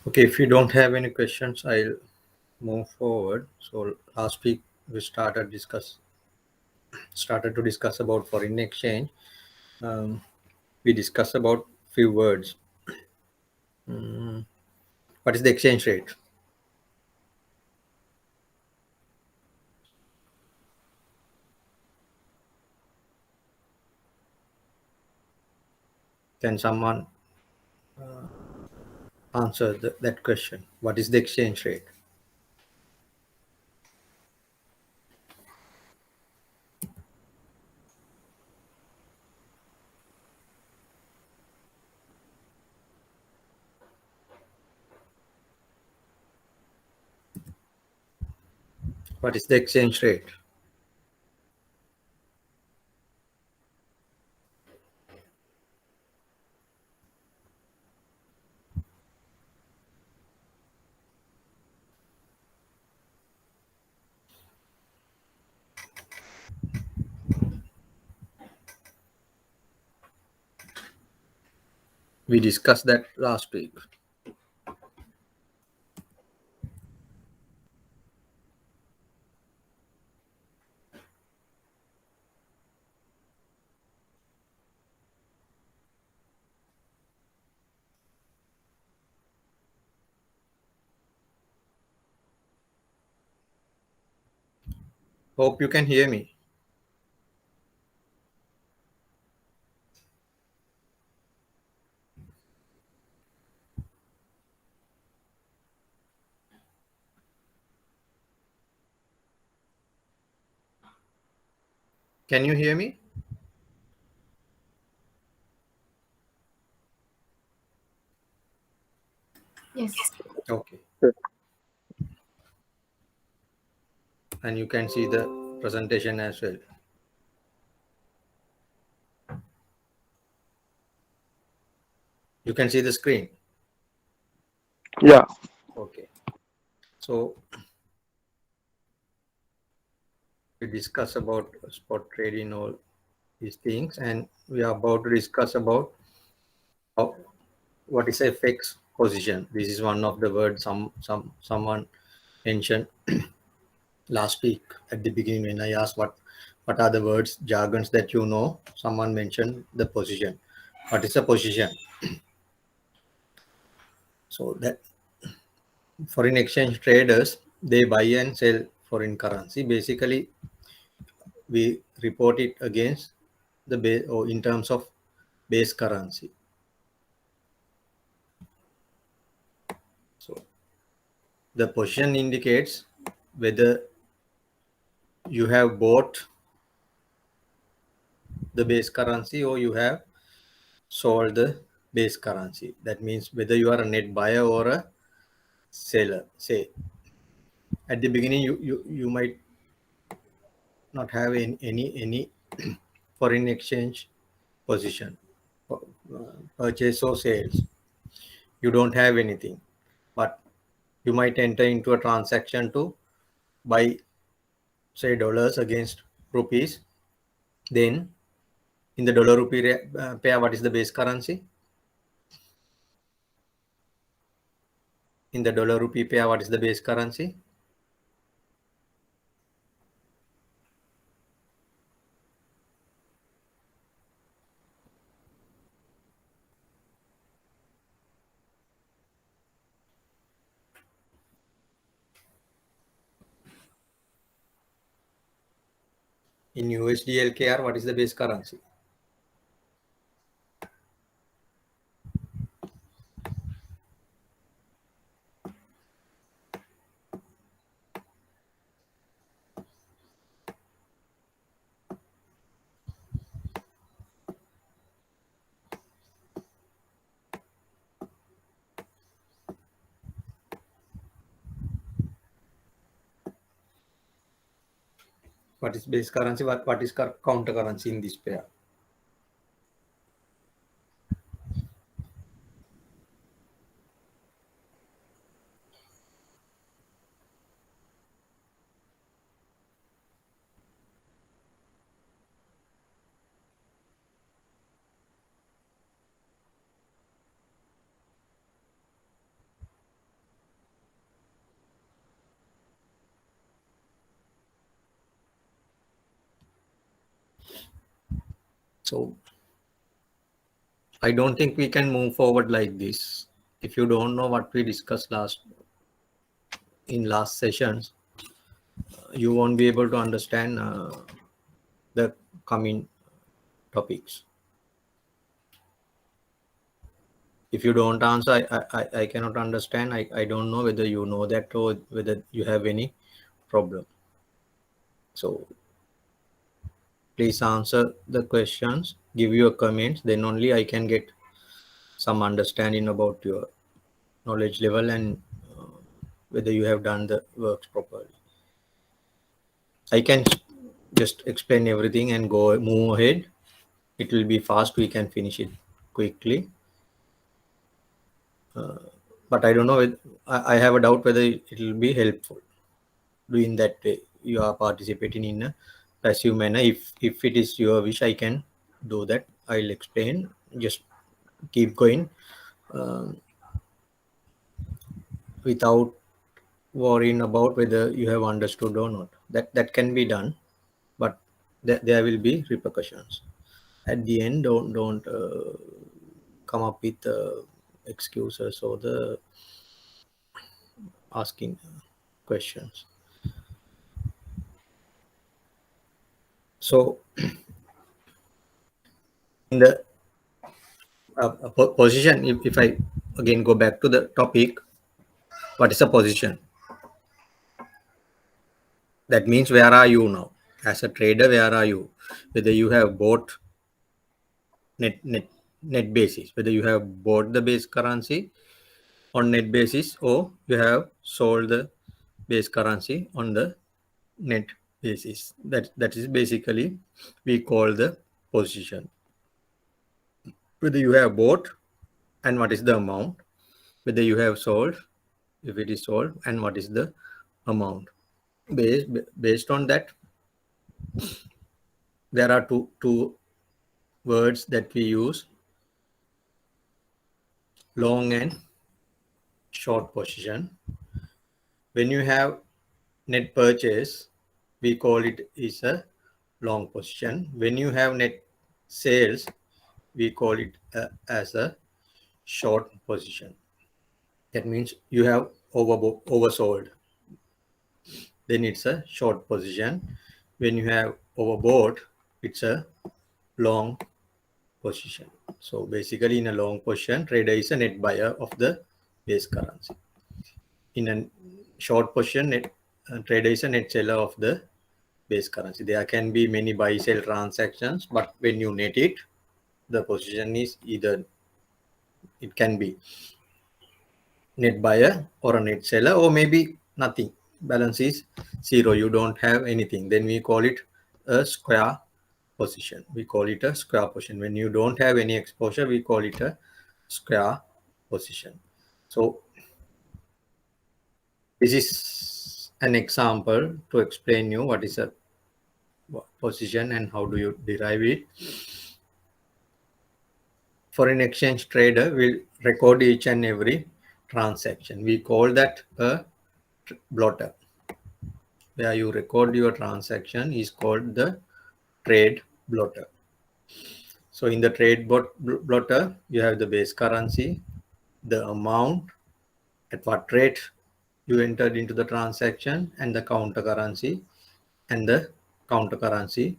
Okay, if you don't have any questions, I'll move forward. So last week we started to discuss about foreign exchange. Um, we discussed about few words. What is the exchange rate? Can someone answer that question? What is the exchange rate? What is the exchange rate? We discussed that last week. Hope you can hear me. Can you hear me? Yes. Okay. And you can see the presentation as well. You can see the screen. Yeah. Okay. So we discuss about spot trading, all these things, and we are about to discuss about what is a fixed position. This is one of the words someone mentioned last week at the beginning when I asked what are the words jargons that you know. Someone mentioned the position. What is a position? So that foreign exchange traders, they buy and sell foreign currency. Basically, we report it against the base or in terms of base currency. So the position indicates whether you have bought the base currency or you have sold the base currency. That means whether you are a net buyer or a seller. Say at the beginning you might not have any foreign exchange position, purchase or sales. You don't have anything, but you might enter into a transaction to buy, say, dollars against rupees. Then in the dollar rupee pair, what is the base currency? In the dollar rupee pair, what is the base currency? In USD LKR, what is the base currency? What is base currency? What is counter currency in this pair? So I don't think we can move forward like this. If you don't know what we discussed in last sessions, you won't be able to understand the coming topics. If you don't answer, I cannot understand. I don't know whether you know that or whether you have any problem. So please answer the questions, give your comments, then only I can get some understanding about your knowledge level and whether you have done the works properly. I can just explain everything and move ahead. It will be fast. We can finish it quickly. But I don't know. I have a doubt whether it will be helpful doing that way. You are participating in a passive manner. If it is your wish, I can do that. I'll explain. Just keep going without worrying about whether you have understood or not. That can be done, but there will be repercussions at the end. Don't come up with excuses or the asking questions. So in the position, if I again go back to the topic, what is a position? That means where are you now as a trader? Where are you? Whether you have bought net basis, whether you have bought the base currency on net basis or you have sold the base currency on the net basis. That is basically we call the position. Whether you have bought and what is the amount, whether you have sold, if it is sold, and what is the amount. Based on that, there are two words that we use: long and short position. When you have net purchase, we call it is a long position. When you have net sales, we call it as a short position. That means you have oversold, then it's a short position. When you have overbought, it's a long position. So basically in a long position, trader is a net buyer of the base currency. In a short position, trader is a net seller of the base currency. There can be many buy sell transactions, but when you net it, the position is either it can be net buyer or a net seller, or maybe nothing. Balance is zero. You don't have anything. Then we call it a square position. We call it a square position. When you don't have any exposure, we call it a square position. So this is an example to explain you what is a position and how do you derive it. Foreign exchange trader will record each and every transaction. We call that a blotter. Where you record your transaction is called the trade blotter. So in the trade blotter, you have the base currency, the amount, at what rate you entered into the transaction, and the counter currency and the counter currency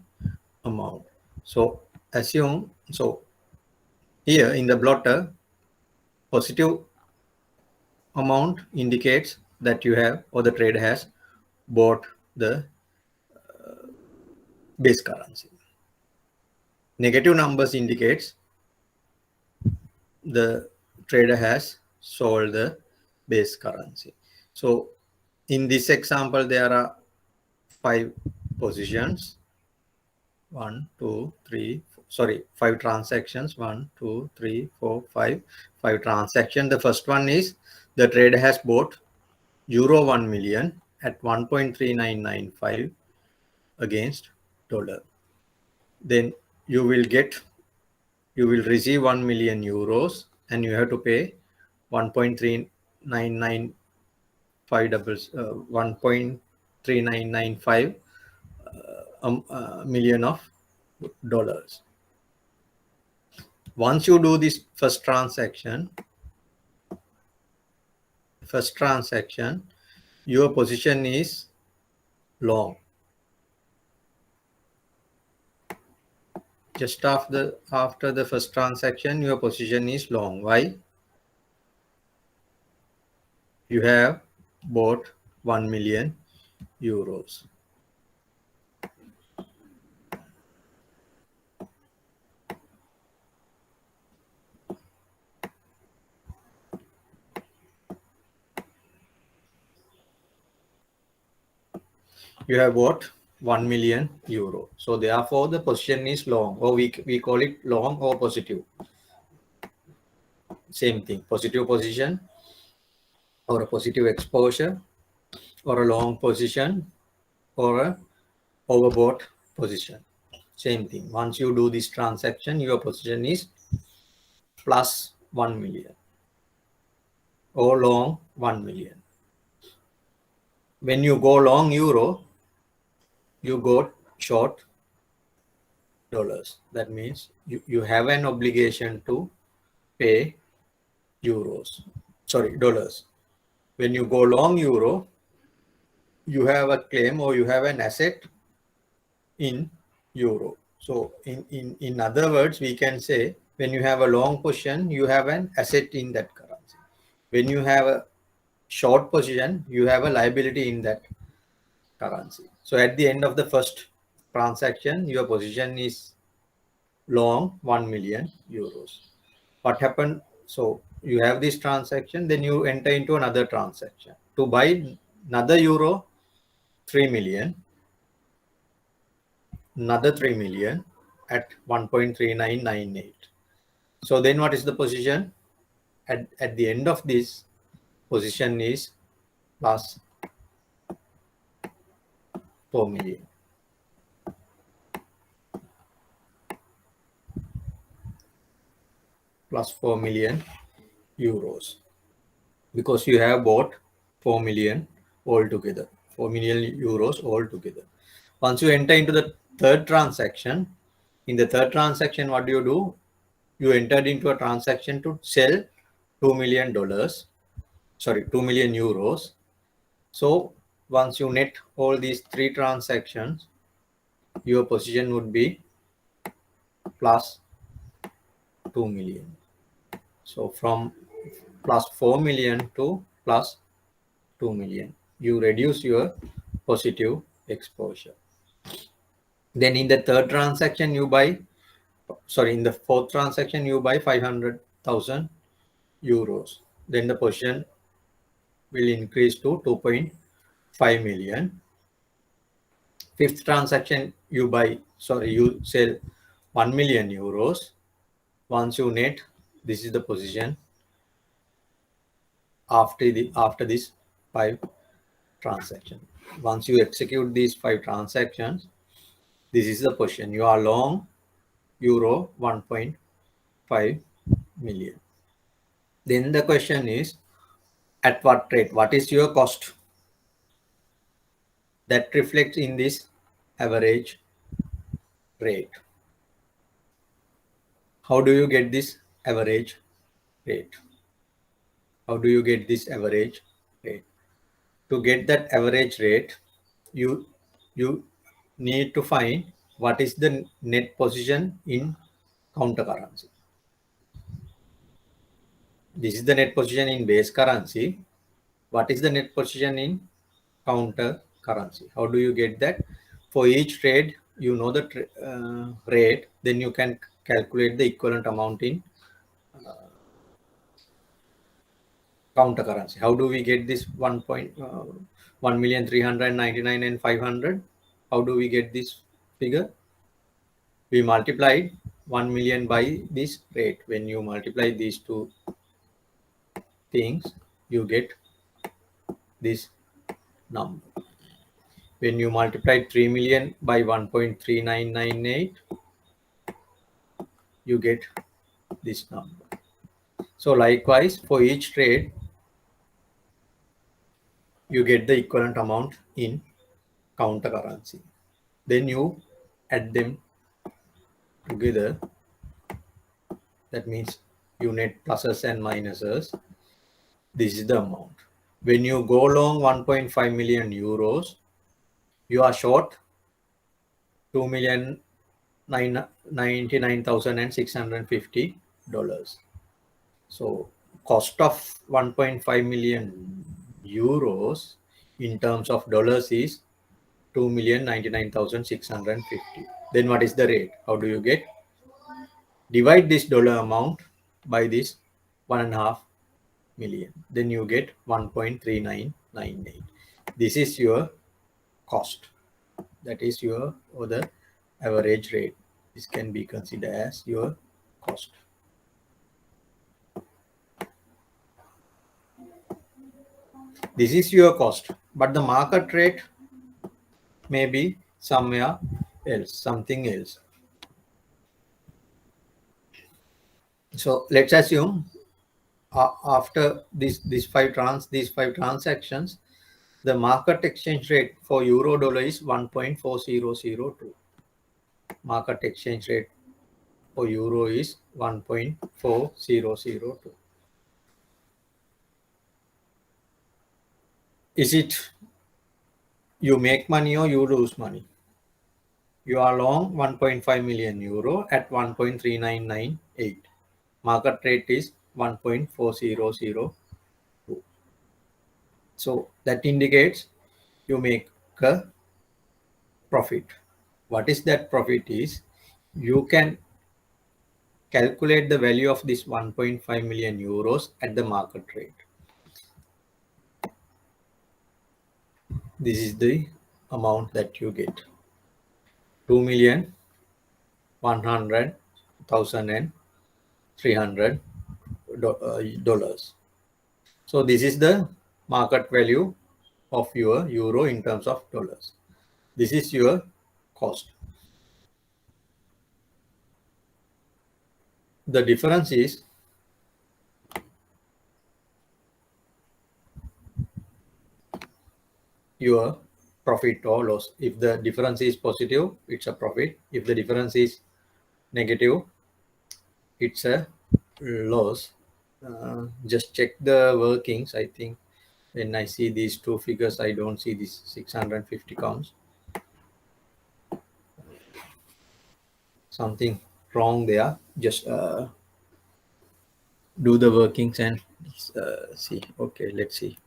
amount. So assume, so here in the blotter, positive amount indicates that you have or the trader has bought the base currency. Negative numbers indicates the trader has sold the base currency. So in this example, there are 5 positions. 5 transactions. 1, 2, 3, 4, 5. 5 transactions. The first one is the trader has bought euro 1 million at 1.3995 against dollar. Then you will receive 1 million euros and you have to pay 1.3995 million of dollars. Once you do this first transaction, your position is long. Just after the first transaction, your position is long. Why? You have bought 1 million euros. You have bought 1 million euro. So therefore the position is long, or we call it long or positive. Same thing, positive position or a positive exposure or a long position or a overbought position. Same thing. Once you do this transaction, your position is plus 1 million or long 1 million. When you go long euro, you go short dollars. That means you have an obligation to pay dollars. When you go long euro, you have a claim or you have an asset in euro. So in other words, we can say when you have a long position, you have an asset in that currency. When you have a short position, you have a liability in that currency. So at the end of the first transaction, your position is long 1 million euros. What happened? So you have this transaction, then you enter into another transaction to buy another euro 3 million, another 3 million at 1.3998. So then what is the position? At the end of this position is plus 4 million. Plus 4 million euros. Because you have bought 4 million altogether. 4 million euros altogether. Once you enter into the third transaction, in the third transaction, what do? You entered into a transaction to sell $2 million, 2 million euros. So once you net all these three transactions, your position would be plus 2 million. So from plus 4 million to plus 2 million, you reduce your positive exposure. Then in the third transaction, in the fourth transaction, you buy 500,000 euros. Then the position will increase to 2.5 million. Fifth transaction, you sell 1 million euros. Once you net, this is the position after this 5 transaction. Once you execute these 5 transactions, this is the position. You are long euro 1.5 million. Then the question is, at what rate? What is your cost? That reflects in this average rate. How do you get this average rate? How do you get this average rate? To get that average rate, you need to find what is the net position in counter currency. This is the net position in base currency. What is the net position in counter currency? How do you get that? For each trade, you know the rate, then you can calculate the equivalent amount in counter currency. How do we get this 1,399,000 and 500? How do we get this figure? We multiplied 1 million by this rate. When you multiply these two things, you get this number. When you multiply 3 million by 1.3998, you get this number. So likewise, for each trade, you get the equivalent amount in counter currency. Then you add them together That means you net pluses and minuses. This is the amount. When you go long 1.5 million euros, you are short 2,099,650 dollars. So cost of 1.5 million euros in terms of dollars is 2,099,650. Then what is the rate? How do you get? Divide this dollar amount by this 1.5 million. Then you get 1.3998. This is your cost. That is your or the average rate. This can be considered as your cost. This is your cost, but the market rate may be somewhere else, something else. So let's assume after these five transactions, the market exchange rate for euro dollar is 1.4002. Market exchange rate for euro is 1.4002. Is it you make money or you lose money? You are long 1.5 million euro at 1.3998. Market rate is 1.4002. So that indicates you make a profit. What is that profit is? You can calculate the value of this 1.5 million euros at the market rate. This is the amount that you get. 2,100,300 dollars. So this is the market value of your euro in terms of dollars. This is your cost. The difference is your profit or loss. If the difference is positive, it's a profit. If the difference is negative, it's a loss. Just check the workings. I think when I see these two figures, I don't see this 650 counts. Something wrong there. Just do the workings and see. Okay, let's see.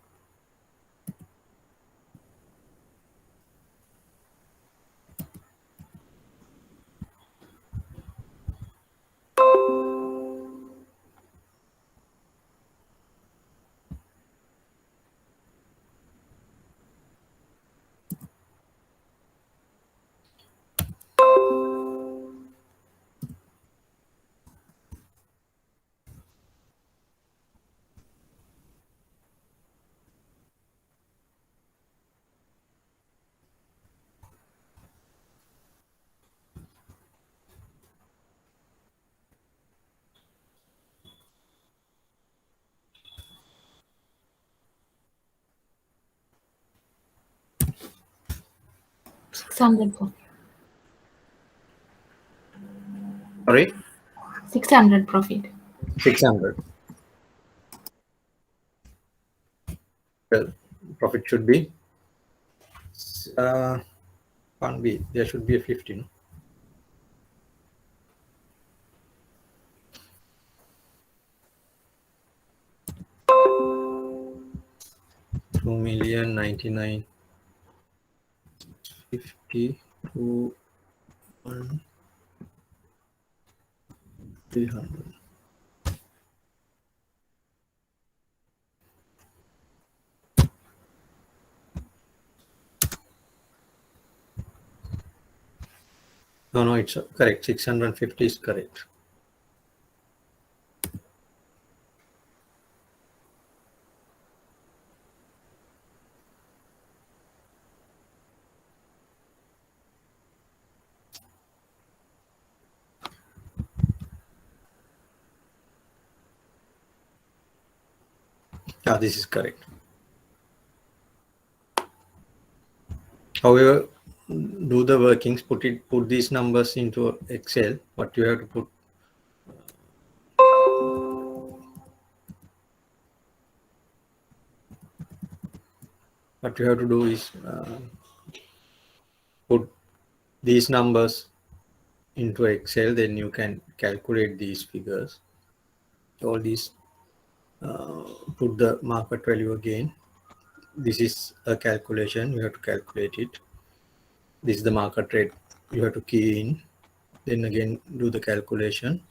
$600. Sorry, 600 profit. 600. Well, profit should be can't be. There should be a 15. $2,099,050 to 300. No, it's correct. 650 is correct. Yeah, this is correct. However, do the workings, put these numbers into Excel. What you have to put what you have to do is put these numbers into Excel, then you can calculate these figures. All these, put the market value again. This is a calculation, you have to calculate it. This is the market rate, you have to key in, then again do the calculation.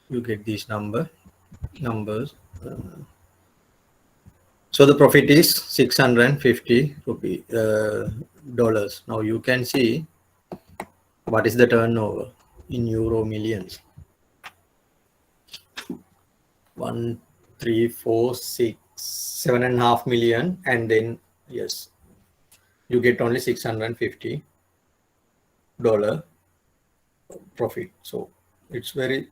You get these numbers. So the profit is 650 rupee dollars. Now you can see what is the turnover in euro millions. 1, 3, 4, 6, 7.5 million, and then yes, you get only $650 profit. So it's very,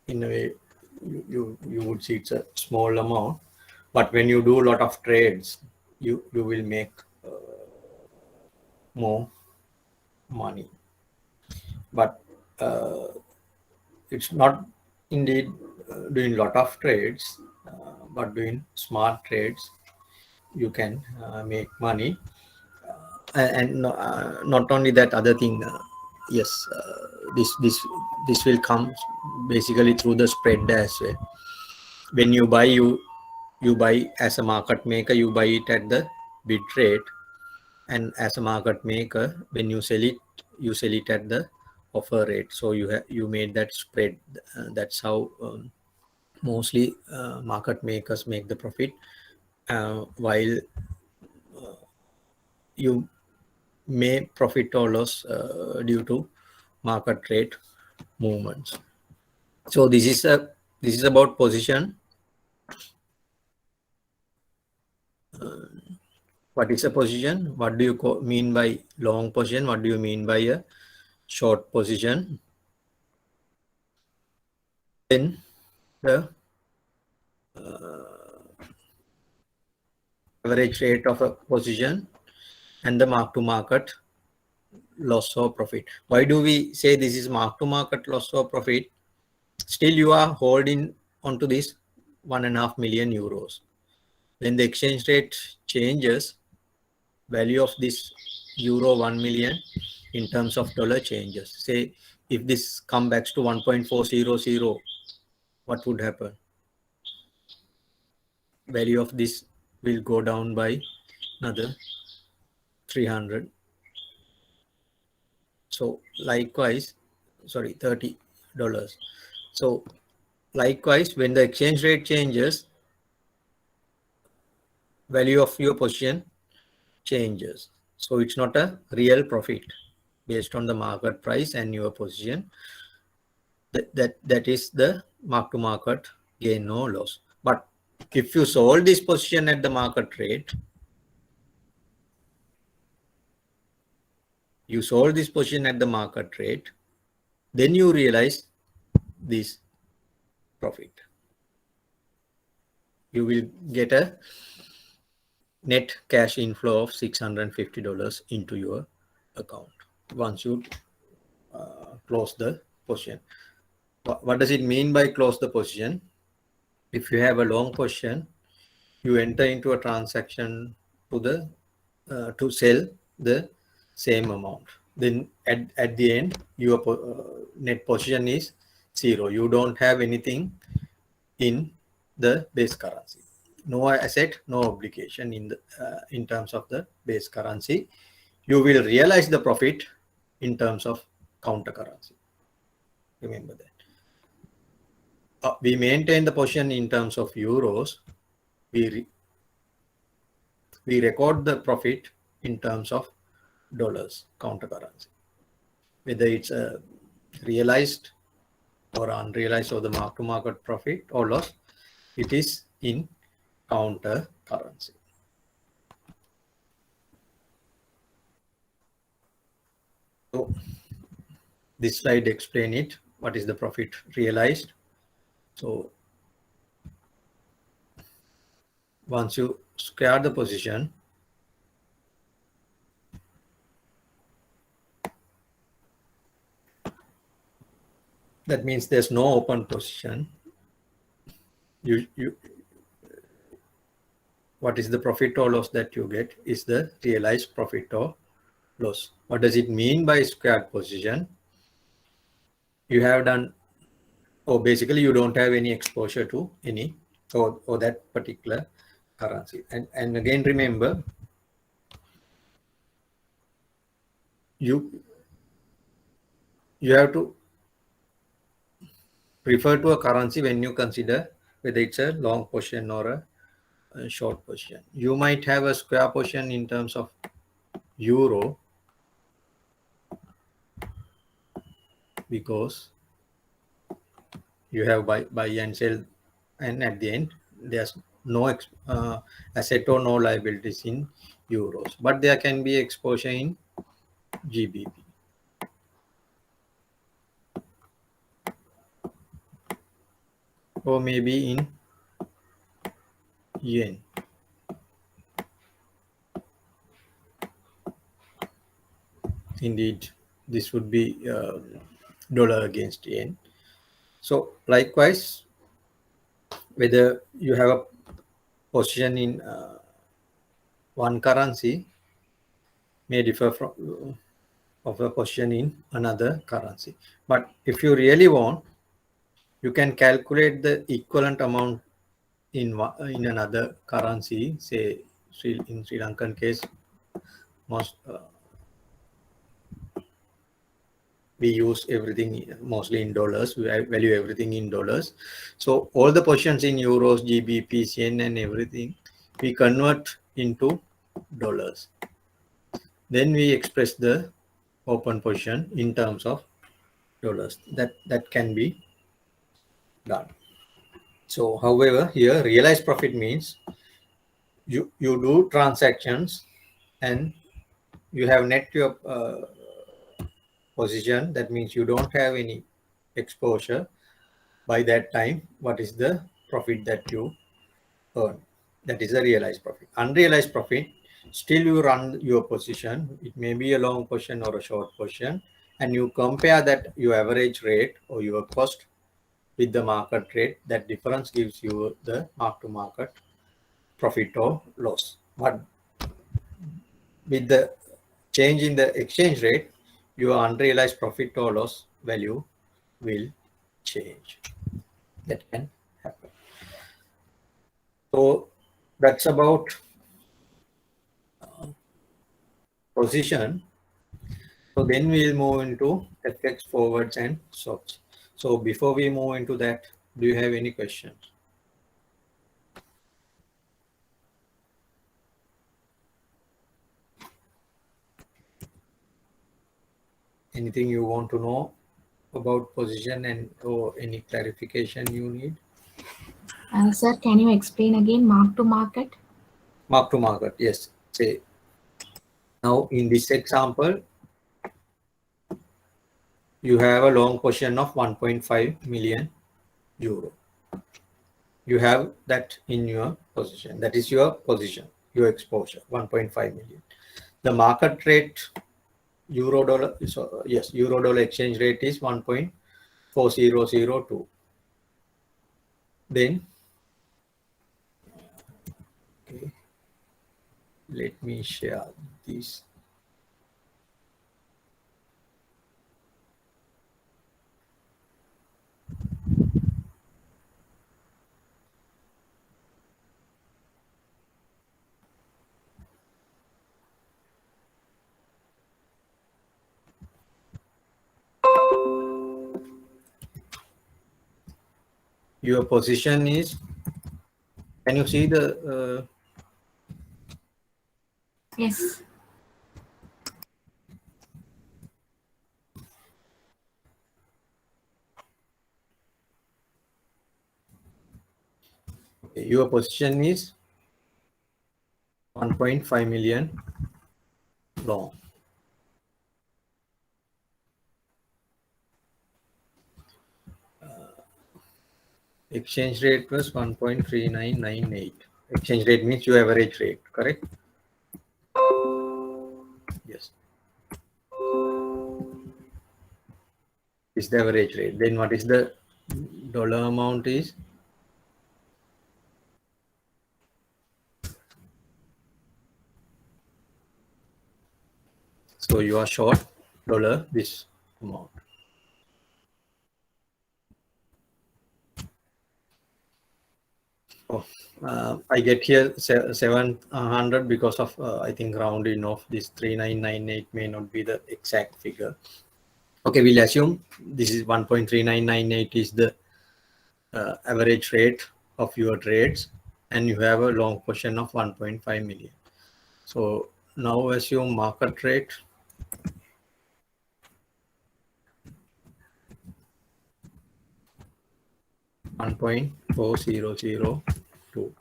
in a way, you would see it's a small amount, but when you do a lot of trades, you will make more money. But it's not indeed doing a lot of trades, but doing smart trades, you can make money. And not only that, other thing, yes, this will come basically through the spread as well. When you buy, you buy as a market maker, you buy it at the bid rate, and as a market maker, when you sell it at the offer rate. So you made that spread. That's how mostly market makers make the profit, while you may profit or loss due to market rate movements. So this is about position. What is a position? What do you mean by long position? What do you mean by a short position? Then the average rate of a position and the mark to market loss or profit. Why do we say this is mark to market loss or profit? Still you are holding onto this 1.5 million euros. When the exchange rate changes, value of this euro 1 million in terms of dollar changes. Say if this comes back to 1.400, what would happen? Value of this will go down by another 300. So likewise, sorry, $30. So likewise, when the exchange rate changes, value of your position changes. So it's not a real profit based on the market price and your position. That is the mark to market gain or loss. But if you sold this position at the market rate, then you realize this profit. You will get a net cash inflow of $650 into your account once you close the position. What does it mean by close the position? If you have a long position, you enter into a transaction to sell the same amount. Then at the end, your net position is zero. You don't have anything in the base currency. No asset, no obligation in terms of the base currency. You will realize the profit in terms of counter currency. Remember that. We maintain the position in terms of euros. We record the profit in terms of dollars, counter currency. Whether it's realized or unrealized, or the mark to market profit or loss, it is in counter currency. So this slide explain it. What is the profit realized? So once you square the position, that means there's no open position. You what is the profit or loss that you get is the realized profit or loss. What does it mean by squared position? You have done, or basically you don't have any exposure to any or that particular currency. And again, remember, you have to refer to a currency when you consider whether it's a long position or a short position. You might have a square position in terms of euro because you have buy and sell, and at the end there's no asset or no liabilities in euros, but there can be exposure in GBP or maybe in yen. Indeed, this would be dollar against yen. So likewise, whether you have a position in one currency may differ from of a position in another currency. But if you really want, you can calculate the equivalent amount in another currency. Say in Sri Lankan case, most we use everything mostly in dollars. We value everything in dollars. So all the positions in euros, GBP, yen, and everything we convert into dollars. Then we express the open position in terms of dollars. That can be done. So, however, here realized profit means you do transactions and you have net your position. That means you don't have any exposure. By that time, what is the profit that you earn? That is a realized profit. Unrealized profit, still you run your position. It may be a long position or a short position, and you compare that your average rate or your cost with the market rate. That difference gives you the mark to market profit or loss. But with the change in the exchange rate, your unrealized profit or loss value will change. That can happen. So that's about position. So then we'll move into FX forwards and swaps. So before we move into that, do you have any questions? Anything you want to know about position and or any clarification you need? Sir, can you explain again mark to market? Mark to market, yes. Say now in this example, you have a long position of 1.5 million euro. You have that in your position. That is your position, your exposure, 1.5 million. The market rate, euro dollar, so yes, euro dollar exchange rate is 1.4002. Then, okay, let me share this. Your position is, can you see the Yes. your position is 1.5 million long. Exchange rate was 1.3998. Exchange rate means your average rate, correct? Yes. Is the average rate. Then what is the dollar amount is So you are short dollar this amount. Oh, I get here 700 because of I think rounding off this 3998 may not be the exact figure. Okay, we'll assume this is 1.3998 is the average rate of your trades, and you have a long position of 1.5 million. So now assume market rate $1.4002.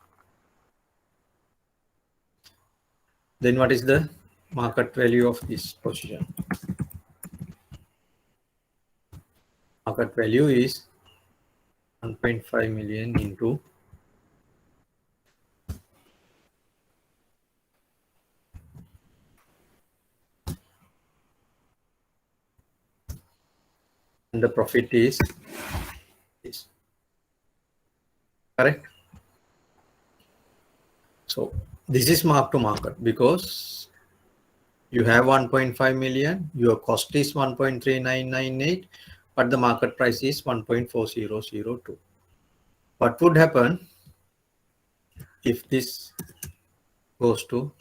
Then what is the market value of this position? Market value is 1.5 million into and the profit is this. Correct? So this is mark to market because you have 1.5 million, your cost is 1.3998, but the market price is 1.4002. What would happen if this goes to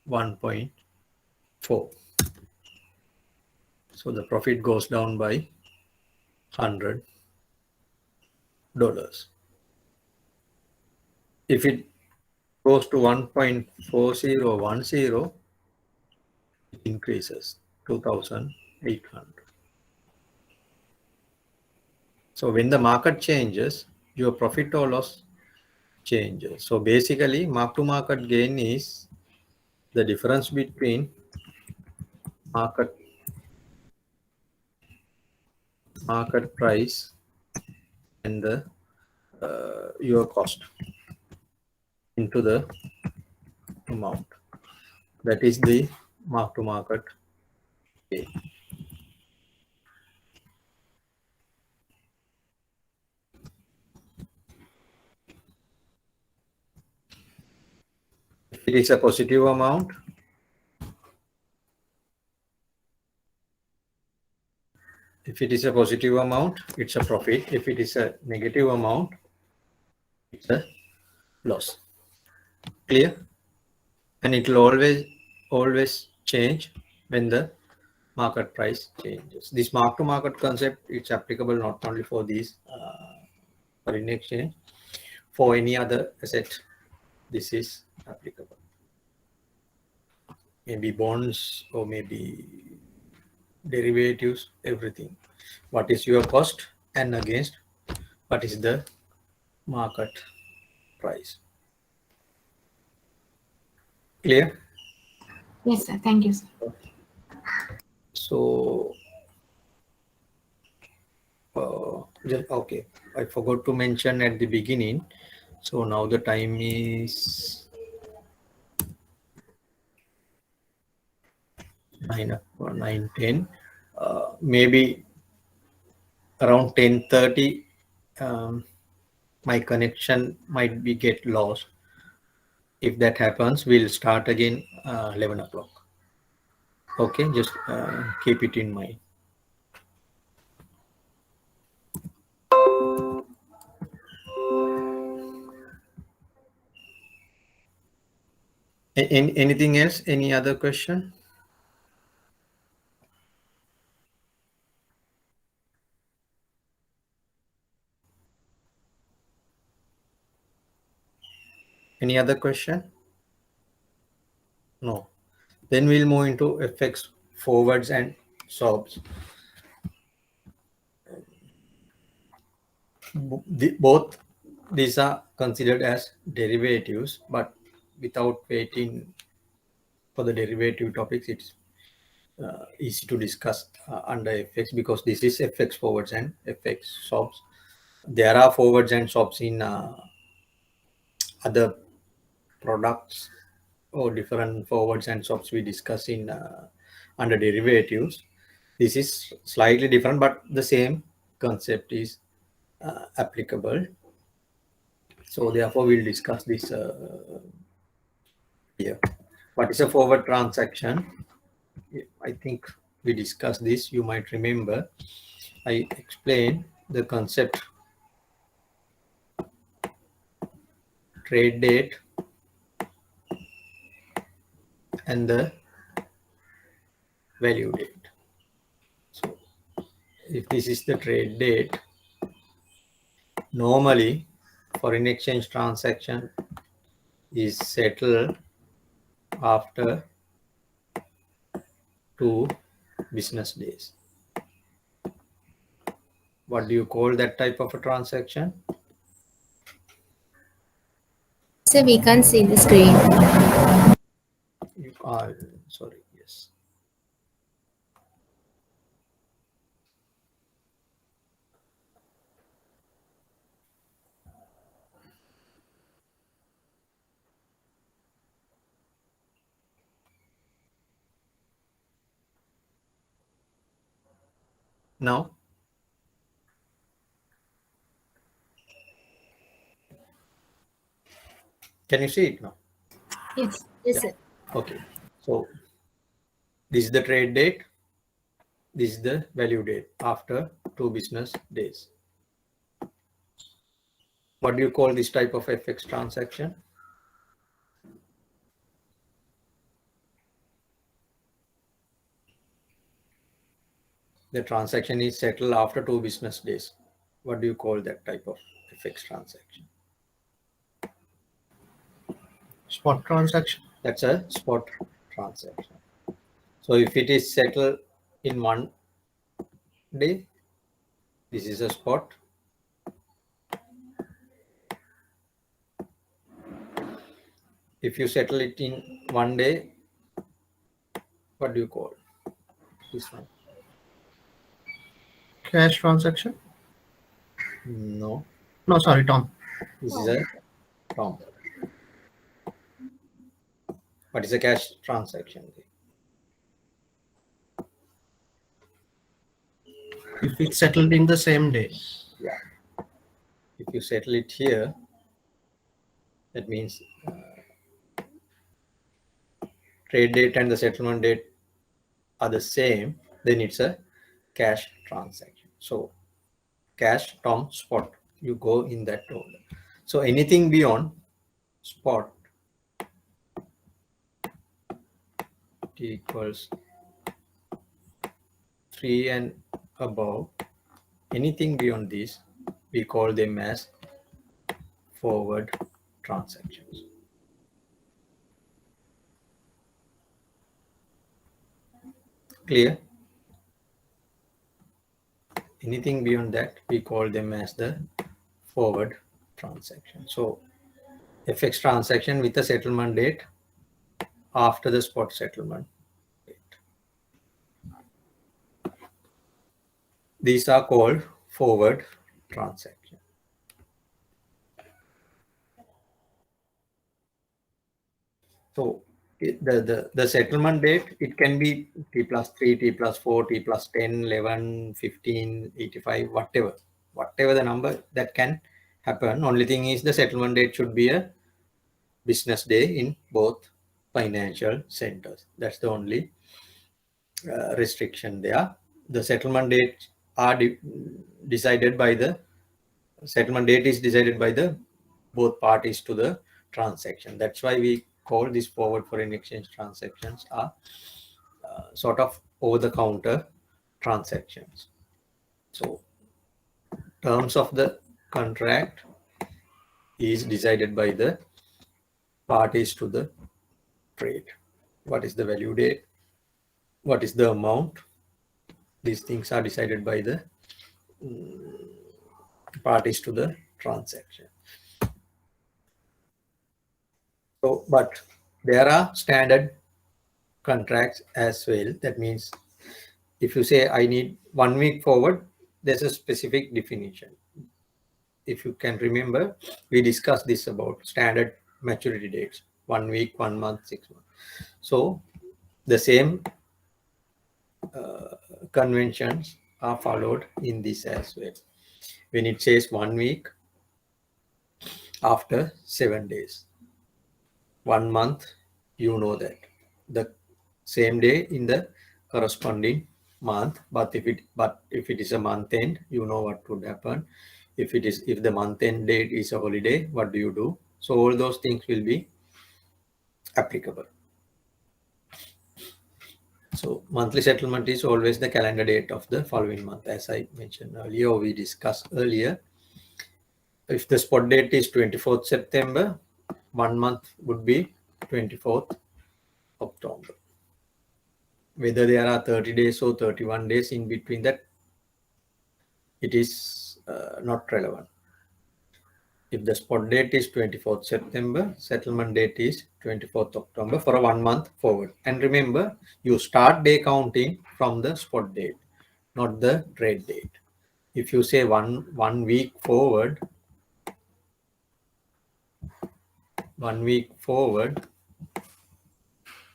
1.4? So the profit goes down by $100. If it goes to 1.4010, it increases 2,800. So when the market changes, your profit or loss changes. So basically, mark to market gain is the difference between market price and the your cost into the amount. That is the mark to market gain. If it is a positive amount, it's a profit. If it is a negative amount, it's a loss. Clear? And it will always change when the market price changes. This mark to market concept, it's applicable not only for these foreign exchange, for any other asset this is applicable. Maybe bonds or maybe derivatives, everything. What is your cost and against what is the market price? Clear? Yes, sir. Thank you, sir. So okay, I forgot to mention at the beginning. So now the time is 9:10. Maybe around 10:30, my connection might be get lost. If that happens, we'll start again 11 o'clock. Okay, just keep it in mind. Anything else? Any other question? Any other question? No. Then we'll move into FX forwards and swaps. Both these are considered as derivatives, but without waiting for the derivative topics, it's easy to discuss under FX because this is FX forwards and FX swaps. There are forwards and swaps in other products or different forwards and swaps we discuss in under derivatives. This is slightly different, but the same concept is applicable. So therefore, we'll discuss this here. What is a forward transaction? I think we discussed this. You might remember I explained the concept trade date and the value date. So if this is the trade date, normally foreign exchange transaction is settled after 2 business days. What do you call that type of a transaction? So we can't see the screen. You are sorry, yes. Now, can you see it now? Yes. Yes, sir. Okay. So this is the trade date. This is the value date after 2 business days. What do you call this type of FX transaction? The transaction is settled after 2 business days. What do you call that type of FX transaction? Spot transaction. That's a spot transaction. So if it is settled in 1 day, this is a spot. If you settle it in 1 day, what do you call this one? Cash transaction. No, No, sorry, Tom. this is a Tom. What is a cash transaction? If it's settled in the same day. Yeah. If you settle it here, that means trade date and the settlement date are the same, then it's a cash transaction. So cash, Tom, spot, you go in that order. So anything beyond spot equals 3 and above, anything beyond this, we call them as forward transactions. Clear? Anything beyond that, we call them as the forward transaction. So FX transaction with a settlement date after the spot settlement date. These are called forward transaction. So the settlement date, it can be T plus 3, T plus 4, T plus 10, 11, 15, 85, whatever the number that can happen. Only thing is the settlement date should be a business day in both financial centers. That's the only restriction there. The settlement dates are decided by the settlement date is decided by the both parties to the transaction. That's why we call these forward foreign exchange transactions are sort of over-the-counter transactions. So terms of the contract is decided by the parties to the trade. What is the value date? What is the amount? These things are decided by the parties to the transaction. So, but there are standard contracts as well. That means if you say I need 1 week forward, there's a specific definition. If you can remember, we discussed this about standard maturity dates, 1 week, 1 month, 6 months. So the same conventions are followed in this as well. When it says 1 week, after 7 days, 1 month, you know that the same day in the corresponding month. But if it is a month end, you know what would happen. If the month end date is a holiday, what do you do? So all those things will be applicable. So monthly settlement is always the calendar date of the following month, as I mentioned earlier, or we discussed earlier. If the spot date is 24th September, 1 month would be 24th October. Whether there are 30 days or 31 days in between that, it is not relevant. If the spot date is 24th September, settlement date is 24th October for a 1 month forward. And remember, you start day counting from the spot date, not the trade date. If you say one week forward, 1 week forward,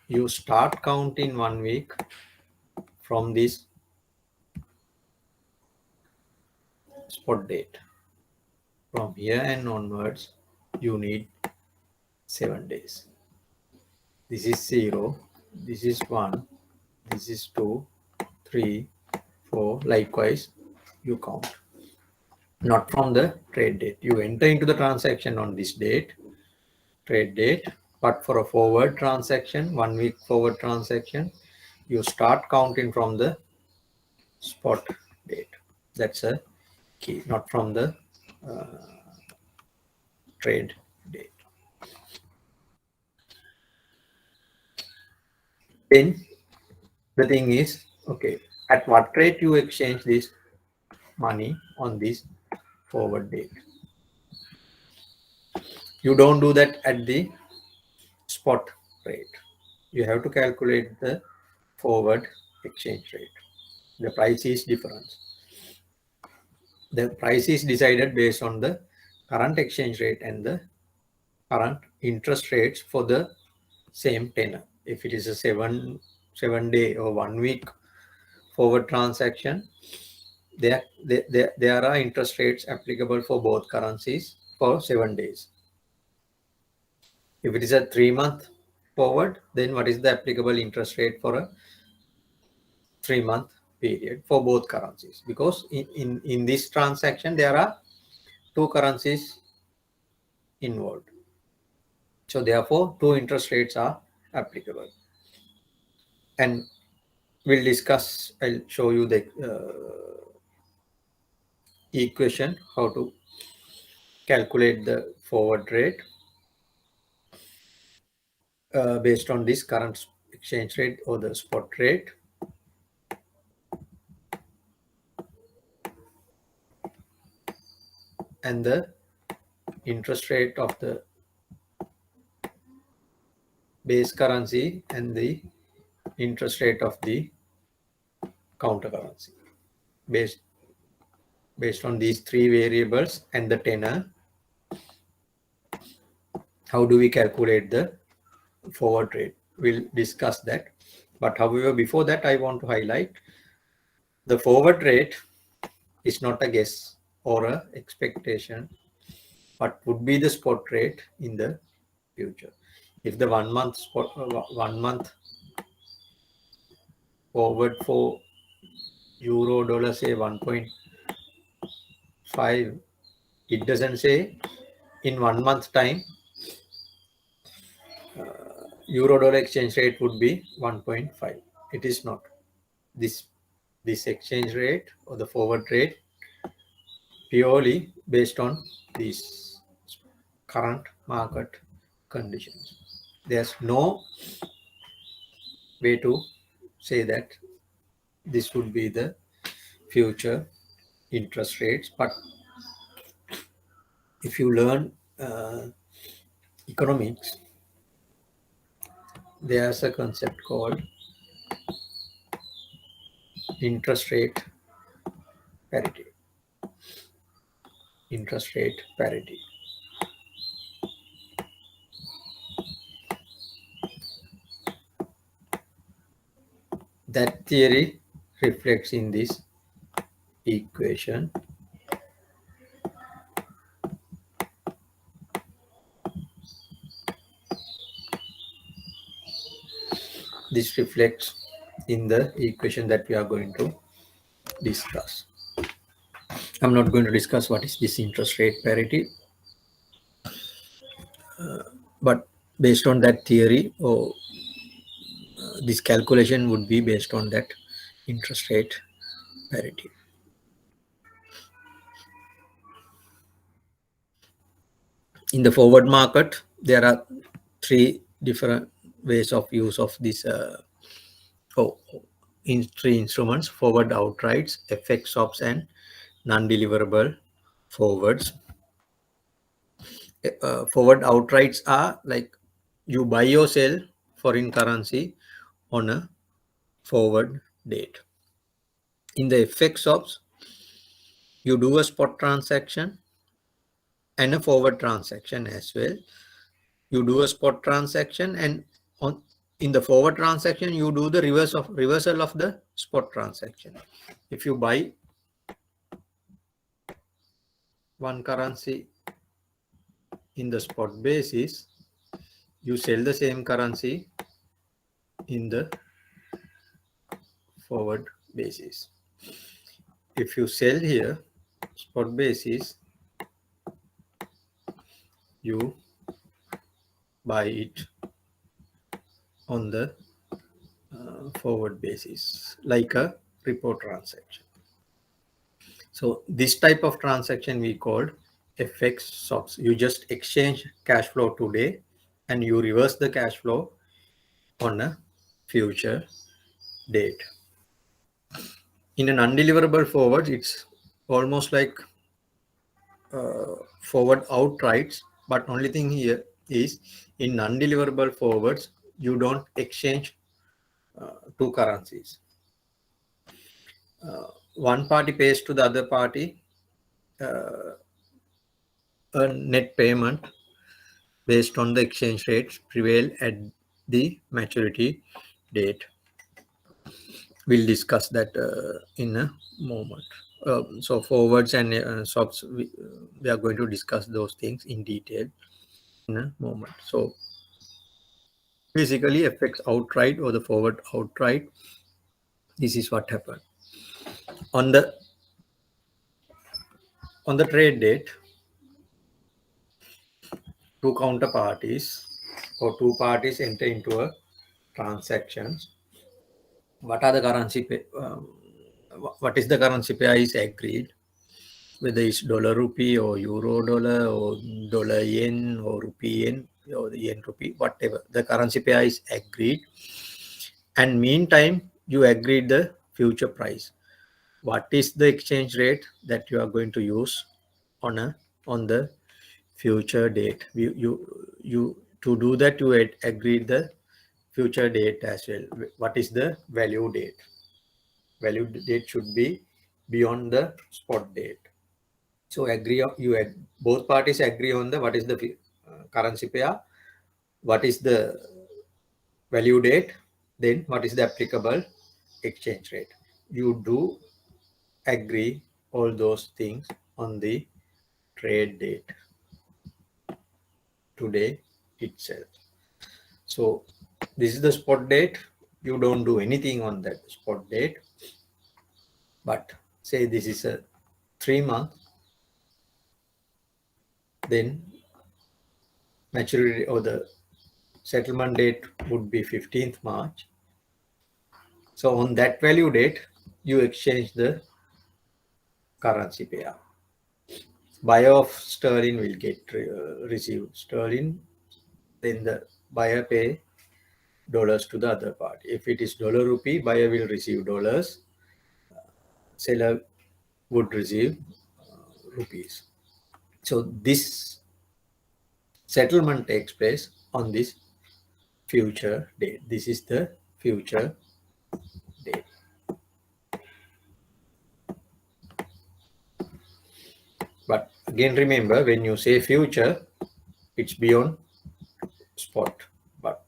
you start counting 1 week from this spot date. From here and onwards, you need 7 days. This is 0, this is 1, this is 2, 3, 4. Likewise, you count. Not from the trade date. You enter into the transaction on this date, trade date, but for a forward transaction, 1 week forward transaction, you start counting from the spot date. That's a key, not from the trade date. Then the thing is, okay, at what rate you exchange this money on this forward date? You don't do that at the spot rate. You have to calculate the forward exchange rate. The price is different. The price is decided based on the current exchange rate and the current interest rates for the same tenor. If it is a seven day or 1 week forward transaction, there are interest rates applicable for both currencies for 7 days. If it is a 3-month forward, then what is the applicable interest rate for a 3-month period for both currencies? Because in this transaction, there are 2 currencies involved. So therefore, 2 interest rates are applicable. And we'll discuss, I'll show you the equation, how to calculate the forward rate based on this current exchange rate or the spot rate. And the interest rate of the base currency and the interest rate of the counter currency. Based on these 3 variables and the tenor, how do we calculate the forward rate? We'll discuss that. But however, before that, I want to highlight the forward rate is not a guess or a expectation, but would be the spot rate in the future. If the 1 month spot, 1 month forward for euro dollar say 1.5, it doesn't say in 1 month time euro dollar exchange rate would be 1.5. It is not. This exchange rate or the forward rate purely based on these current market conditions. There's no way to say that this would be the future interest rates. But if you learn economics, there's a concept called interest rate parity. Interest rate parity. That theory reflects in this equation. This reflects in the equation that we are going to discuss. I'm not going to discuss what is this interest rate parity, but based on that theory, or this calculation would be based on that interest rate parity. In the forward market, there are three different ways of use of this in three instruments: forward outrights, FX swaps, and non-deliverable forwards. Forward outrights are like you buy or sell foreign currency on a forward date. In the FX swaps, you do a spot transaction and a forward transaction as well. You do a spot transaction, and in the forward transaction you do the reversal of the spot transaction. If you buy one currency in the spot basis, you sell the same currency in the forward basis. If you sell here spot basis, you buy it on the forward basis, like a repo transaction. So this type of transaction we called FX swaps. You just exchange cash flow today and you reverse the cash flow on a future date. In an undeliverable forward, it's almost like forward outrights, but only thing here is in undeliverable forwards, you don't exchange two currencies. One party pays to the other party a net payment based on the exchange rates prevail at the maturity date. We'll discuss that in a moment. So forwards and swaps, we are going to discuss those things in detail in a moment. So basically FX outright or the forward outright, this is what happened. On the trade date, two counterparties or two parties enter into a transactions. What are the currency what is the currency pair is agreed, whether it's dollar rupee or euro dollar or dollar yen or rupee yen or the yen rupee, whatever the currency pair is agreed, and meantime you agreed the future price. What is the exchange rate that you are going to use on the future date? You to do that you agreed the future date as well. What is the value date? Value date should be beyond the spot date. So both parties agree on the what is the currency pair, what is the value date, then what is the applicable exchange rate. You do agree all those things on the trade date today itself. So this is the spot date. You don't do anything on that spot date, but say this is a 3 month, then maturity or the settlement date would be 15th March. So on that value date, you exchange the currency pair. Buyer of sterling will get receive sterling, then the buyer pay dollars to the other party. If it is dollar rupee, buyer will receive dollars, seller would receive rupees. So this settlement takes place on this future date. This is the future date. But again, remember, when you say future, it's beyond spot. But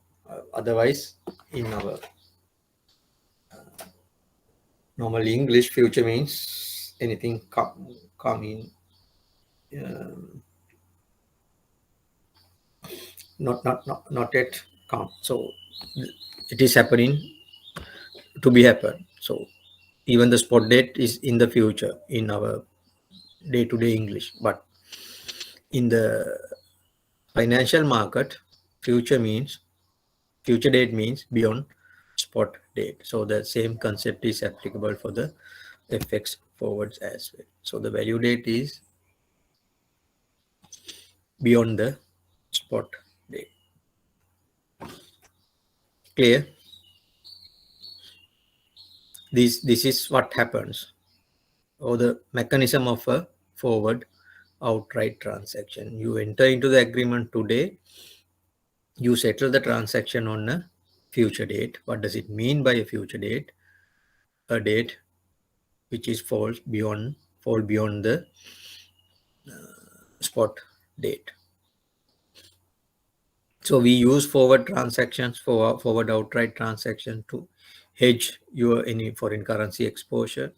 otherwise, in our normal English, future means anything come in, not yet come. So it is happening to be happen. So even the spot date is in the future in our day-to-day English, but in the financial market, future date means beyond spot date. So the same concept is applicable for the FX forwards as well. So the value date is beyond the spot date. Clear? This is what happens, or the mechanism of a forward outright transaction. You enter into the agreement today, you settle the transaction on a future date. What does it mean by a future date? A date which is fall beyond the spot date. So we use forward transactions for forward outright transaction to hedge your any foreign currency exposure,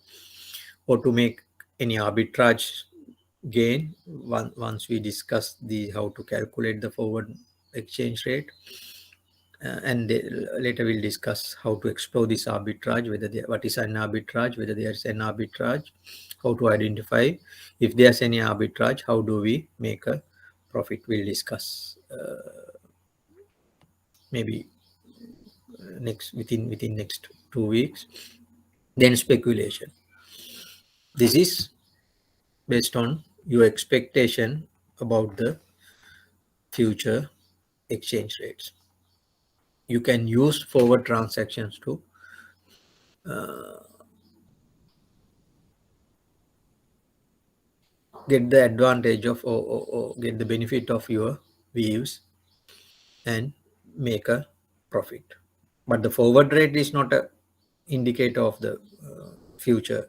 or to make any arbitrage gain. Once we discuss the how to calculate the forward exchange rate, and later we'll discuss how to explore this arbitrage, what is an arbitrage, whether there's an arbitrage, how to identify if there's any arbitrage, how do we make a profit. We'll discuss maybe within next 2 weeks. Then speculation. This is based on your expectation about the future exchange rates. You can use forward transactions to get the advantage of or get the benefit of your views and make a profit. But the forward rate is not a indicator of the future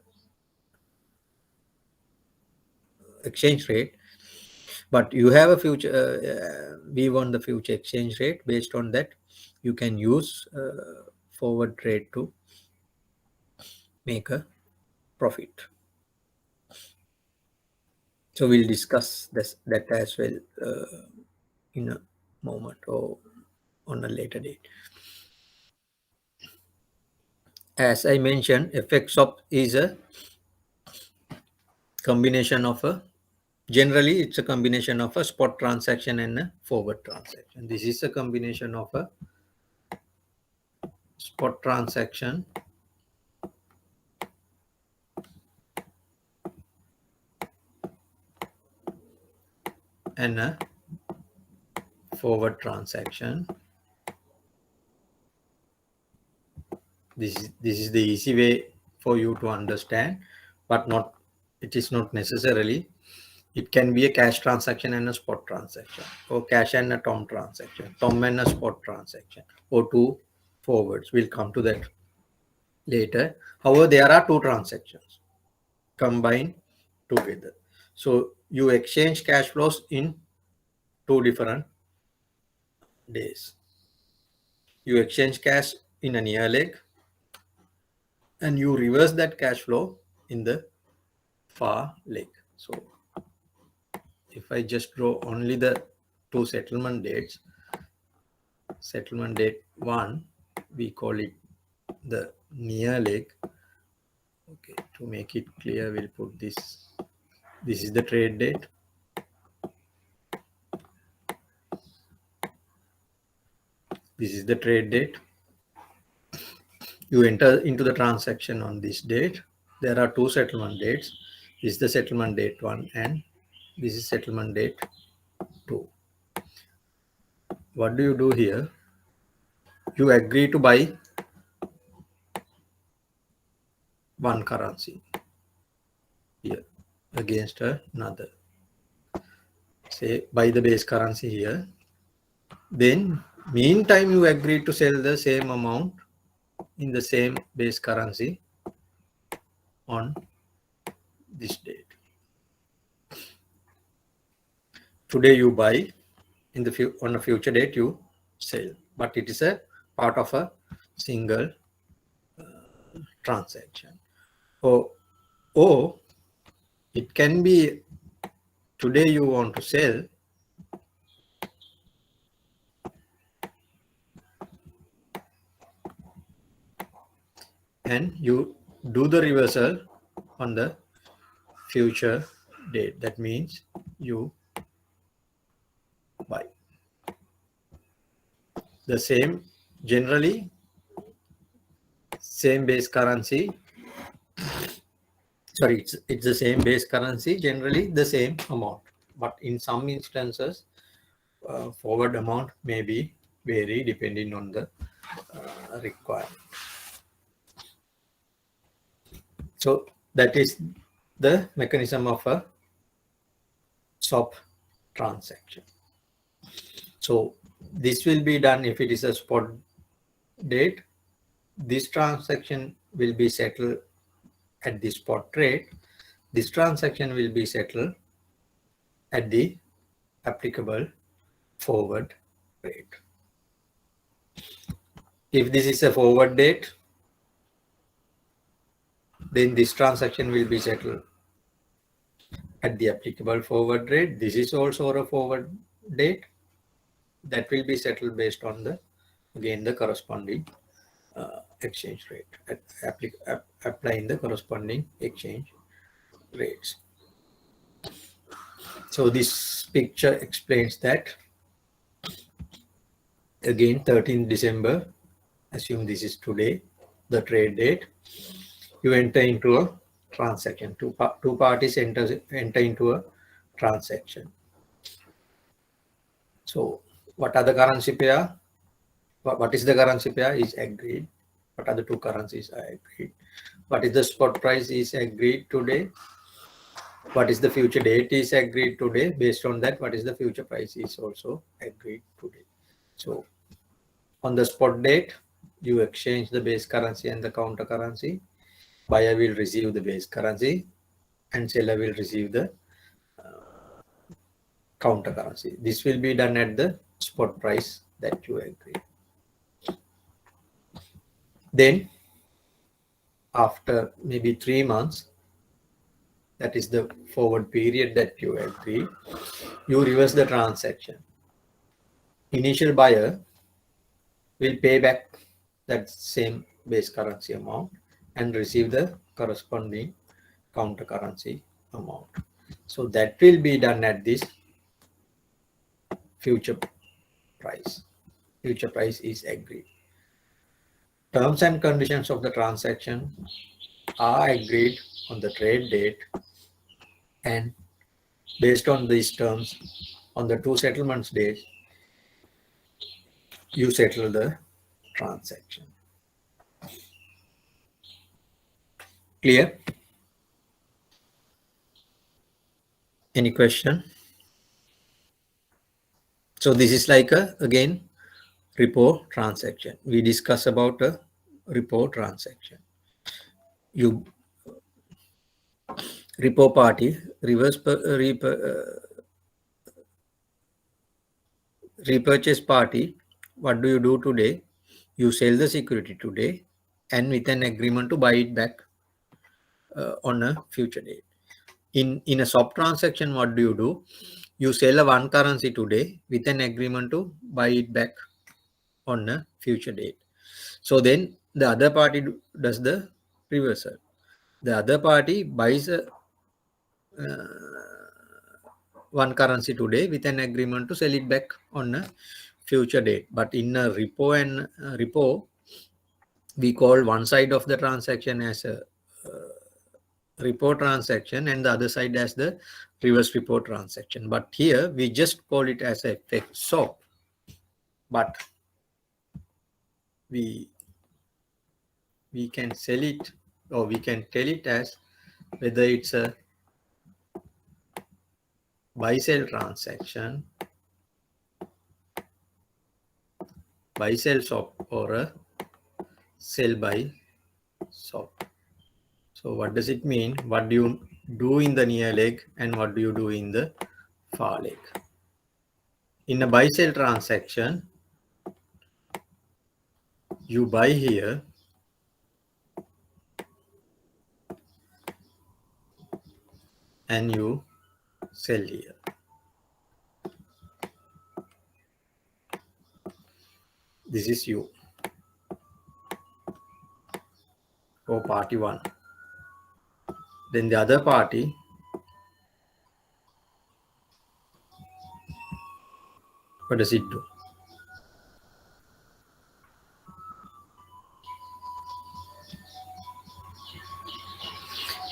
exchange rate, but you have a future view on the future exchange rate. Based on that, you can use forward rate to make a profit. So we'll discuss that as well in a moment or on a later date. As I mentioned, FX swap is a combination of generally it's a combination of a spot transaction and a forward transaction. This is a combination of a spot transaction and a forward transaction. This is the easy way for you to understand, but it is not necessarily. It can be a cash transaction and a spot transaction, or cash and a TOM transaction, TOM and a spot transaction, or two forwards. We'll come to that later. However, there are two transactions combined together. So you exchange cash flows in 2 different days. You exchange cash in a near leg, and you reverse that cash flow in the far leg. So if I just draw only the two settlement dates, settlement date 1, we call it the near leg. Okay, to make it clear, we'll put this. This is the trade date. This is the trade date. You enter into the transaction on this date. There are two settlement dates. This is the settlement date 1 and this is settlement date 2. What do you do here? You agree to buy one currency here against another. Say buy the base currency here. Then meantime you agree to sell the same amount in the same base currency on this date. Today you buy, in the on a future date you sell, but it is a part of a single transaction. Or it can be today you want to sell, and you do the reversal on the future date. That means you buy the same, generally same base currency. Sorry, it's the same base currency, generally the same amount, but in some instances forward amount may be vary depending on the requirement. So that is the mechanism of a swap transaction. So this will be done if it is a spot date. This transaction will be settled at the spot rate. This transaction will be settled at the applicable forward rate. If this is a forward date, then this transaction will be settled at the applicable forward rate. This is also a forward date that will be settled based on the, again, the corresponding exchange rate, applying the corresponding exchange rates. So this picture explains that. Again, 13th December, assume this is today, the trade date. You enter into a transaction. Two parties enter into a transaction. So what are the currency pair? What is the currency pair is agreed. What are the two currencies are agreed? What is the spot price is agreed today? What is the future date is agreed today? Based on that, what is the future price is also agreed today. So on the spot date, you exchange the base currency and the counter currency. Buyer will receive the base currency and seller will receive the counter currency. This will be done at the spot price that you agree. Then after maybe 3 months, that is the forward period that you agree, you reverse the transaction. Initial buyer will pay back that same base currency amount and receive the corresponding counter currency amount. So that will be done at this future price. Future price is agreed. Terms and conditions of the transaction are agreed on the trade date, and based on these terms, on the two settlements days, you settle the transaction. Clear? Any question? So this is like a, again, repo transaction. We discuss about a repo transaction. You repo party, repurchase party, what do you do today? You sell the security today and with an agreement to buy it back on a future date. In a swap transaction, what do? You sell a one currency today with an agreement to buy it back on a future date. So then the other party does the reversal. The other party buys a one currency today with an agreement to sell it back on a future date. But in a repo, we call one side of the transaction as a repo transaction and the other side as the reverse repo transaction. But here we just call it as a swap. But we can sell it, or we can tell it as whether it's a buy-sell transaction, buy-sell swap, or a sell-buy swap. So what does it mean? What do you do in the near leg and what do you do in the far leg? In a buy-sell transaction, you buy here and you sell here. This is you. or party 1. Then the other party what does it do?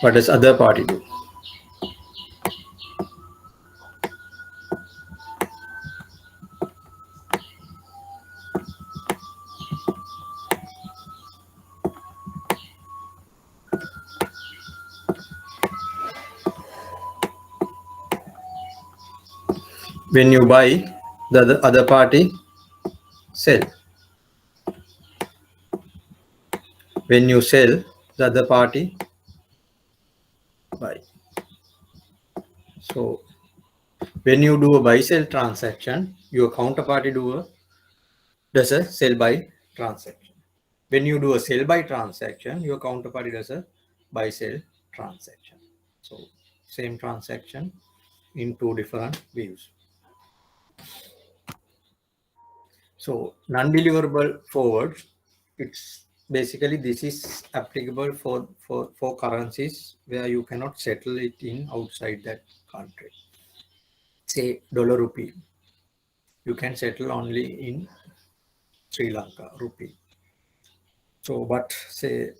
What does other party do? When you buy, the other party sell. When you sell, the other party buy. So when you do a buy-sell transaction, your counterparty does a sell-buy transaction. When you do a sell-buy transaction, your counterparty does a buy-sell transaction. So same transaction in two different views. So non-deliverable forwards, it's basically this is applicable for currencies where you cannot settle it in outside that country. Say dollar rupee, you can settle only in Sri Lanka rupee. So but say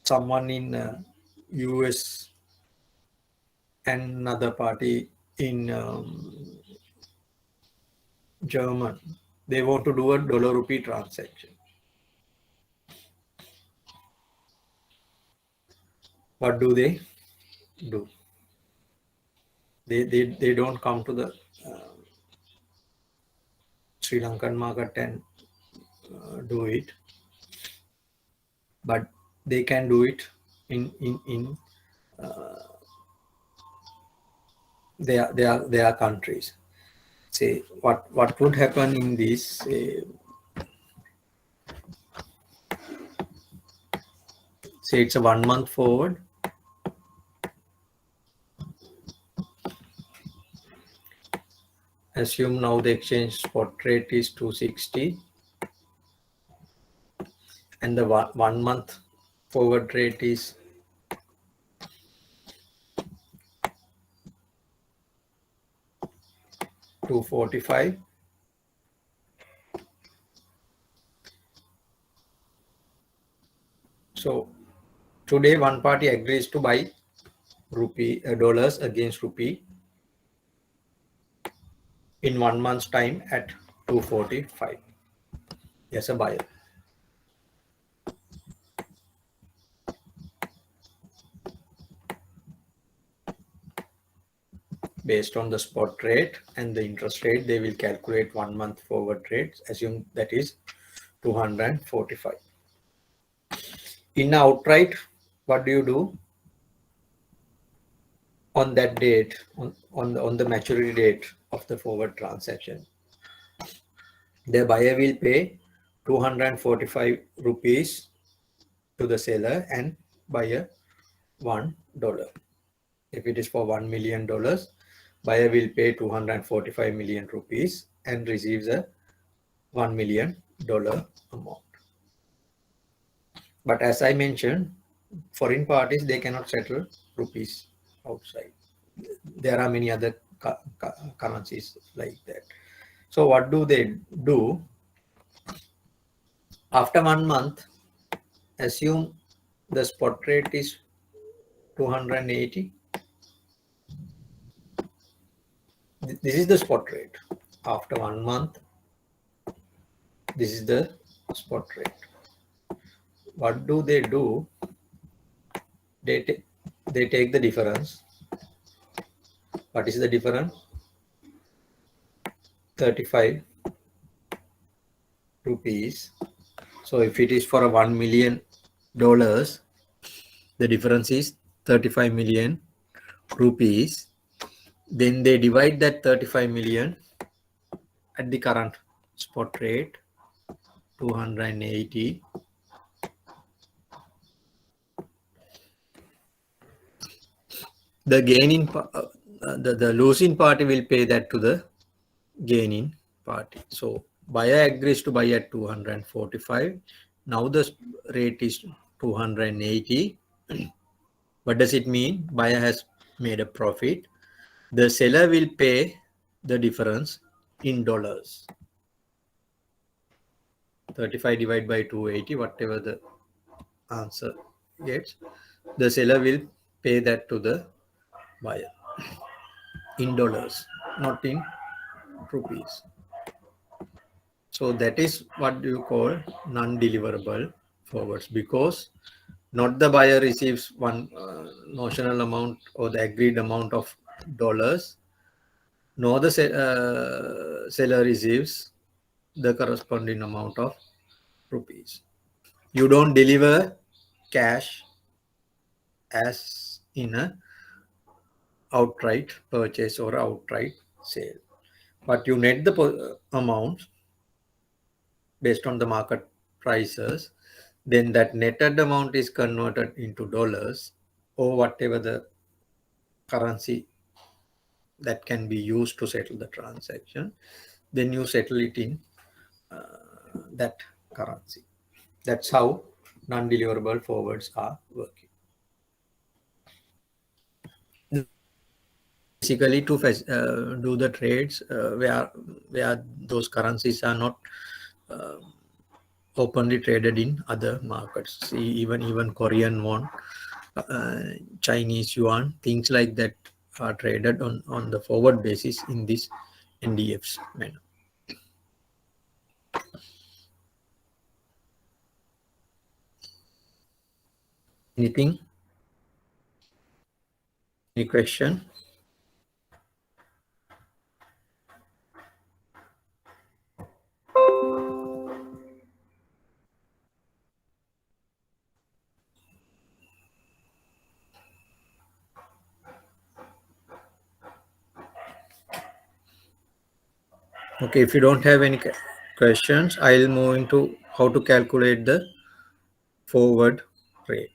someone in US and another party in German, they want to do a dollar rupee transaction. What do? They don't come to the Sri Lankan market and do it, but they can do it in their countries. Say what would happen in this? Say it's a 1 month forward. Assume now the exchange spot rate is 260 and the 1 month forward rate is 245. So today one party agrees to buy dollars against rupee in 1 month's time at 245. Yes, a buyer. Based on the spot rate and the interest rate, they will calculate 1 month forward rate. Assume that is 245. In outright, what do you do on that date, on the maturity date of the forward transaction? The buyer will pay 245 rupees to the seller and buyer $1. If it is for $1 million, buyer will pay 245 million rupees and receives a $1 million amount. But as I mentioned, foreign parties, they cannot settle rupees outside. There are many other currencies like that. So what do they do? After 1 month, assume the spot rate is 280. This is the spot rate. After 1 month, this is the spot rate. What do? They take the difference. What is the difference? 35 rupees. So if it is for a $1 million, the difference is 35 million rupees. Then they divide that 35 million at the current spot rate 280. The gaining the losing party will pay that to the gaining party. So buyer agrees to buy at 245. Now the rate is 280. What does it mean? Buyer has made a profit. The seller will pay the difference in dollars. 35 divided by 280, whatever the answer gets, the seller will pay that to the buyer in dollars, not in rupees. So that is what you call non-deliverable forwards, because not the buyer receives one notional amount or the agreed amount of dollars, nor the seller receives the corresponding amount of rupees. You don't deliver cash as in a outright purchase or outright sale, but you net the amount based on the market prices. Then that netted amount is converted into dollars or whatever the currency that can be used to settle the transaction. Then you settle it in that currency. That's how non-deliverable forwards are working. Basically, to do the trades where those currencies are not openly traded in other markets. See, even Korean won, Chinese yuan, things like that are traded on the forward basis in this NDFs manner. Anything? Any question? Okay, if you don't have any questions, I'll move into how to calculate the forward rate.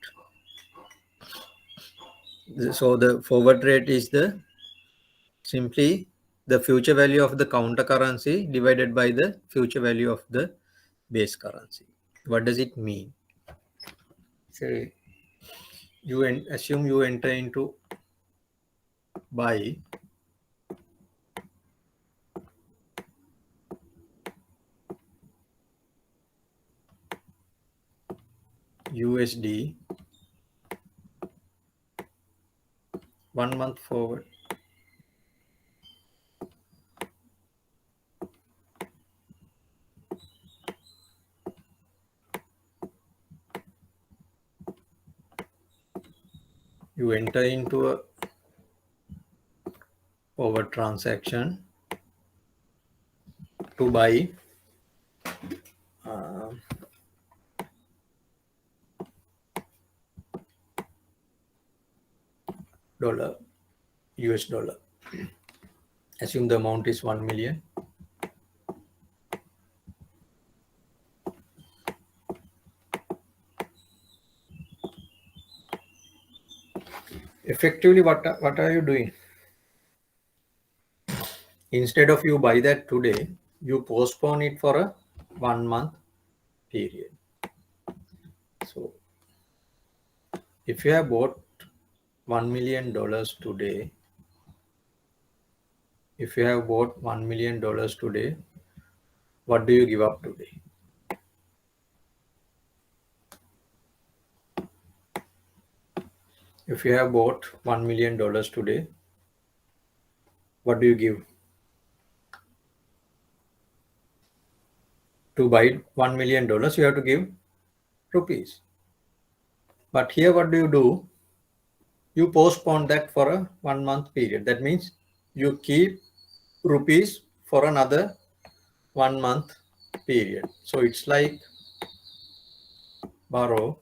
So the forward rate is simply the future value of the counter currency divided by the future value of the base currency. What does it mean? Say you assume you enter into buy USD 1 month forward. You enter into a forward transaction to buy dollar, US dollar. Assume the amount is 1 million. Effectively, what are you doing? Instead of you buy that today, you postpone it for a 1 month period. So if you have bought $1 million today, if you have bought $1 million today, what do you give up today? If you have bought $1 million today, what do you give? To buy $1 million, you have to give rupees. But here, what do? You postpone that for a 1 month period. That means you keep rupees for another 1 month period. So it's like borrow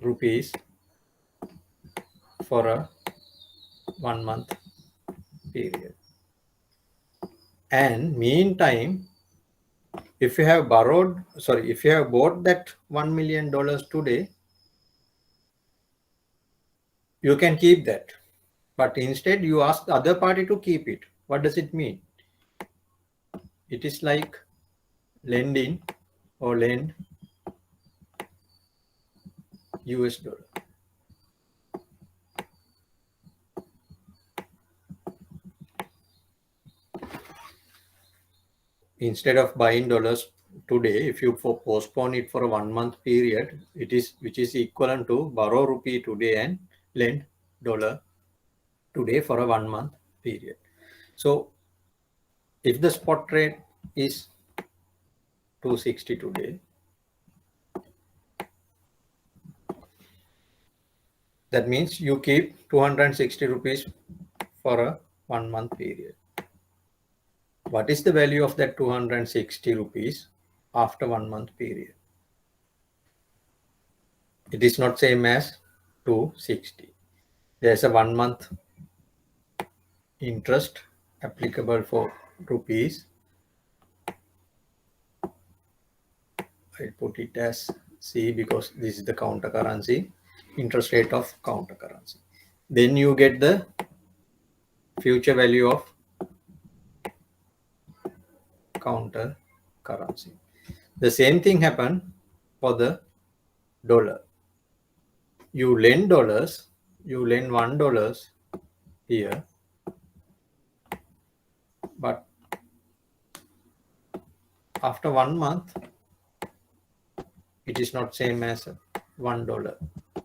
rupees for a 1 month period. And meantime, if you have bought that $1 million today, you can keep that. But instead, you ask the other party to keep it. What does it mean? it is like lending or lend US dollar. Instead of buying dollars today, if you postpone it for a 1 month period, which is equivalent to borrow rupee today and lend dollar today for a 1 month period. So if the spot rate is 260 today, that means you keep 260 rupees for a 1 month period. What is the value of that 260 rupees after 1 month period? It is not same as 260. There's a 1 month interest applicable for rupees. I put it as C because this is the counter currency, interest rate of counter currency. Then you get the future value of counter currency. The same thing happened for the dollar. You lend dollars, you lend $1 here, but after 1 month, it is not same as $1.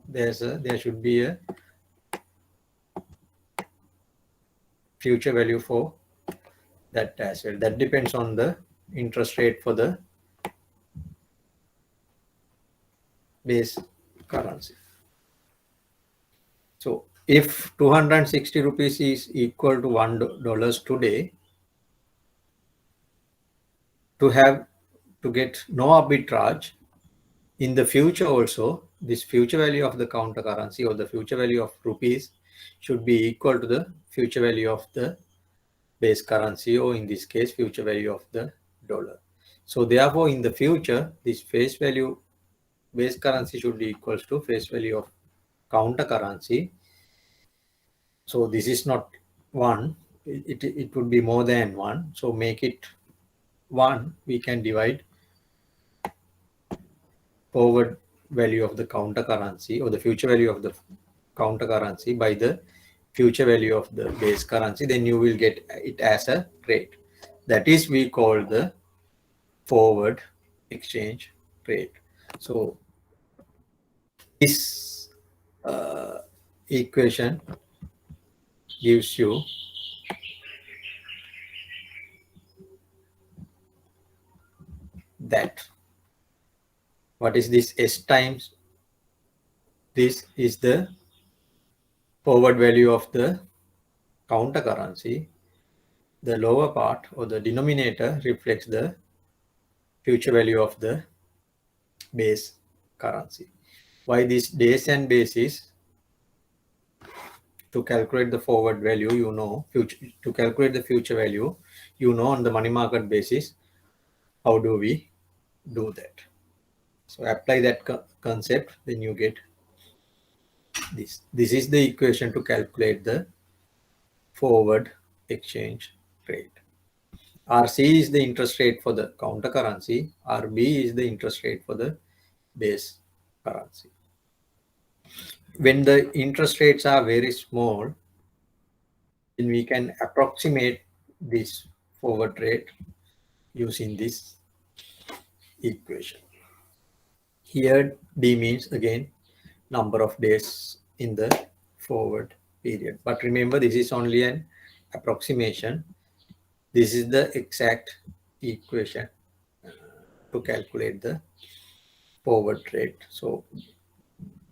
There should be a future value for that as well. That depends on the interest rate for the base currency. So if 260 rupees is equal to $1 today, to get no arbitrage in the future also, this future value of the counter currency or the future value of rupees should be equal to the future value of the base currency, or in this case, future value of the dollar. So therefore, in the future, this face value base currency should be equals to face value of counter currency. So this is not 1, it would be more than 1. So make it 1, we can divide forward value of the counter currency or the future value of the counter currency by the future value of the base currency. Then you will get it as a rate. That is we call the forward exchange rate. So this equation gives you that. What is this? S times this is the forward value of the counter currency. The lower part or the denominator reflects the future value of the base currency. Why this days and base is to calculate the forward value, to calculate the future value, on the money market basis, how do we do that? So apply that concept, then you get this. This is the equation to calculate the forward exchange rate. RC is the interest rate for the counter currency. RB is the interest rate for the base currency. When the interest rates are very small, then we can approximate this forward rate using this equation. Here D means again number of days in the forward period. But remember, this is only an approximation. This is the exact equation to calculate the forward rate. So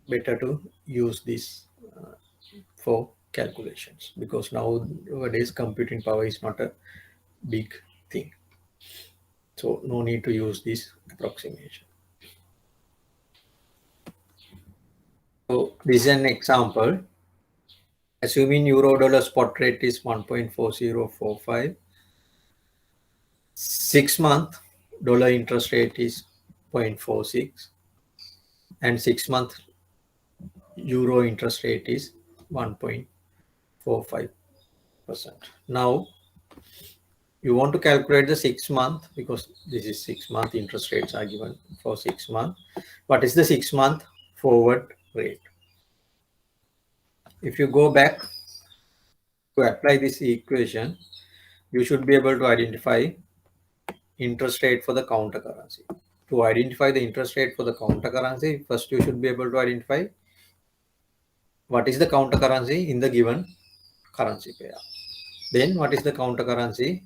better to use this for calculations, because nowadays computing power is not a big thing. So no need to use this approximation. So this is an example. Assuming euro-dollar spot rate is 1.4045, 6-month dollar interest rate is 0.46, and 6-month euro interest rate is 1.45%. Now, You want to calculate the 6 month, because this is 6 month interest rates are given for 6 months. What is the 6 month forward rate? If you go back to apply this equation, you should be able to identify interest rate for the counter currency. To identify the interest rate for the counter currency, first you should be able to identify what is the counter currency in the given currency pair. Then what is the counter currency?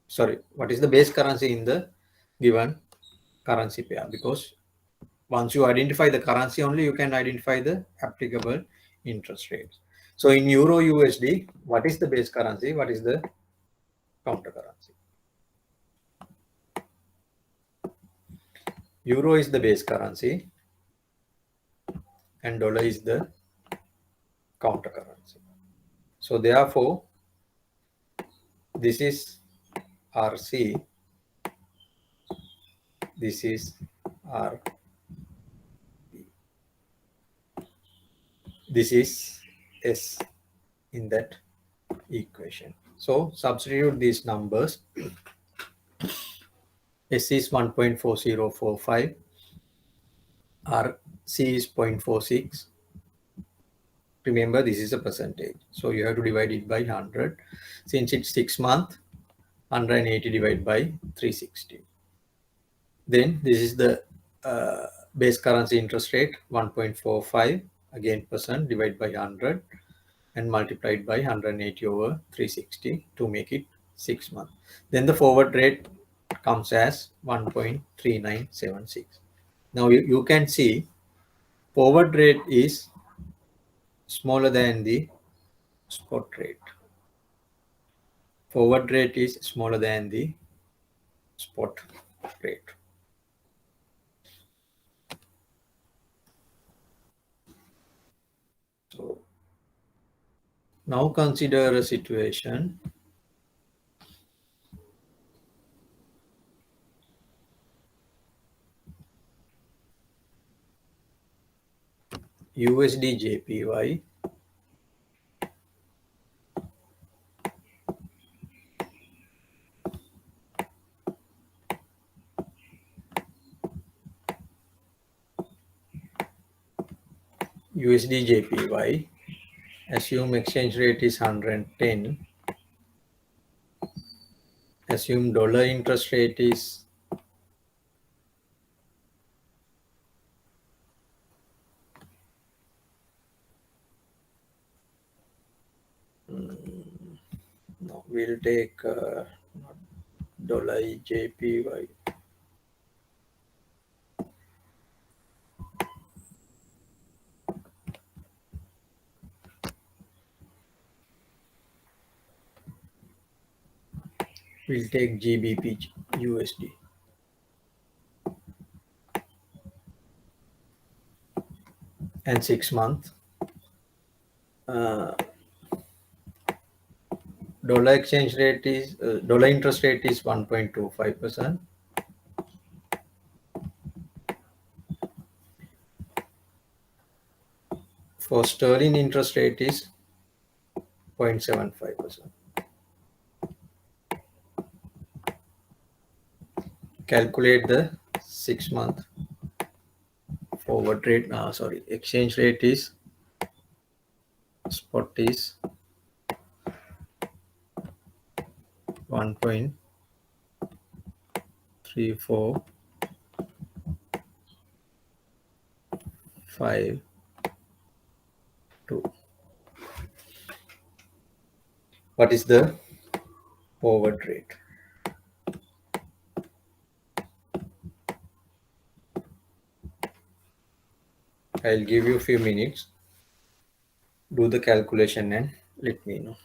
Sorry, what is the base currency in the given currency pair? Because once you identify the currency only, you can identify the applicable interest rates. So in Euro USD, what is the base currency? What is the counter currency? Euro is the base currency and dollar is the counter currency. So therefore, this is RC, this is R, this is S in that equation. So substitute these numbers. S is 1.4045, RC is 0.46. Remember, this is a percentage, so you have to divide it by 100. Since it's 6 months, 180 divided by 360. Then this is the base currency interest rate, 1.45, again percent, divided by 100 and multiplied by 180 over 360 to make it 6 months. Then the forward rate comes as 1.3976. Now you can see forward rate is smaller than the spot rate. Forward rate is smaller than the spot rate. So now consider a situation USD JPY USD JPY, assume exchange rate is 110, assume dollar interest rate is no, we'll take not dollar JPY. We'll take GBP USD. And 6 months. Dollar exchange rate is dollar interest rate is 1.25%. For sterling interest rate is 0.75%. Calculate the 6 month forward rate. Sorry, exchange rate is spot is 1.3452. What is the forward rate? I'll give you a few minutes. Do the calculation and let me know.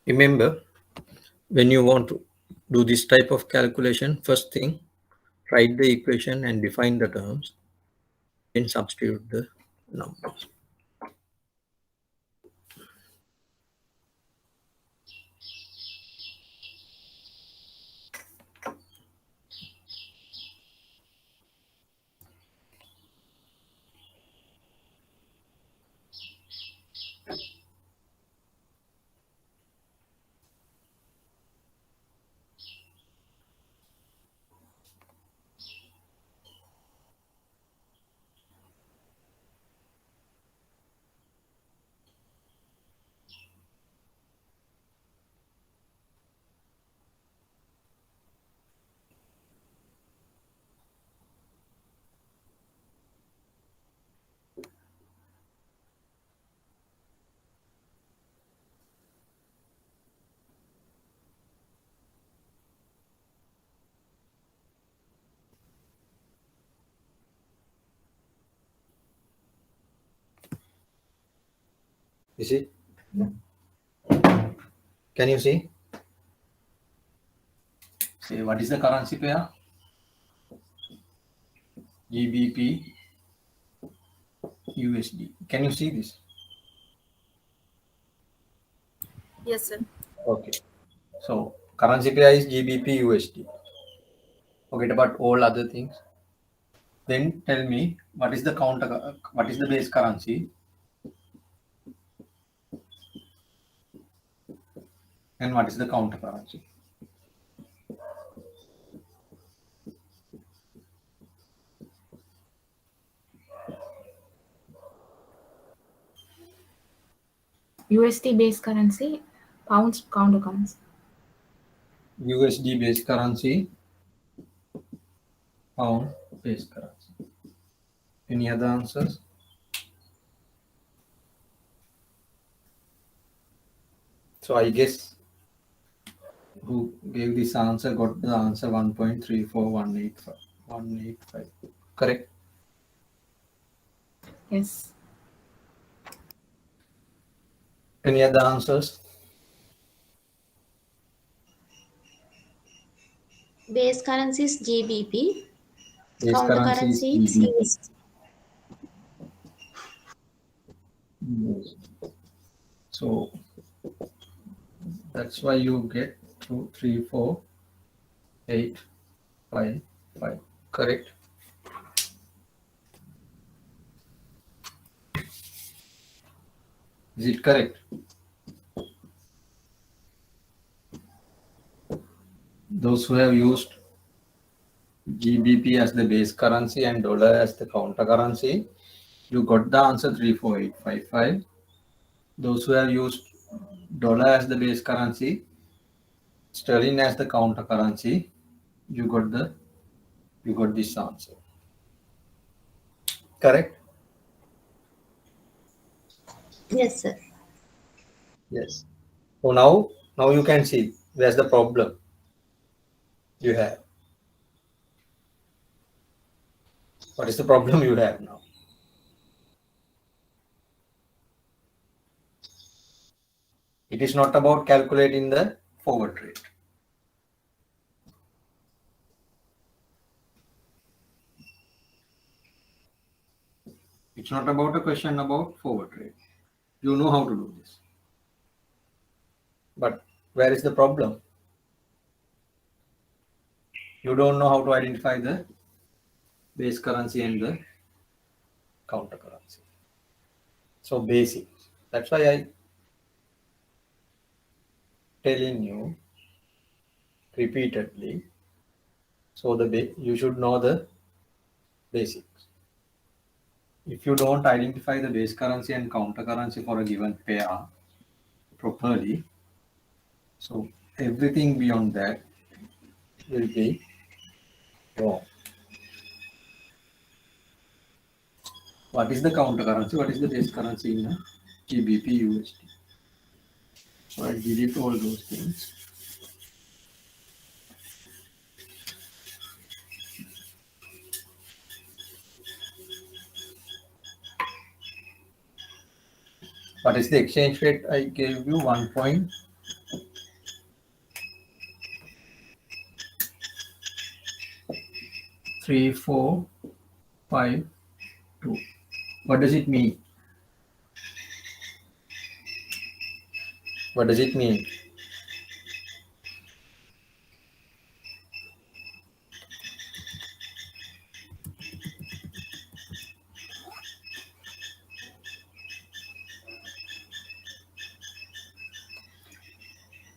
Remember, when you want to do this type of calculation, first thing, write the equation and define the terms, then substitute the numbers. You see? Can you see? Say, what is the currency pair? GBP USD. Can you see this? Yes, sir. Okay. So currency pair is GBP USD. Forget about all other things. Then tell me what is the base currency and what is the counter currency? USD base currency, pounds counter currency. USD base currency, pound base currency. Any other answers? So I guess who gave this answer got the answer 1.34185. Correct? Yes. Any other answers? Base currency is GBP. Base Counter currency is currency is GBP. USD. Yes. So that's why you get 2, 3, 4, 8, 5, 5. Correct? Is it correct? Those who have used GBP as the base currency and dollar as the counter currency, you got the answer 34855. Those who have used dollar as the base currency, sterling as the counter currency, you got this answer. Correct? Yes, sir. Yes. So now you can see where's the problem you have. What is the problem you have now? It is not about calculating the forward rate. It's not about a question about forward rate. You know how to do this. But where is the problem? You don't know how to identify the base currency and the counter currency. So basics. That's why I telling you repeatedly. So you should know the basics. If you don't identify the base currency and counter currency for a given pair properly, so everything beyond that will be wrong. What is the counter currency? What is the base currency in a GBP USD? So I delete all those things. What is the exchange rate? I gave you 1.34185. 1.3452. What does it mean? What does it mean?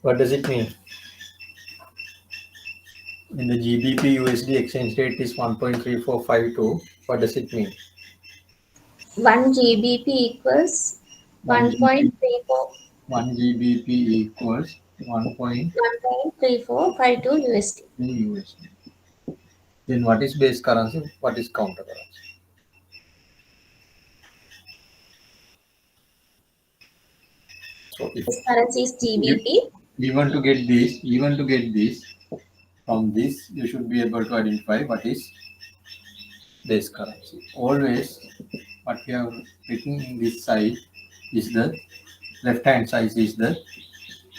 What does it mean? In the GBP USD exchange rate is 1.3452. What does it mean? 1 GBP equals 1.34 1 GBP equals 1.3452 USD. USD. Then what is base currency? What is counter currency? So if Base currency is you, GBP. even to get this from this, you should be able to identify what is base currency. Always, what we have written in this side is the left hand side is the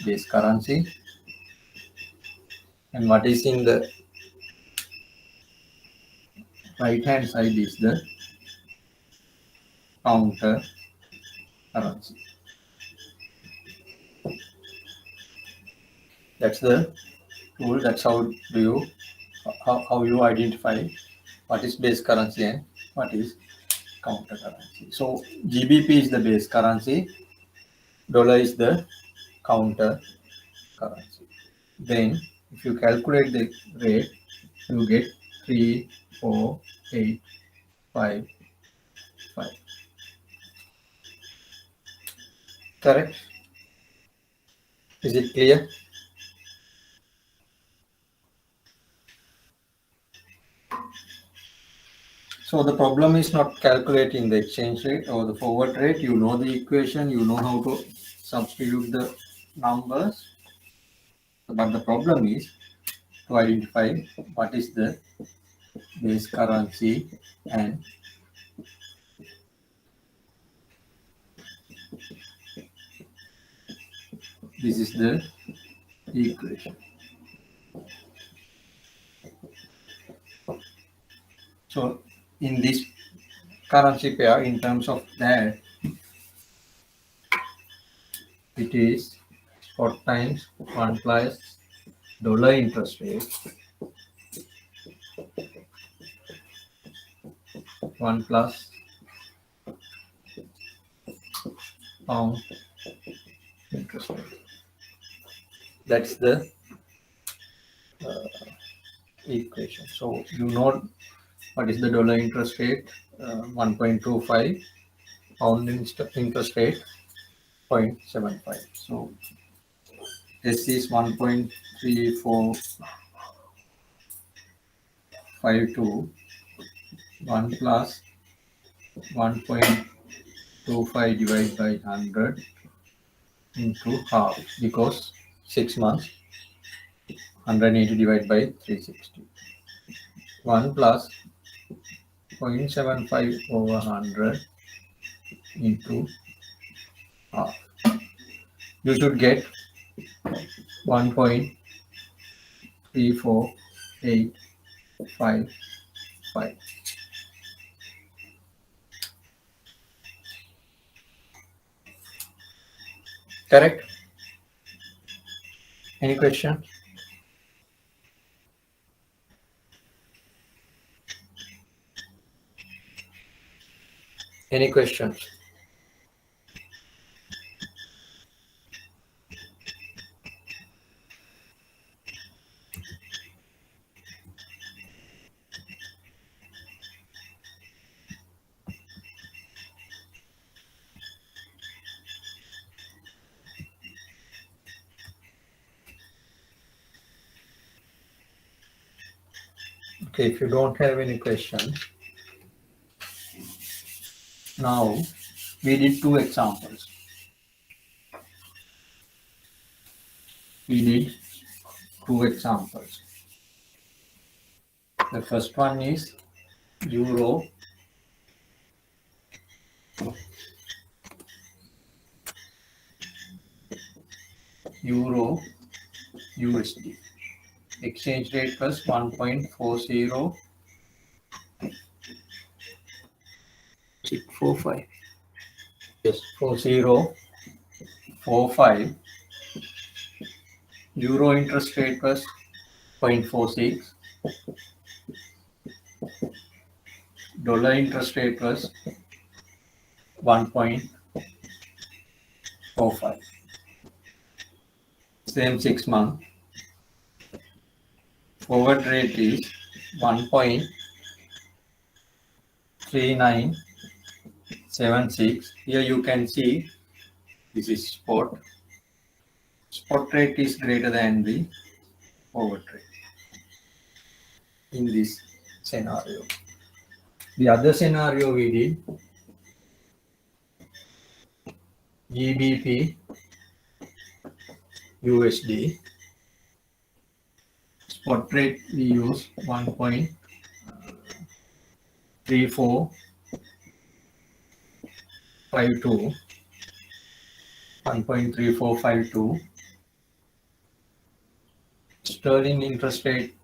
base currency, and what is in the right hand side is the counter currency. That's the tool. That's how you identify what is base currency and what is counter currency. So GBP is the base currency, dollar is the counter currency. Then if you calculate the rate, you get 34855. Correct? Is it clear? So the problem is not calculating the exchange rate or the forward rate. You know the equation, you know how to substitute the numbers. But the problem is to identify what is the base currency and this is the equation. So in this currency pair, in terms of that, it is spot times 1 plus dollar interest rate 1 plus pound interest rate. That's the equation. So you know what is the dollar interest rate, 1.25, pound interest rate 0.75. So S is 1.3452, 1 plus 1.25 divided by 100 into half, because 6 months, 180 divided by 360. 1 plus 0.75 over 100 into half. You should get 1.34855. Correct? Any question? Any questions? Okay, if you don't have any questions, now we did 2 examples. We did 2 examples. The first one is Euro USD. Exchange rate was 1.40 4045. Yes, 4045. Euro interest rate was 0.46. Dollar interest rate was 1.45. Same 6 month. Forward rate is 1.3976. Here you can see this is spot. Spot rate is greater than the forward rate in this scenario. The other scenario we did GBP USD. Spot rate we use 1.3452. 1.3452. Sterling interest rate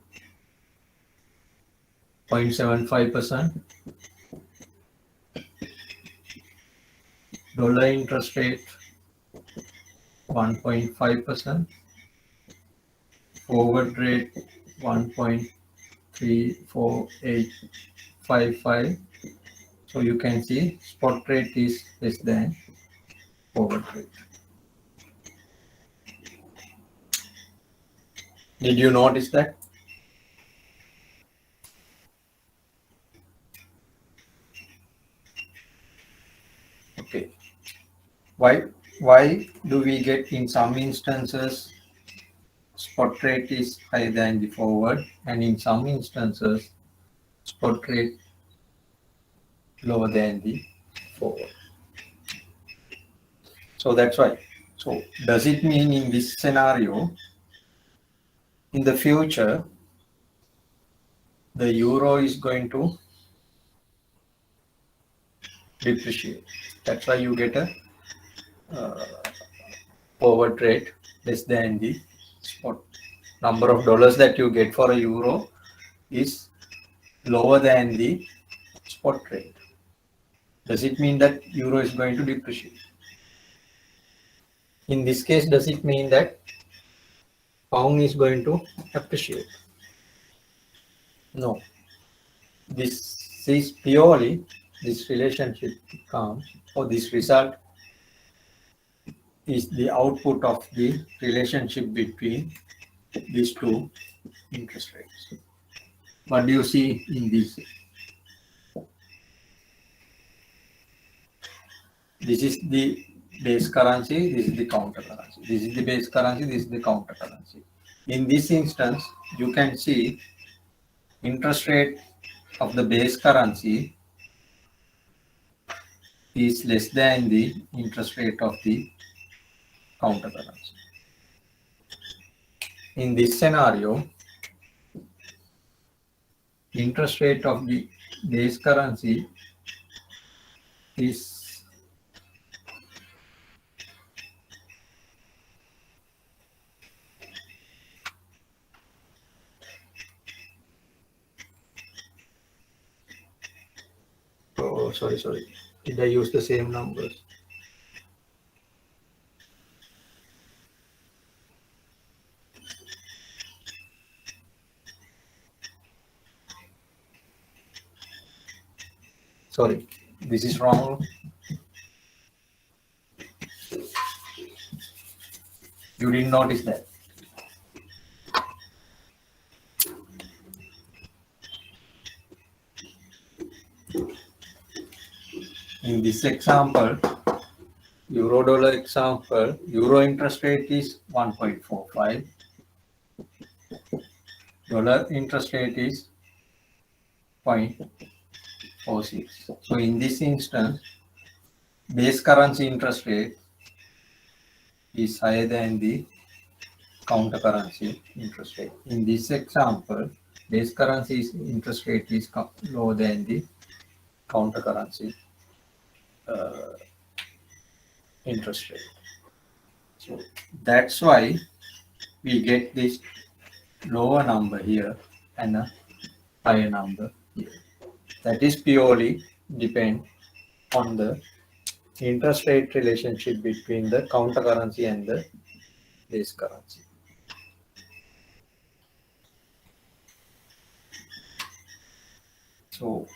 0.75%. Dollar interest rate 1.5%. Forward rate 1.34855. So you can see spot rate is less than forward rate. Did you notice that? Okay. Why do we get in some instances spot rate is higher than the forward, and in some instances spot rate lower than the forward? So that's why. So does it mean in this scenario, in the future, the euro is going to depreciate? That's why you get a forward rate less than the spot. Number of dollars that you get for a euro is lower than the spot rate. Does it mean that euro is going to depreciate? In this case, does it mean that pound is going to appreciate? No. This is purely this relationship comes, or this result is the output of the relationship between these two interest rates. What do you see in this? This is the base currency, this is the counter currency. This is the base currency, this is the counter currency. In this instance, you can see interest rate of the base currency is less than the interest rate of the counter currency. In this scenario, interest rate of the base currency is sorry. Did I use the same numbers? Sorry, this is wrong. You didn't notice that. In this example, euro dollar example, euro interest rate is 1.45. Dollar interest rate is 0.46. So in this instance, base currency interest rate is higher than the counter currency interest rate. In this example, base currency interest rate is lower than the counter currency interest rate. So that's why we get this lower number here and a higher number here. That is purely depend on the interest rate relationship between the counter currency and the base currency. So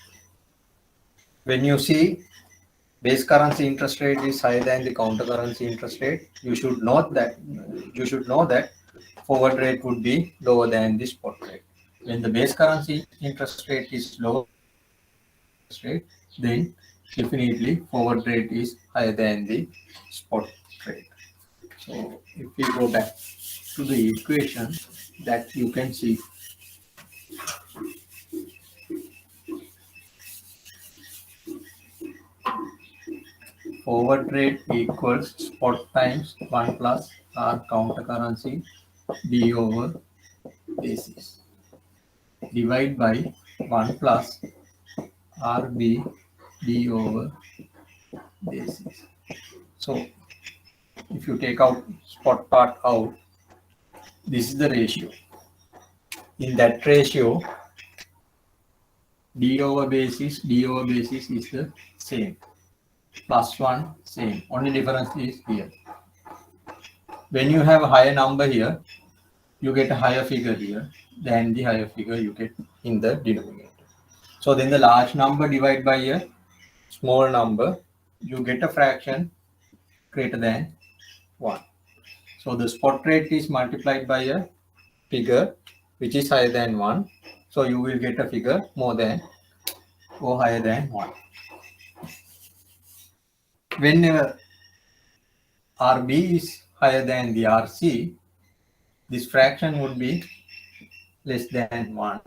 when you see base currency interest rate is higher than the counter currency interest rate, you should know that forward rate would be lower than the spot rate. When the base currency interest rate is lower rate, then definitely forward rate is higher than the spot rate. So if we go back to the equation that you can see, forward rate equals spot times 1 plus R counter currency D over basis. Divide by 1 plus RB D over basis. So if you take out spot part out, this is the ratio. In that ratio, D over basis is the same. Plus 1, same. Only difference is here. When you have a higher number here, you get a higher figure here than the higher figure you get in the denominator. So then the large number divided by a small number, you get a fraction greater than 1. So the spot rate is multiplied by a figure which is higher than 1. So you will get a figure more than or higher than 1. Whenever RB is higher than the RC, this fraction would be less than 1.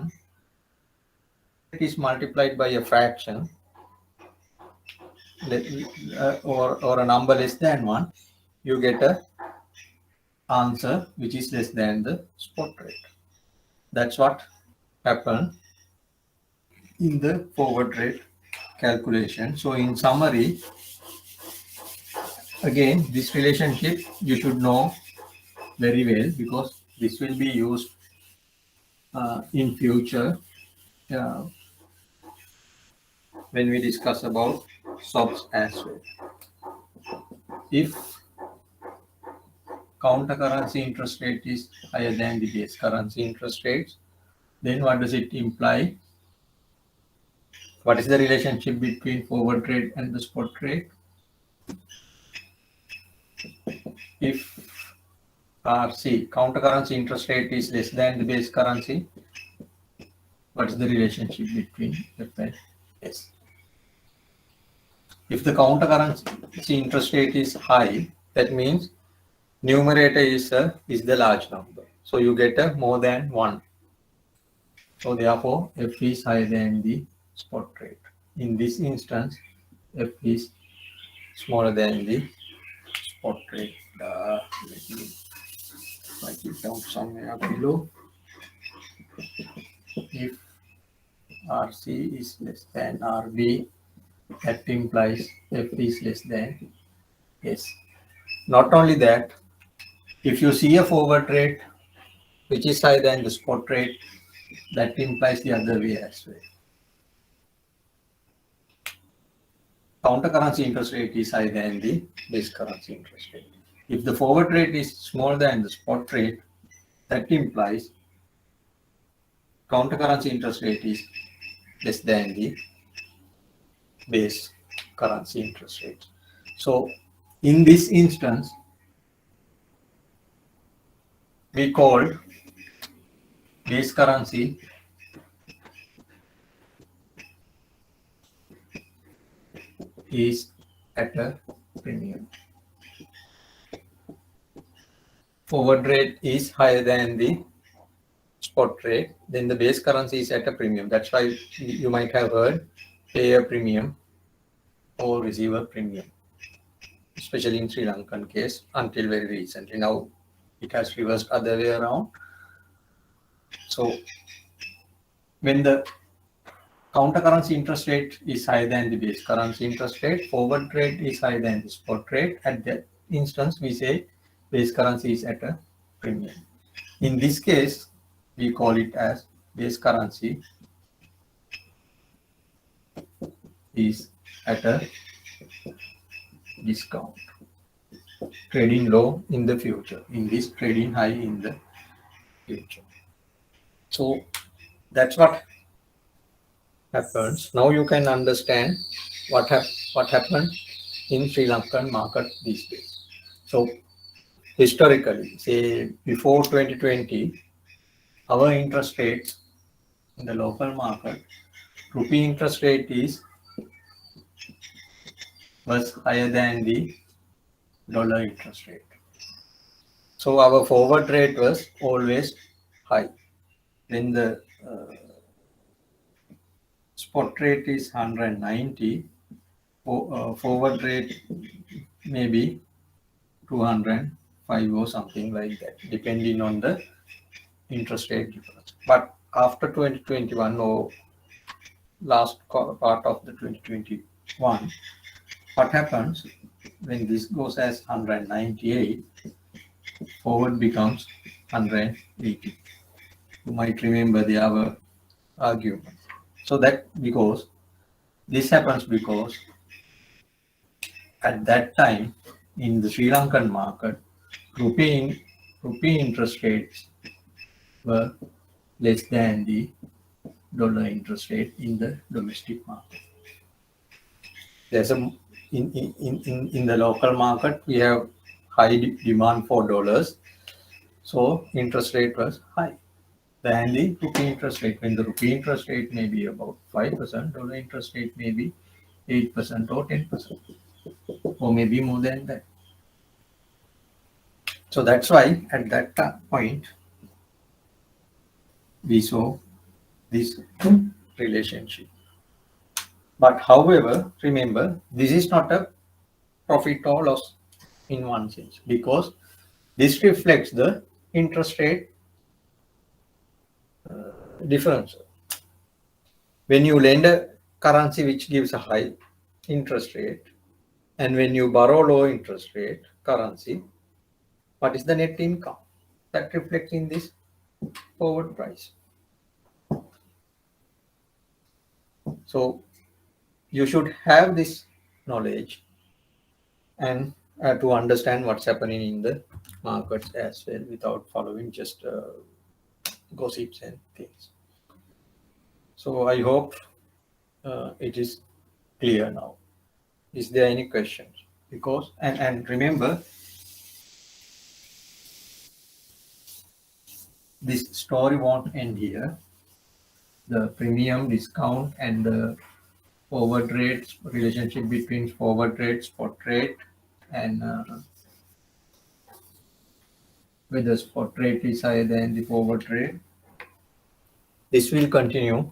It is multiplied by a fraction or a number less than 1, you get a answer which is less than the spot rate. That's what happened in the forward rate calculation. So in summary, again, this relationship you should know very well because this will be used in future when we discuss about swaps as well. If counter currency interest rate is higher than the base currency interest rates, then what does it imply? What is the relationship between forward rate and the spot rate? If RC, counter currency interest rate, is less than the base currency, what is the relationship between F and S? If the counter currency interest rate is high, that means numerator is the large number. So you get a more than 1. So therefore, F is higher than the spot rate. In this instance, F is smaller than the spot rate. Let me write it down somewhere below. If RC is less than RB, that implies F is less than S. Not only that, if you see a forward rate which is higher than the spot rate, that implies the other way as well. Counter currency interest rate is higher than the base currency interest rate. If the forward rate is smaller than the spot rate, that implies counter currency interest rate is less than the base currency interest rate. So in this instance, we called base currency is at a premium. Forward rate is higher than the spot rate, then the base currency is at a premium. That's why you might have heard pay a premium or receive a premium, especially in Sri Lankan case until very recently. Now it has reversed other way around. So when the counter currency interest rate is higher than the base currency interest rate, forward rate is higher than the spot rate. At that instance, we say base currency is at a premium. In this case, we call it as base currency is at a discount, trading low in the future, in this trading high in the future. So that's what happens. Now you can understand what happened in Sri Lankan market these days. So historically, say before 2020, our interest rates in the local market, rupee interest rate was higher than the dollar interest rate. So our forward rate was always high. When the spot rate is 190, forward rate maybe 205 or something like that, depending on the interest rate difference. But after 2021 or last part of the 2021, what happens when this goes as 198, forward becomes 180. You might remember the other argument. So that because this happens because at that time in the Sri Lankan market, rupee interest rates were less than the dollar interest rate in the domestic market. There's a in the local market we have high demand for dollars, so interest rate was high than the rupee interest rate. When the rupee interest rate may be about 5%, dollar interest rate may be 8% or 10%, or maybe more than that. So that's why at that point we saw this relationship. But however, remember, this is not a profit or loss in one sense, because this reflects the interest rate difference. When you lend a currency which gives a high interest rate, and when you borrow low interest rate currency, what is the net income? That reflects in this forward price. So you should have this knowledge and to understand what's happening in the markets as well, without following just gossips and things. So I hope it is clear now. Is there any questions? Because and remember, this story won't end here. The premium, discount, and the forward rates, relationship between forward rate, spot rate, and whether spot rate is higher than the forward rate. This will continue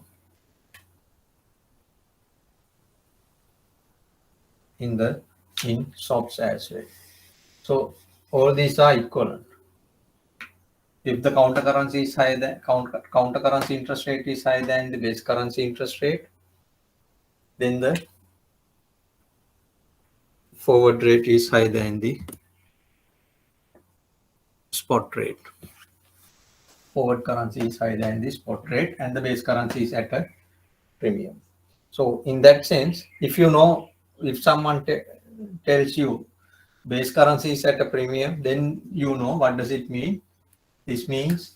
in SOPs as well. So all these are equivalent. If the counter currency is higher than counter currency interest rate is higher than the base currency interest rate, then the forward rate is higher than the spot rate. Forward currency is higher than the spot rate, and the base currency is at a premium. So in that sense, if you know, if someone tells you base currency is at a premium, then you know what does it mean. This means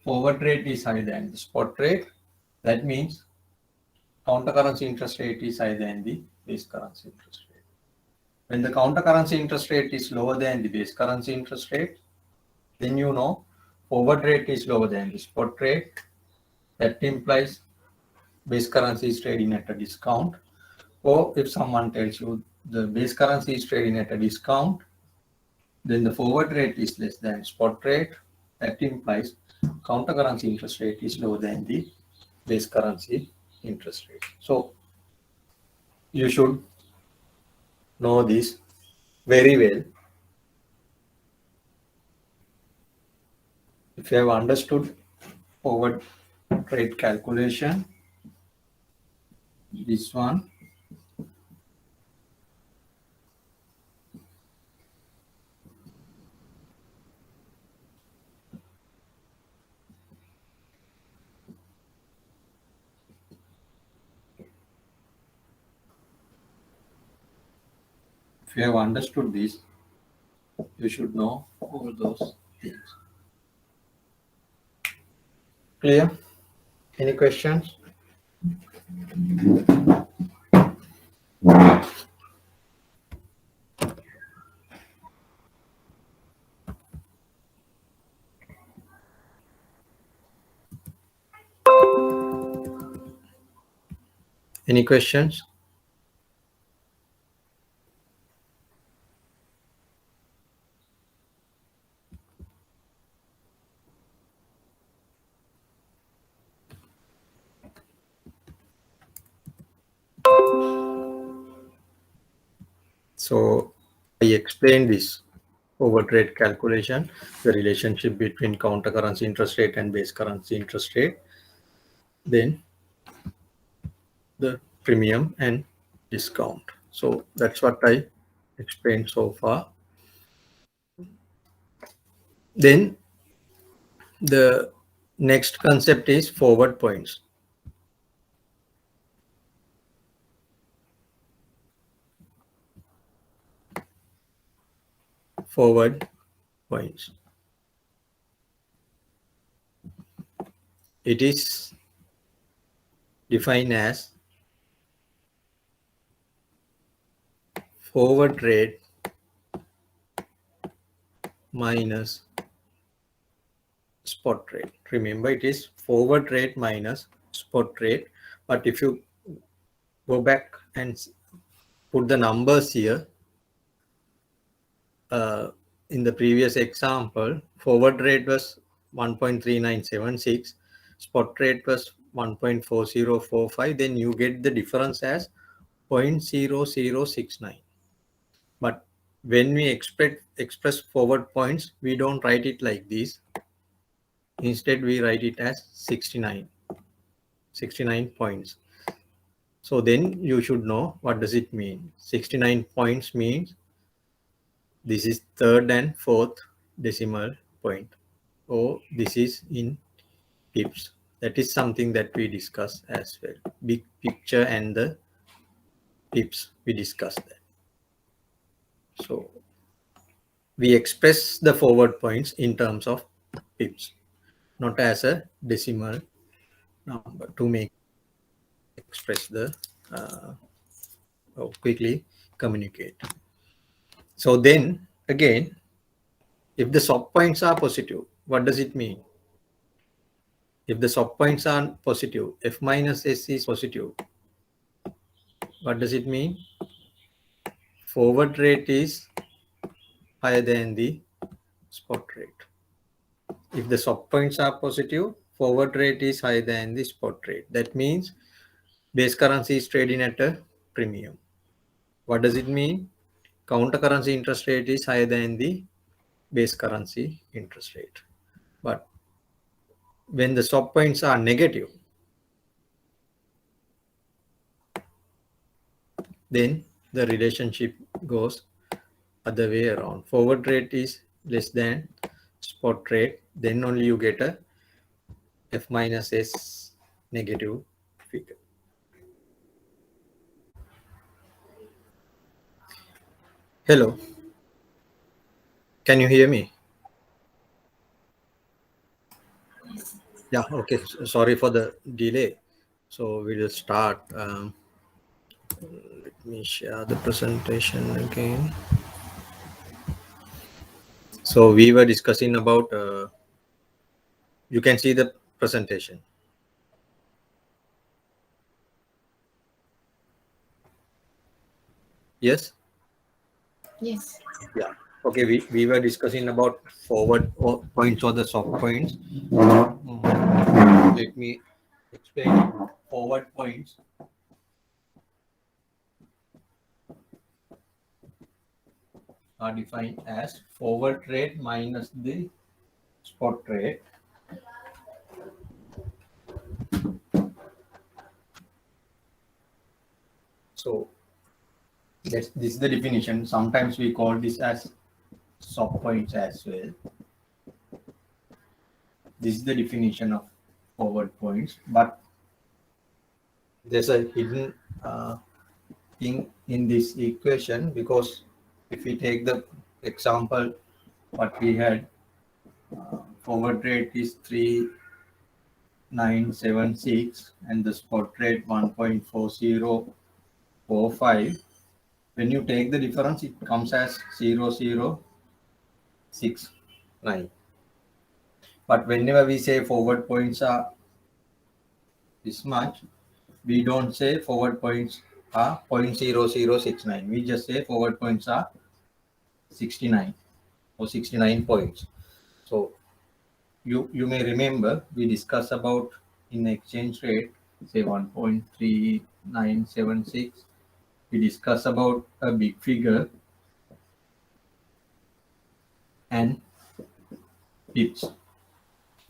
forward rate is higher than the spot rate. That means counter currency interest rate is higher than the base currency interest rate. When the counter currency interest rate is lower than the base currency interest rate, then you know forward rate is lower than the spot rate. That implies base currency is trading at a discount. Or if someone tells you the base currency is trading at a discount, then the forward rate is less than spot rate. That implies counter currency interest rate is lower than the base currency interest rate. So you should know this very well. If you have understood forward rate calculation, this one, If you have understood this, you should know all those things. Clear? Any questions? Any questions? So I explained this forward rate calculation, the relationship between counter currency interest rate and base currency interest rate, then the premium and discount. So that's what I explained so far. Then the next concept is forward points. Forward points. It is defined as forward rate minus spot rate. Remember, it is forward rate minus spot rate. But if you go back and put the numbers here, in the previous example, forward rate was 1.3976, spot rate was 1.4045, then you get the difference as 0.0069. But when we express forward points, we don't write it like this. Instead, we write it as 69 points. So then you should know what does it mean. 69 points means this is third and fourth decimal point, or this is in pips. That is something that we discuss as well. Big picture and the pips, we discussed that. So we express the forward points in terms of pips, not as a decimal number to make express the or quickly communicate. So then again, if the sub points are positive, what does it mean? If the sub points are positive, F minus S is positive, what does it mean? Forward rate is higher than the spot rate. If the sub points are positive, forward rate is higher than the spot rate. That means base currency is trading at a premium. What does it mean? Counter currency interest rate is higher than the base currency interest rate. But when the stop points are negative, then the relationship goes other way around. Forward rate is less than spot rate, then only you get a F minus S negative figure. Hello, can you hear me? Yeah, okay. Sorry for the delay. So we will start. Let me share the presentation again. So we were discussing about, you can see the presentation. Yes? Yes. Yeah. Okay, we were discussing about forward points or the soft points. Let me explain. Forward points are defined as forward rate minus the spot rate so this is the definition. Sometimes we call this as soft points as well. This is the definition of forward points, but there's a hidden thing in this equation, because if we take the example what we had, forward rate is 3976 and the spot rate 1.4045. When you take the difference, it comes as 0069. But whenever we say forward points are this much, we don't say forward points are 0.0069. We just say forward points are 69 or 69 points. So you may remember we discussed about in exchange rate, say 1.3976. We discuss about a big figure and pips.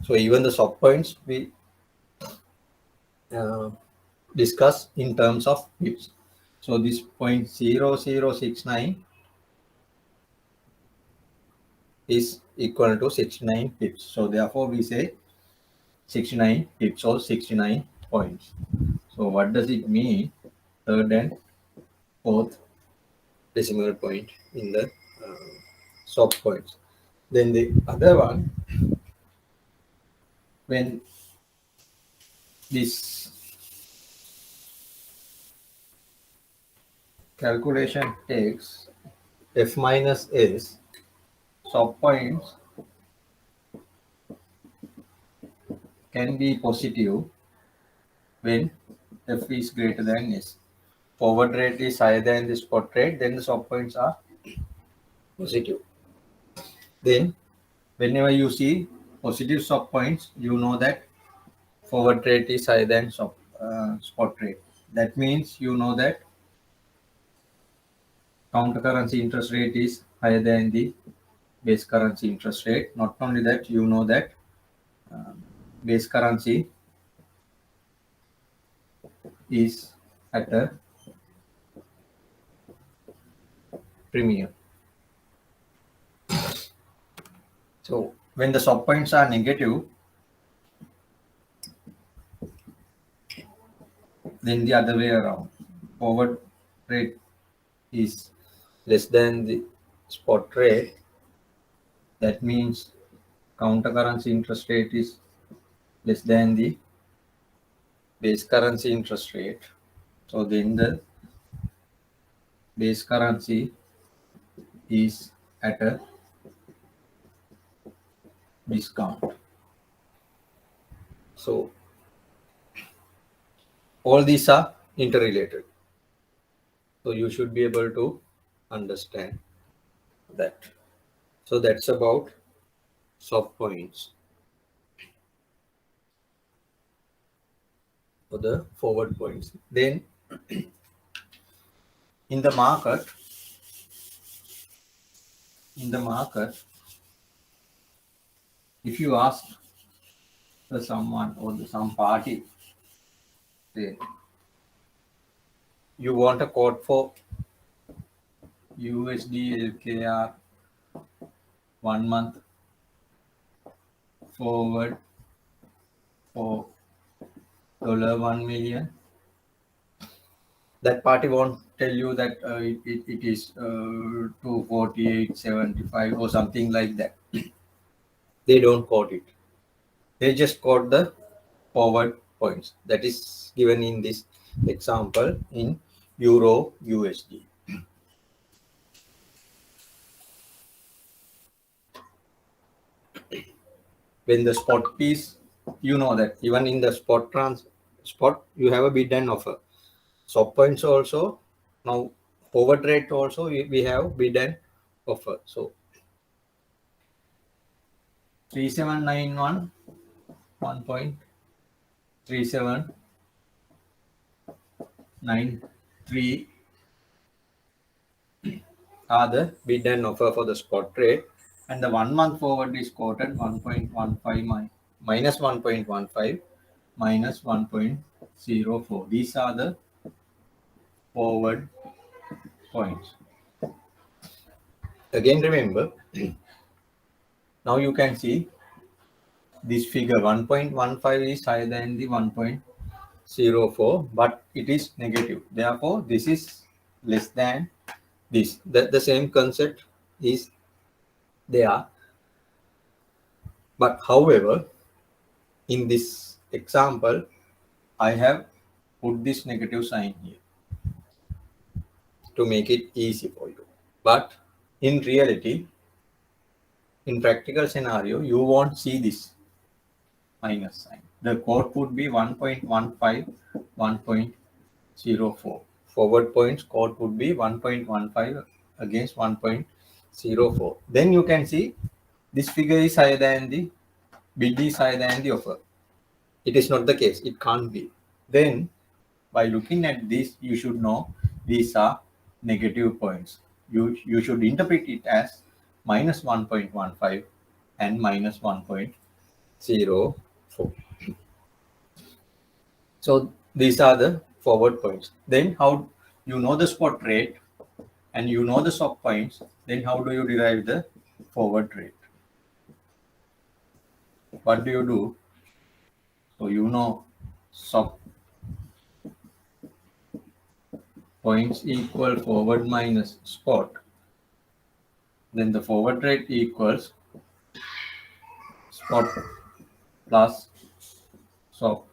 So even the soft points we discuss in terms of pips. So this 0.0069 is equal to 69 pips. So therefore we say 69 pips or 69 points. So what does it mean? Third and fourth decimal point in the soft points. Then the other one, when this calculation takes f minus s, soft points can be positive when f is greater than s. Forward rate is higher than the spot rate, then the soft points are positive. Then whenever you see positive soft points, you know that forward rate is higher than spot rate. That means you know that counter currency interest rate is higher than the base currency interest rate. Not only that, you know that base currency is at a premium. So when the soft points are negative, then the other way around. Forward rate is less than the spot rate. That means counter currency interest rate is less than the base currency interest rate. So then the base currency is at a discount. So all these are interrelated. So you should be able to understand that. So that's about soft points for the forward points. Then in the market, if you ask someone or some party, say you want a quote for USD LKR 1 month forward for $1 million. That party won't tell you that it is 248.75 or something like that. They don't quote it. They just quote the forward points that is given in this example in Euro USD. When the spot piece, you know that even in the spot you have a bid and offer. Soft points also, now forward rate also we have bid and offer. So 3791 1.3793 are the bid and offer for the spot rate, and the 1 month forward is quoted 1.15 minus 1.15 minus 1.04. These are the forward points. Again, remember, now you can see this figure 1.15 is higher than the 1.04, but it is negative. Therefore, this is less than this. The same concept is there. But however, in this example, I have put this negative sign here to make it easy for you. But in reality, in practical scenario, you won't see this minus sign. The code would be 1.15, 1.04. Forward points code would be 1.15 against 1.04. Then you can see this figure is higher than the bid is higher than the offer. It is not the case. It can't be. Then by looking at this, you should know these are negative points. You should interpret it as minus 1.15 and minus 1.04. So these are the forward points. Then how you know the spot rate and you know the stop points, then how do you derive the forward rate? What do you do? So you know stop points equal forward minus spot. Then the forward rate equals spot plus stop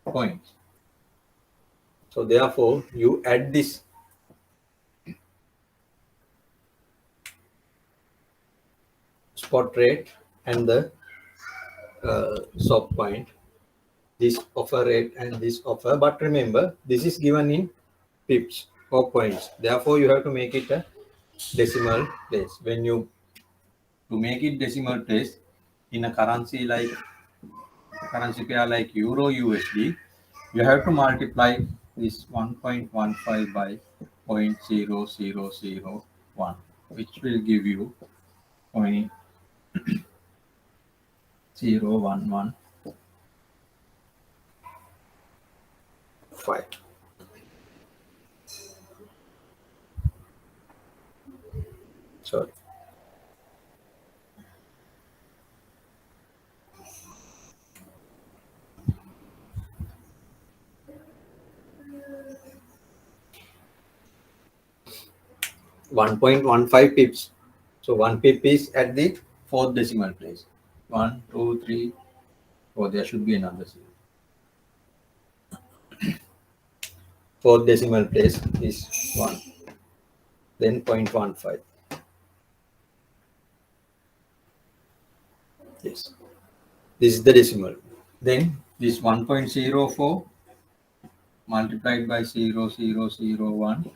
points. So therefore, you add this spot rate and the stop point, this offer rate and this offer. But remember, this is given in pips or points. Therefore, you have to make it a decimal place. When you to make it decimal place in a currency pair like Euro USD, you have to multiply this 1.15 by 0.0001, which will give you 0.0115. Sorry. .15 pips. So 1 pip is at the fourth decimal place. 1, 2, 3, 4. There should be another 0. Fourth decimal place is 1. Then 0.15. Yes. This is the decimal. Then this 1.04 multiplied by 0.0001,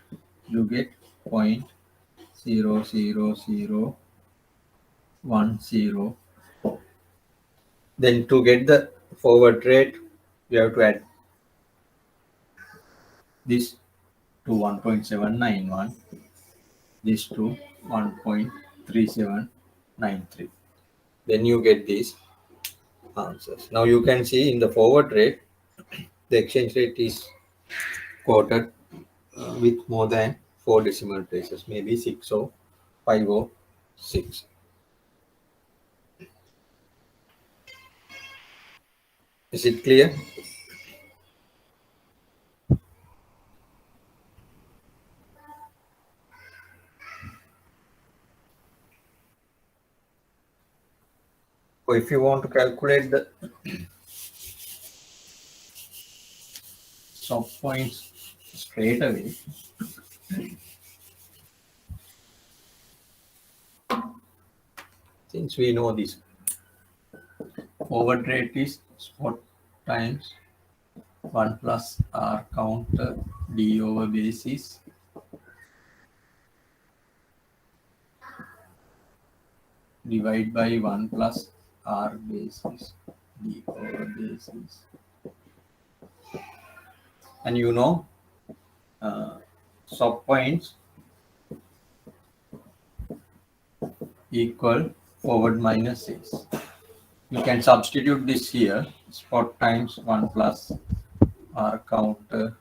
you get 0.00010. Then to get the forward rate, you have to add this to 1.791, this to 1.3793. Then you get these answers. Now you can see in the forward rate, the exchange rate is quoted with more than 4 decimal places, maybe 6 or 5 or 6. Is it clear? So if you want to calculate the stop points straight away, since we know this forward rate is spot times 1 plus R counter D over basis divide by 1 plus R basis D over basis. And you know stop points equal forward minus 6. You can substitute this here, spot times 1 plus R counter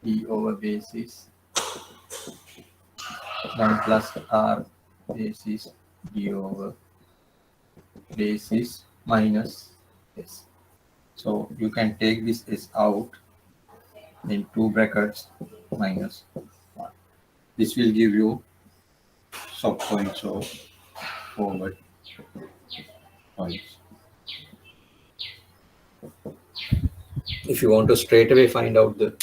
D over basis 1 plus R basis D over basis minus S. So you can take this S out in 2 brackets minus 1. This will give you sub points of forward points. If you want to straight away find out the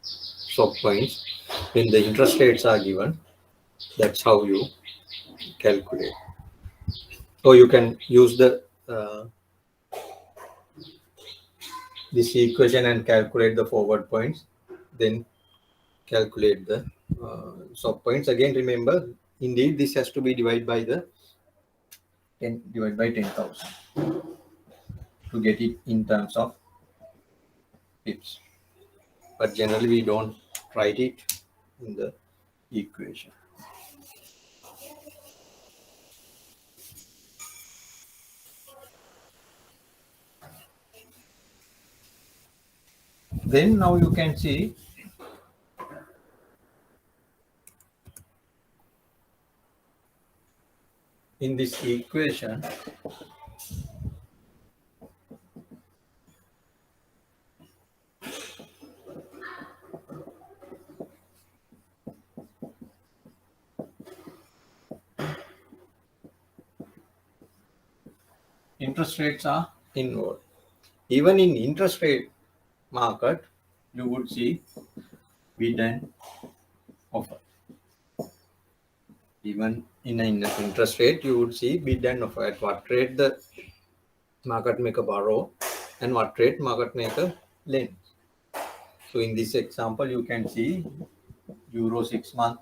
sub points, when the interest rates are given, that's how you calculate. Or you can use the this equation and calculate the forward points, then calculate the sub points. Again, remember, indeed, this has to be divided by the 10,000 to get it in terms of pips. But generally, we don't write it in the equation. Then now you can see in this equation, interest rates are involved. Even in interest rate market, you would see bid and offer. Even in an interest rate, you would see bid and offer. At what rate the market maker borrow and what rate market maker lend. So in this example, you can see Euro 6 month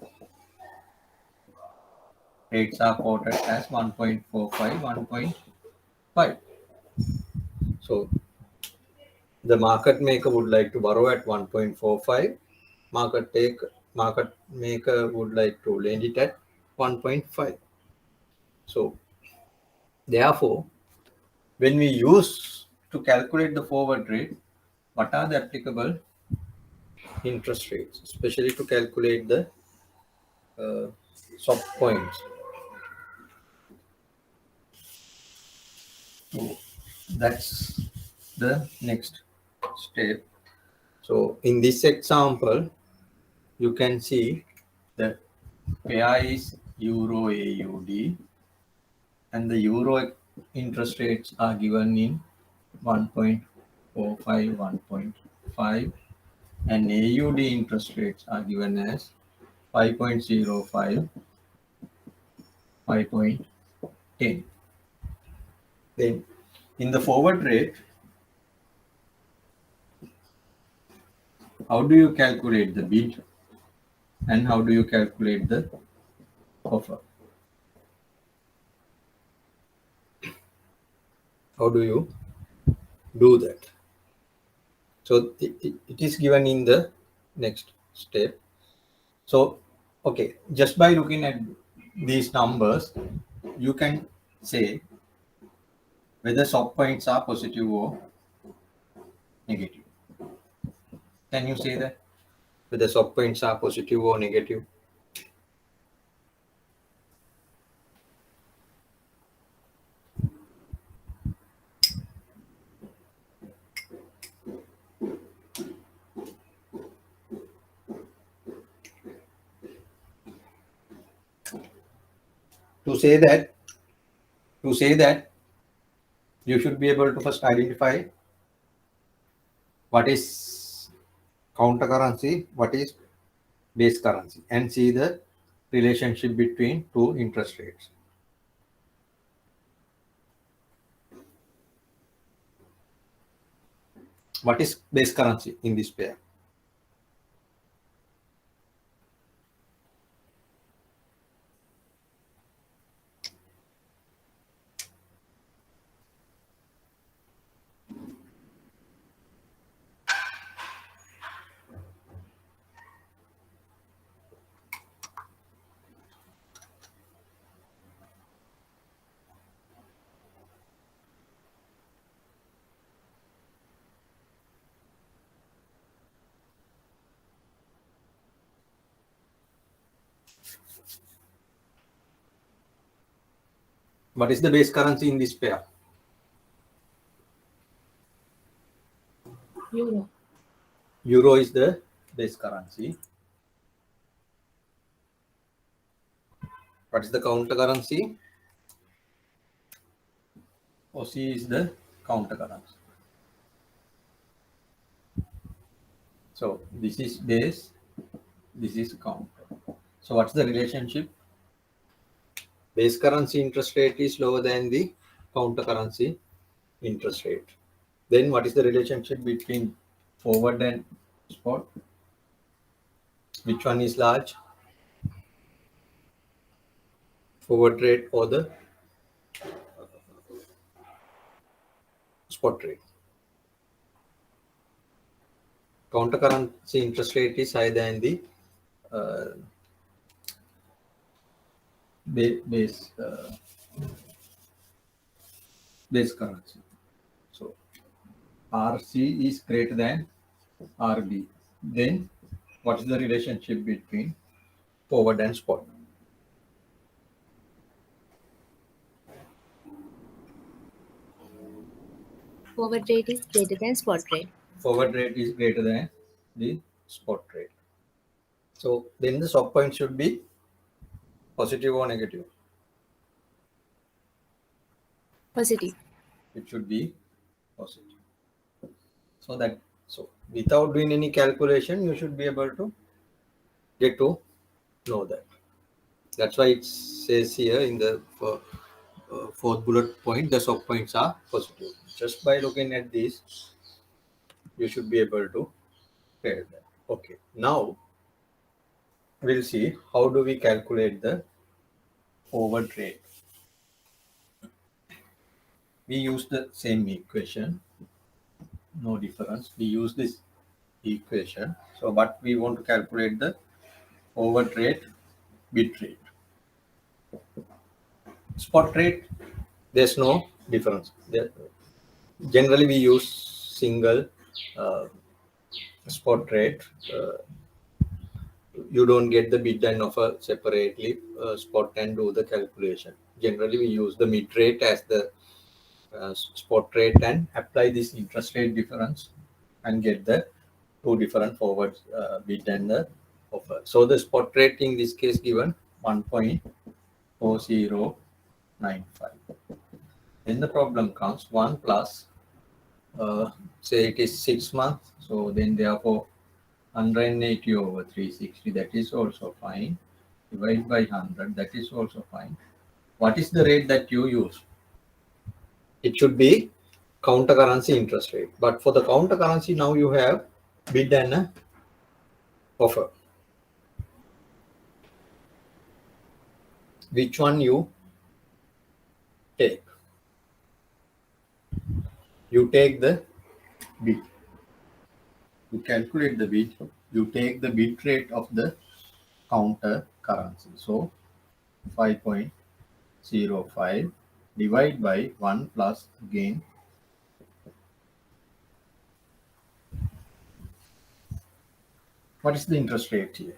rates are quoted as 1.45, 1.5. So the market maker would like to borrow at 1.45. Market maker would like to lend it at 1.5. So therefore, when we use to calculate the forward rate, what are the applicable interest rates, especially to calculate the sub points? So that's the next step. So in this example, you can see the pair is Euro AUD and the Euro interest rates are given in 1.45, 1.5 and AUD interest rates are given as 5.05, 5.10. Then in the forward rate, how do you calculate the bid and how do you calculate the offer? How do you do that? So it is given in the next step. So, okay, just by looking at these numbers, you can say whether sub points are positive or negative. Can you say that? Whether sub points are positive or negative? To say that, you should be able to first identify what is counter currency, what is base currency, and see the relationship between two interest rates. What is base currency in this pair? What is the base currency in this pair? Euro. Euro is the base currency. What is the counter currency? OC is the counter currency. So this is base, this is counter. So what's the relationship? Base currency interest rate is lower than the counter currency interest rate. Then what is the relationship between forward and spot? Which one is large? Forward rate or the spot rate? Counter currency interest rate is higher than the uh, base base currency. So RC is greater than RB. Then what is the relationship between forward and spot? Forward rate is greater than spot rate. Forward rate is greater than the spot rate. So then the stop point should be positive or negative. Positive. It should be positive. So without doing any calculation, you should be able to get to know that. That's why it says here in the fourth bullet point, the stop points are positive. Just by looking at this, you should be able to clear that. Okay, now we'll see how do we calculate the forward rate. We use the same equation, no difference. We use this equation. So, but we want to calculate the forward rate, bid rate. Spot rate, there's no difference. Generally, we use single spot rate. You don't get the bid and offer separately, spot and do the calculation. Generally, we use the mid rate as the spot rate and apply this interest rate difference and get the two different forward bid and the offer. So the spot rate in this case given 1.4095. Then the problem comes 1 plus, say it is 6 months. So then therefore 180 over 360, that is also fine. Divide by 100, that is also fine. What is the rate that you use? It should be counter currency interest rate. But for the counter currency, now you have bid and offer. Which one you take? You take the bid. You calculate the bid. You take the bid rate of the counter currency. So 5.05 divide by 1 plus again. What is the interest rate here?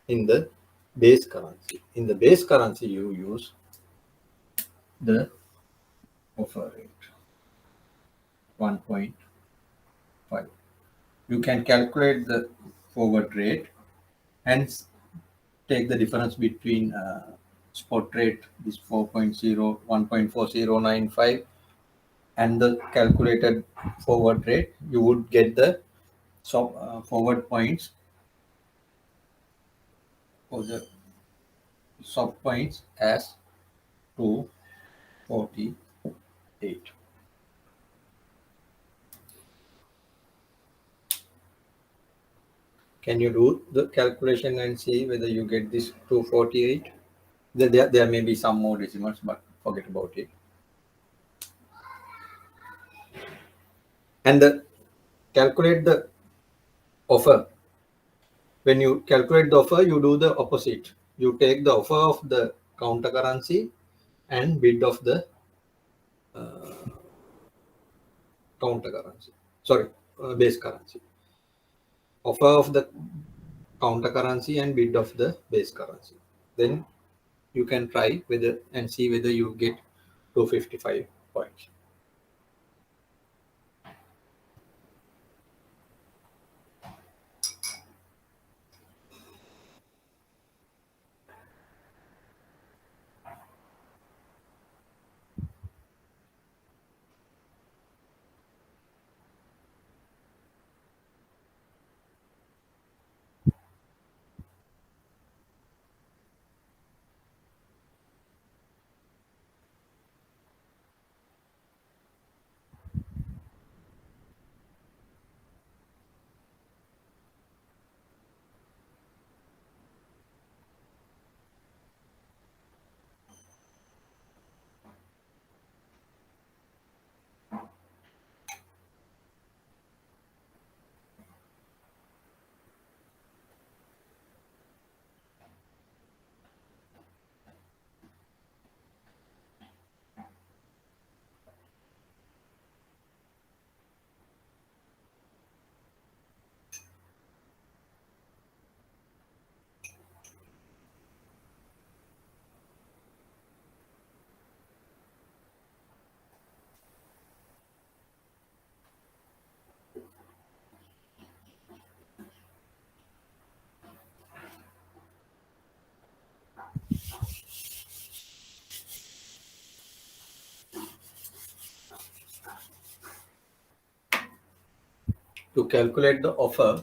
In the base currency. In the base currency, you use the offer rate 1.5. You can calculate the forward rate and take the difference between spot rate, this 4.0, 1.4095, and the calculated forward rate. You would get the forward points or the soft points as 248. Can you do the calculation and see whether you get this 248? There may be some more decimals, but forget about it. And calculate the offer. When you calculate the offer, you do the opposite. You take the offer of the counter currency and bid of the counter currency. Sorry, base currency. Offer of the counter currency and bid of the base currency. Then you can try whether and see whether you get 255 points. to calculate the offer,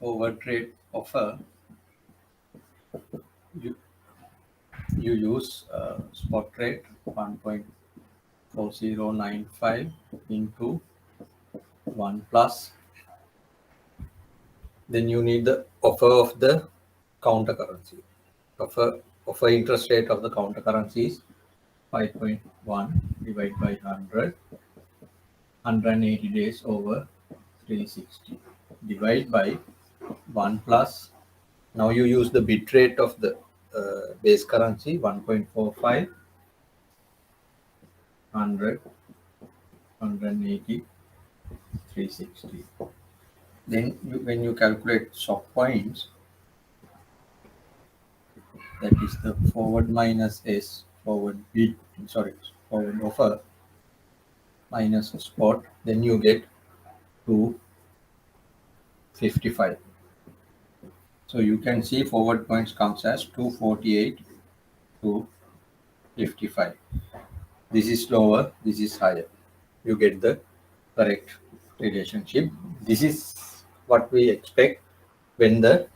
forward rate offer, you use spot rate 1.4095 into 1 plus. Then you need the offer of the counter currency. Offer interest rate of the counter currency is 5.1 divided by 100, 180 days over 360, divide by 1 plus. Now you use the bit rate of the base currency 1.45, 100, 180, 360. Then when you calculate swap points, that is the forward minus S, forward offer minus spot, then you get 255. So you can see forward points comes as 248 to 55. This is lower, this is higher. You get the correct relationship. This is what we expect when the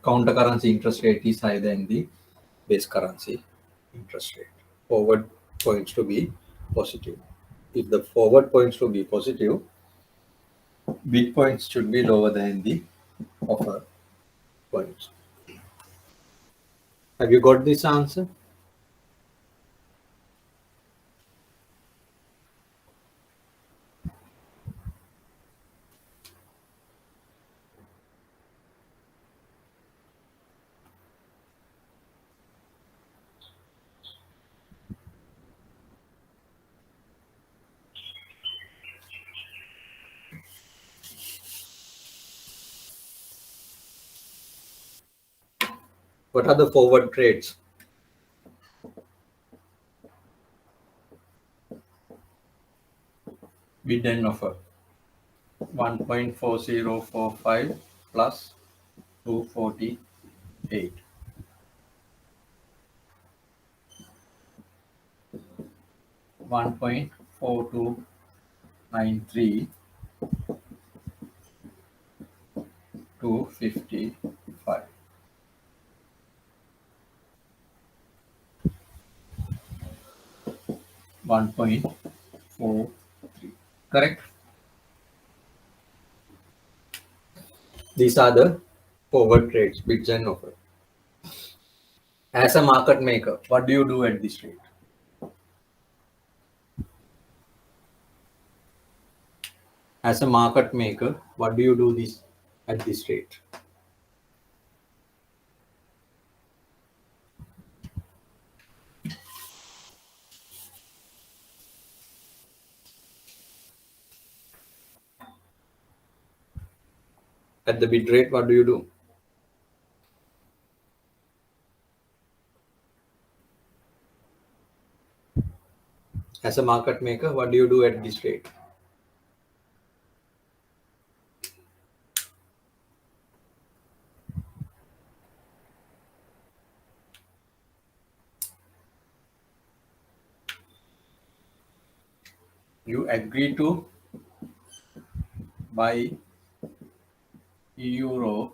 counter currency interest rate is higher than the base currency interest rate. Forward points to be positive. If the forward points to be positive, bid points should be lower than the offer points. Have you got this answer? What are the forward trades? Bid and offer 1.4045 plus 248. 1.4293 to 55. 1.43. Correct? These are the forward trades, bids and offer. As a market maker, what do you do at this rate? As a market maker, what do you do this at this rate? At the bid rate, what do you do? As a market maker, what do you do at this rate? You agree to buy euro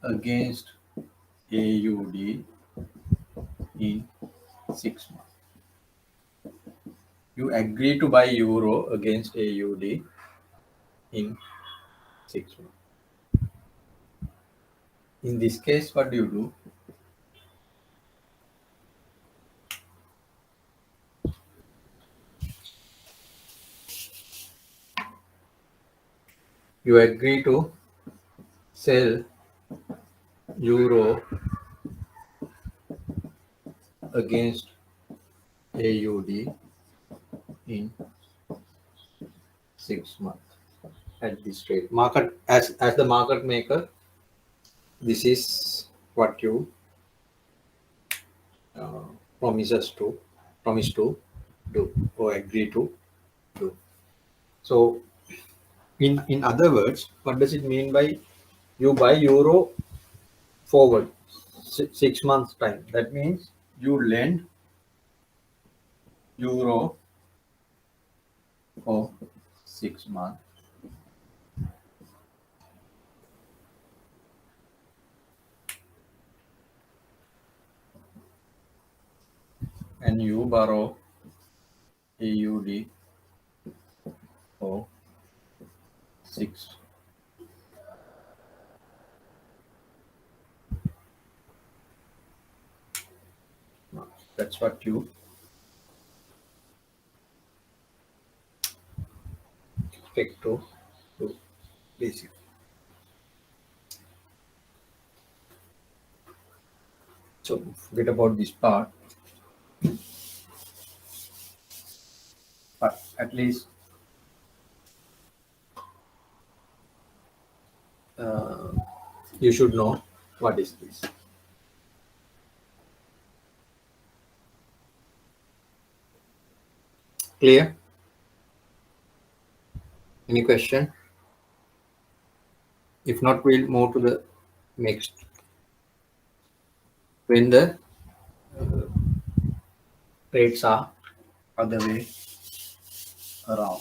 against AUD in 6 months. You agree to buy euro against AUD in 6 months. In this case, what do you do? You agree to sell euro against AUD in 6 months at this rate. Market as the market maker, this is what you promise to do or agree to do. So in other words, what does it mean by you buy euro forward 6 months time? That means you lend euro for 6 months. And you borrow AUD for 6. That's what you expect to do, basically. So forget about this part, but at least you should know what is this. Clear? Any question? If not, we'll move to the next. When the rates are other way around.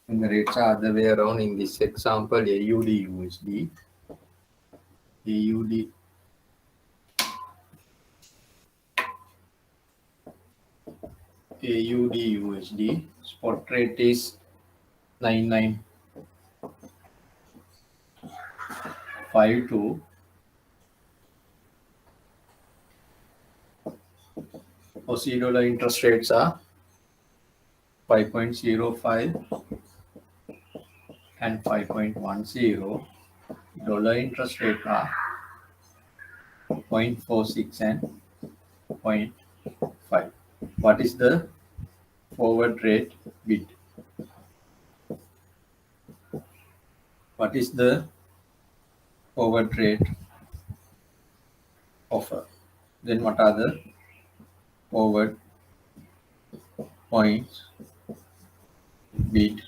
When the rates are other way around, in this example, AUD USD, AUD AUD USD, spot rate is 9952. Aussie dollar interest rates are 5.05 and 5.10. Dollar interest rate are 0.46 and 0.5. What is the forward rate bid? What is the forward rate offer? Then what are the forward points bid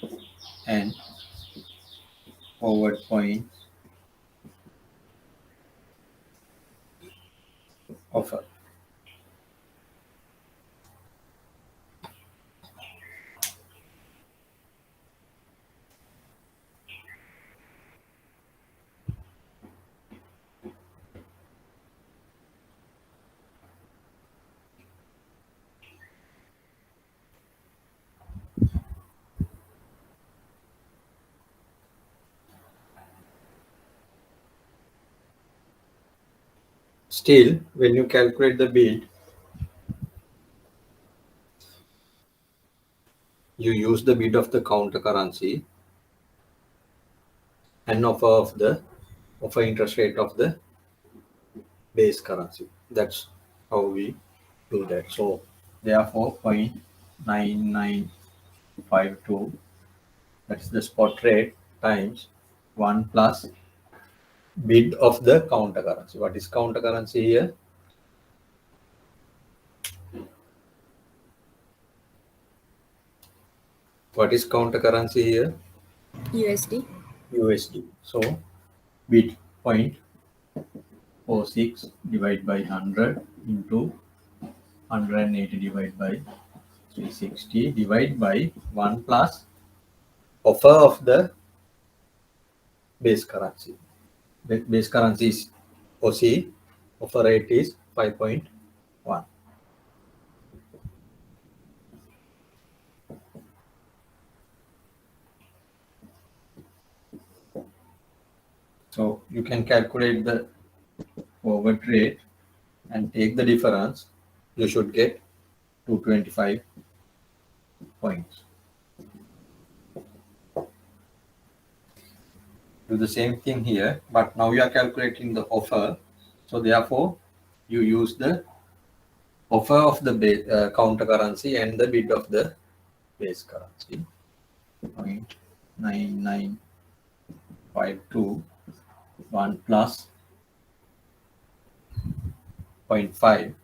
and forward points offer? Still, when you calculate the bid, you use the bid of the counter currency and offer interest rate of the base currency. That's how we do that. So therefore 0.9952, that's the spot rate, times 1 plus bid of the counter currency. What is counter currency here? What is counter currency here? USD. USD. So bid 0.46 divided by 100 into 180 divided by 360 divided by 1 plus offer of the base currency. The base currency is OC, offer rate is 5.1. So you can calculate the forward rate and take the difference. You should get 225 points. Do the same thing here, but now you are calculating the offer. So therefore, you use the offer of the counter currency and the bid of the base currency. 0.9952, 1 plus 0.5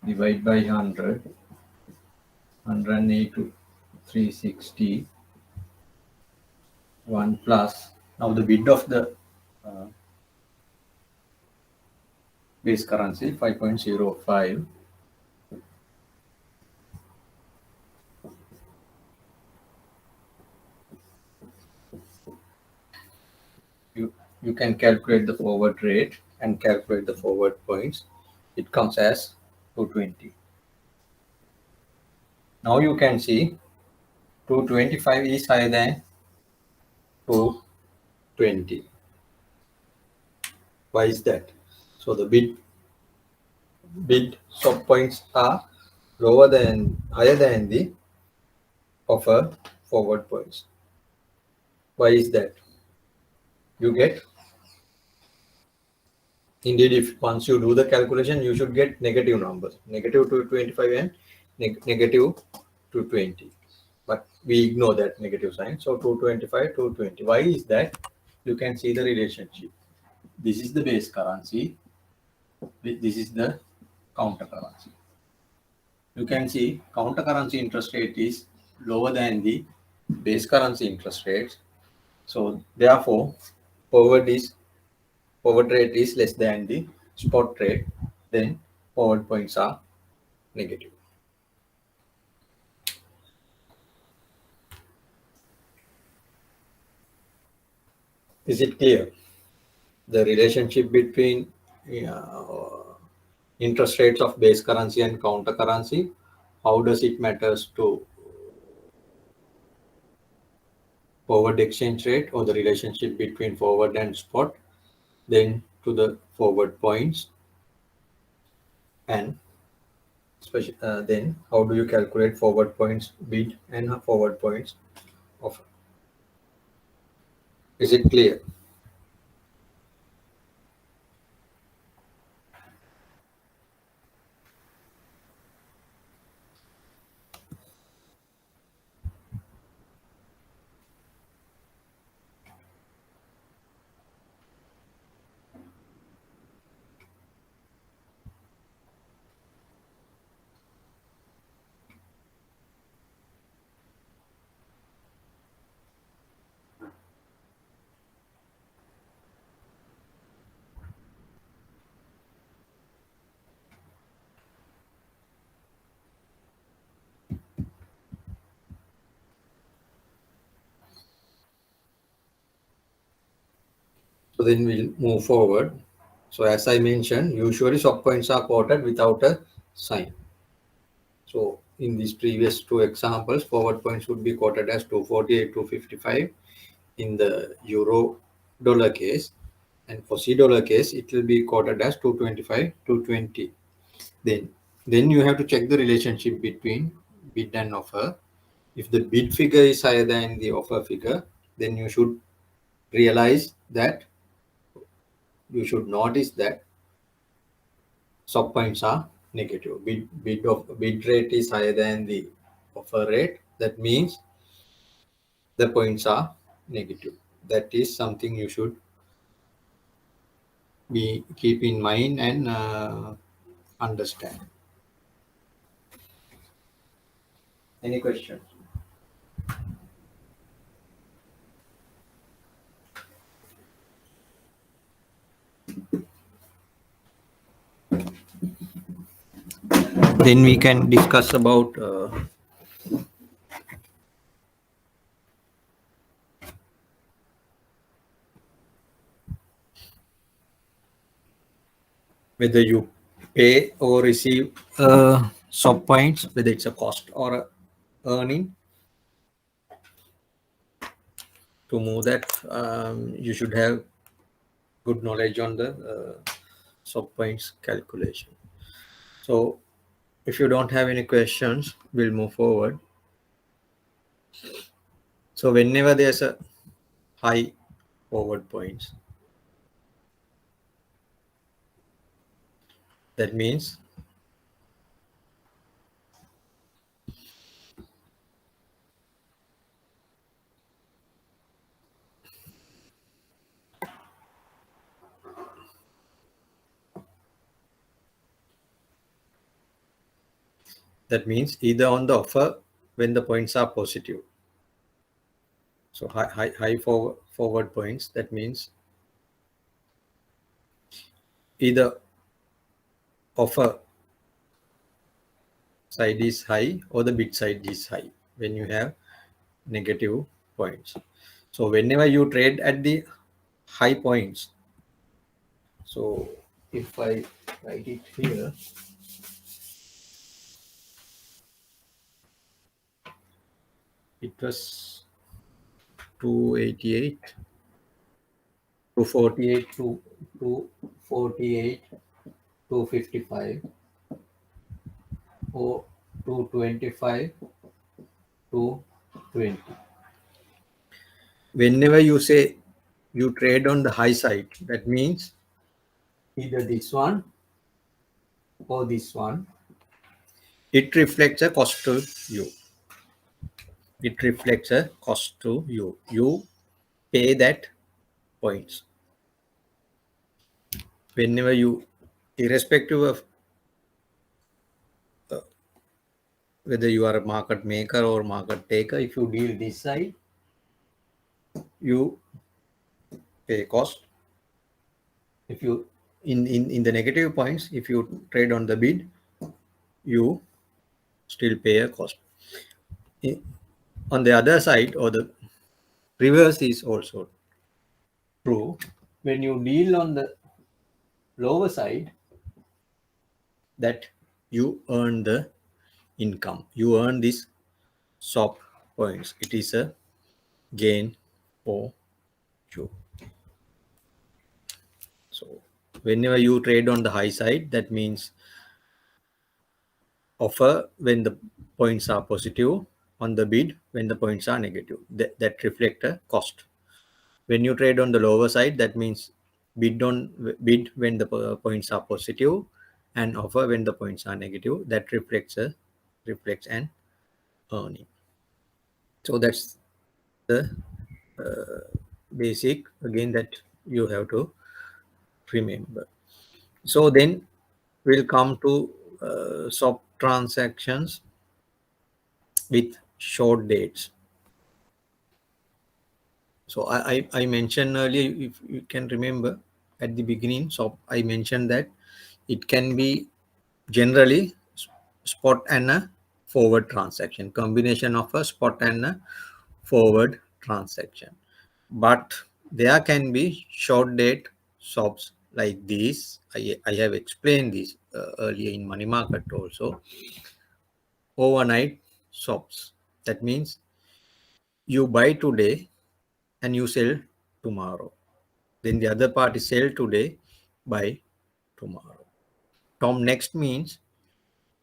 divide by 100, 108 to 360, 1 plus, now the bid of the base currency 5.05 you can calculate the forward rate and calculate the forward points. It comes as 220. Now you can see 225 is higher than 220. Why is that? So the bid stop points are higher than the offer forward points. Why is that? You get, indeed, if once you do the calculation, you should get negative numbers, negative 225 and negative 220. But we ignore that negative sign. So 225, 220. Why is that? You can see the relationship. This is the base currency. This is the counter currency. You can see counter currency interest rate is lower than the base currency interest rates. So therefore, forward rate is less than the spot rate. Then forward points are negative. Is it clear? The relationship between interest rates of base currency and counter currency, how does it matters to forward exchange rate, or the relationship between forward and spot, then to the forward points, and then how do you calculate forward points bid and forward points offer? Is it clear? So then we'll move forward. So as I mentioned, usually sub points are quoted without a sign. So in these previous two examples, forward points would be quoted as 248, 255 in the euro dollar case, and for C dollar case, it will be quoted as 225, 220. Then you have to check the relationship between bid and offer. If the bid figure is higher than the offer figure, then you should realize that you should notice that sub points are negative. Bid rate is higher than the offer rate. That means the points are negative. That is something you should keep in mind and understand. Any questions? Then we can discuss about whether you pay or receive sub points, whether it's a cost or a earning. To move that, you should have good knowledge on the sub points calculation. So if you don't have any questions, we'll move forward. So whenever there's a high forward points, that means either on the offer when the points are positive. So high forward points, that means either offer side is high or the bid side is high when you have negative points. So whenever you trade at the high points. So if I write it here, it was 288, 248, 248, 255, or 225, 220. Whenever you say you trade on the high side, that means either this one or this one. It reflects a cost to you. It reflects a cost to you. You pay that points. Whenever you, irrespective of whether you are a market maker or market taker, if you deal this side, you pay cost. If you in the negative points, if you trade on the bid, you still pay a cost. On the other side, or the reverse is also true. When you deal on the lower side, that you earn the income. You earn this SOP points. It is a gain for you. So whenever you trade on the high side, that means offer when the points are positive, on the bid when the points are negative. That reflect a cost. When you trade on the lower side, that means bid when the points are positive, and offer when the points are negative. That reflects an earning. So that's the basic again that you have to remember. So then we'll come to swap transactions with short dates. So I mentioned earlier, if you can remember at the beginning, so I mentioned that it can be generally spot and a forward transaction, combination of a spot and a forward transaction. But there can be short date swaps like these. I have explained this earlier in money market also. Overnight swaps. That means you buy today and you sell tomorrow. Then the other party sell today, buy tomorrow. Tom next means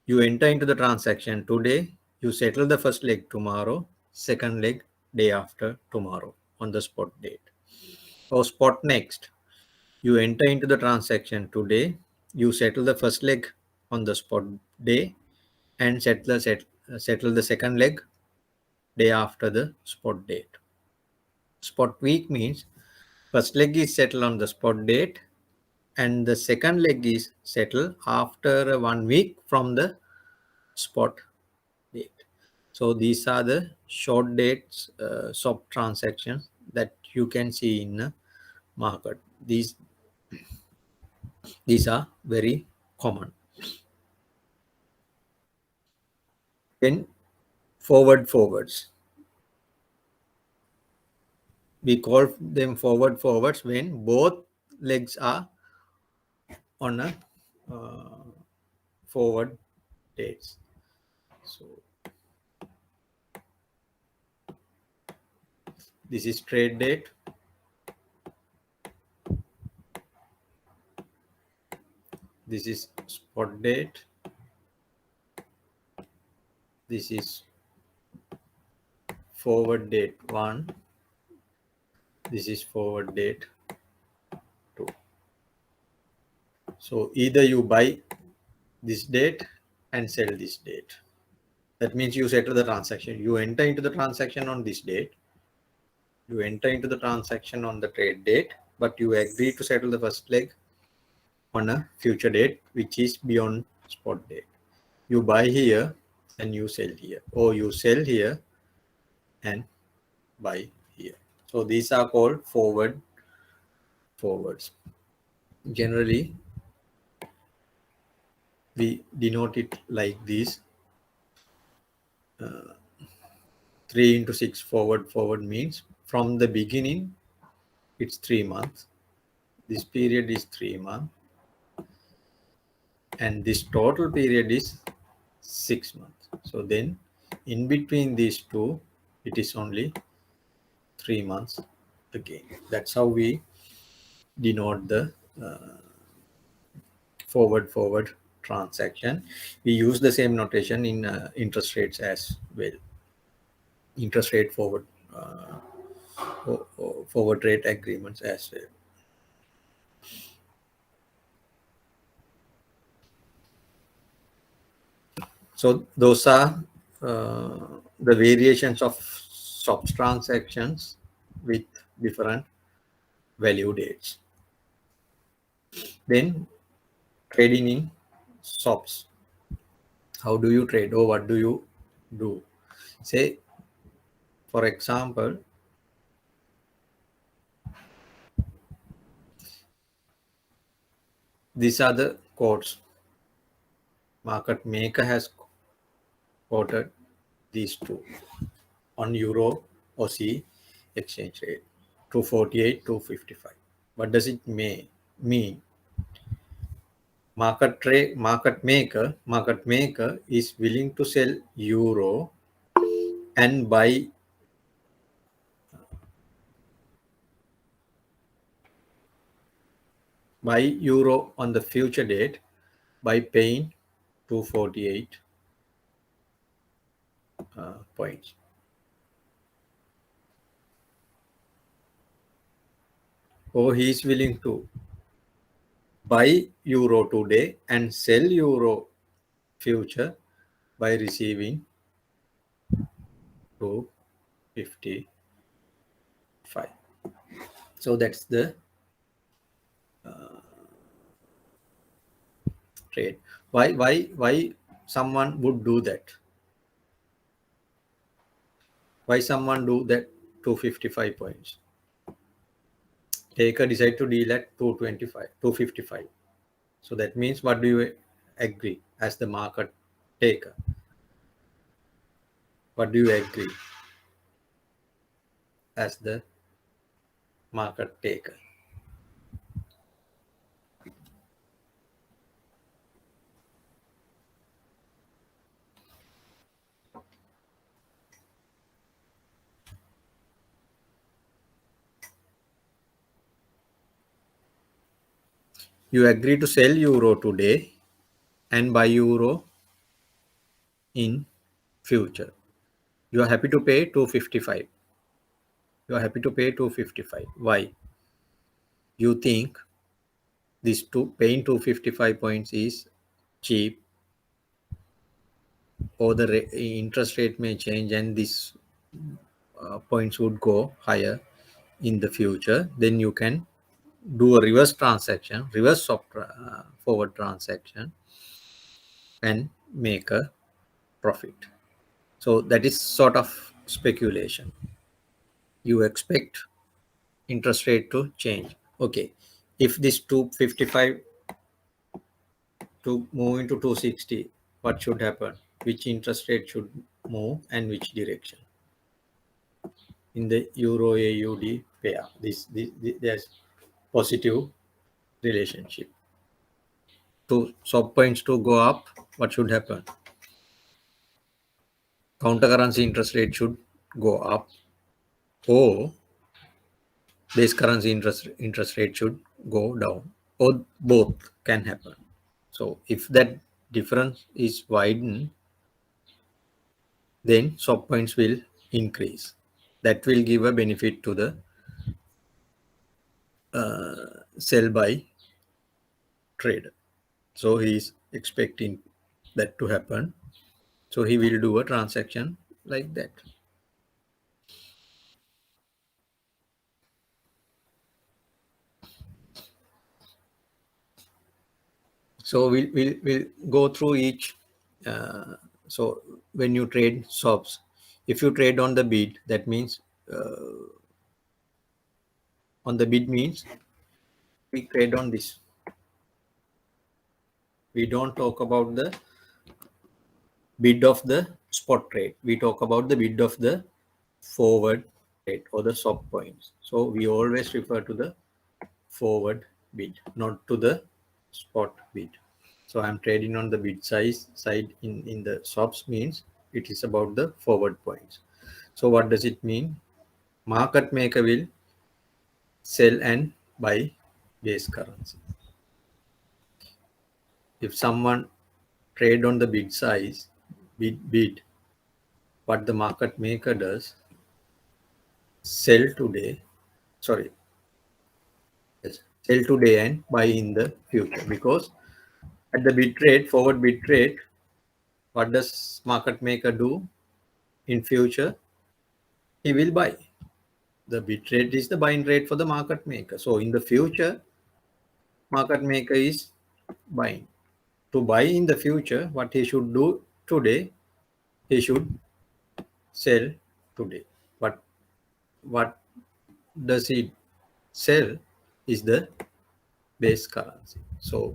you enter into the transaction today, you settle the first leg tomorrow, second leg day after tomorrow on the spot date. Or spot next, you enter into the transaction today, you settle the first leg on the spot day, and settle the second leg day after the spot date. Spot week means first leg is settled on the spot date, and the second leg is settled after 1 week from the spot date. So these are the short dates swap transactions that you can see in the market. These are very common. Then forwards. We call them forwards when both legs are on a forward dates. So this is trade date. This is spot date. This is forward date 1. This is forward date 2. So either you buy this date and sell this date. That means you settle the transaction. You enter into the transaction on this date. You enter into the transaction on the trade date, but you agree to settle the first leg on a future date, which is beyond spot date. You buy here and you sell here, or you sell here and buy here. So these are called forwards. Generally, we denote it like this. 3 into 6 forward means from the beginning it's 3 months. This period is 3 months. And this total period is 6 months. So then in between these two, it is only 3 months again. That's how we denote the forward transaction. We use the same notation in interest rates as well. Interest rate forward forward rate agreements as well. So those are the variations of swaps transactions with different value dates. Then trading in swaps. How do you trade, or what do you do? Say, for example, these are the quotes. Market maker has quoted these two on Euro Aussie exchange rate, 248, 255. What does it mean? Market maker is willing to sell Euro and buy Euro on the future date by paying 248 points. Or he is willing to buy Euro today and sell Euro future by receiving 255. So that's the trade. Why someone would do that? Why someone do that 255 points? Taker decide to deal at 225, 255. So that means, what do you agree as the market taker? What do you agree as the market taker? You agree to sell Euro today and buy Euro in future. You are happy to pay 255. You are happy to pay 255. Why? You think this paying 255 points is cheap, or the interest rate may change and these points would go higher in the future. Then you can do a reverse transaction, forward transaction, and make a profit. So that is sort of speculation. You expect interest rate to change. Okay, if this 255 to move into 260, what should happen? Which interest rate should move and which direction? In the Euro AUD pair, there's positive relationship. To swap points to go up, what should happen? Counter currency interest rate should go up, or base currency interest rate should go down, or both can happen. So if that difference is widened, then swap points will increase. That will give a benefit to the sell by trader. So he is expecting that to happen. So he will do a transaction like that. So we'll go through each. So when you trade swaps, if you trade on the bid, that means on the bid means we trade on this. We don't talk about the bid of the spot trade. We talk about the bid of the forward rate or the swap points. So we always refer to the forward bid, not to the spot bid. So I'm trading on the bid side in the swaps means it is about the forward points. So what does it mean? Market maker will sell and buy base currency. If someone trade on the bid, what the market maker does, sell today and buy in the future, because at the bid rate, forward bid rate, what does market maker do in future? He will buy. The bid rate is the buying rate for the market maker. So in the future, market maker is buying. To buy in the future, what he should do today, he should sell today. But what does he sell is the base currency. So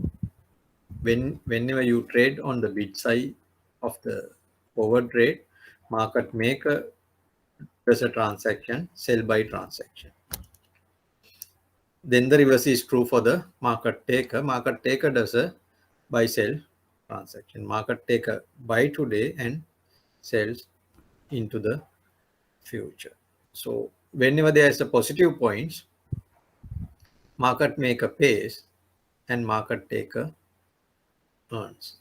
whenever you trade on the bid side of the forward rate, market maker does a transaction, sell by transaction. Then the reverse is true for the market taker. Market taker does a buy sell transaction. Market taker buy today and sells into the future. So whenever there is a positive points, market maker pays and market taker earns.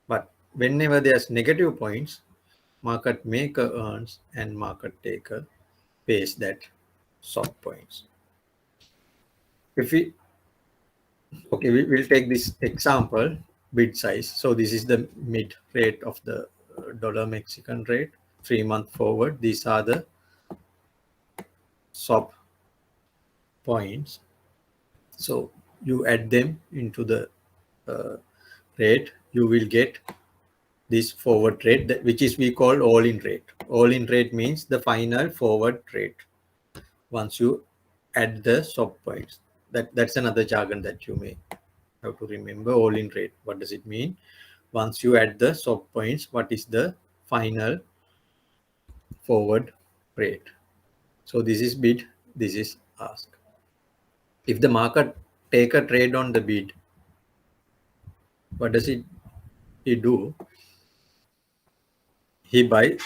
But whenever there's negative points, market maker earns and market taker pays that swap points. If we'll take this example, bid size. So this is the mid rate of the dollar Mexican rate, 3-month forward. These are the swap points. So you add them into the rate, you will get this forward rate, which is we call all-in rate. All-in rate means the final forward rate once you add the swap points. That's another jargon that you may have to remember. All-in rate, what does it mean? Once you add the swap points, what is the final forward rate? So this is bid, this is ask. If the market take a trade on the bid, what does he do? He buy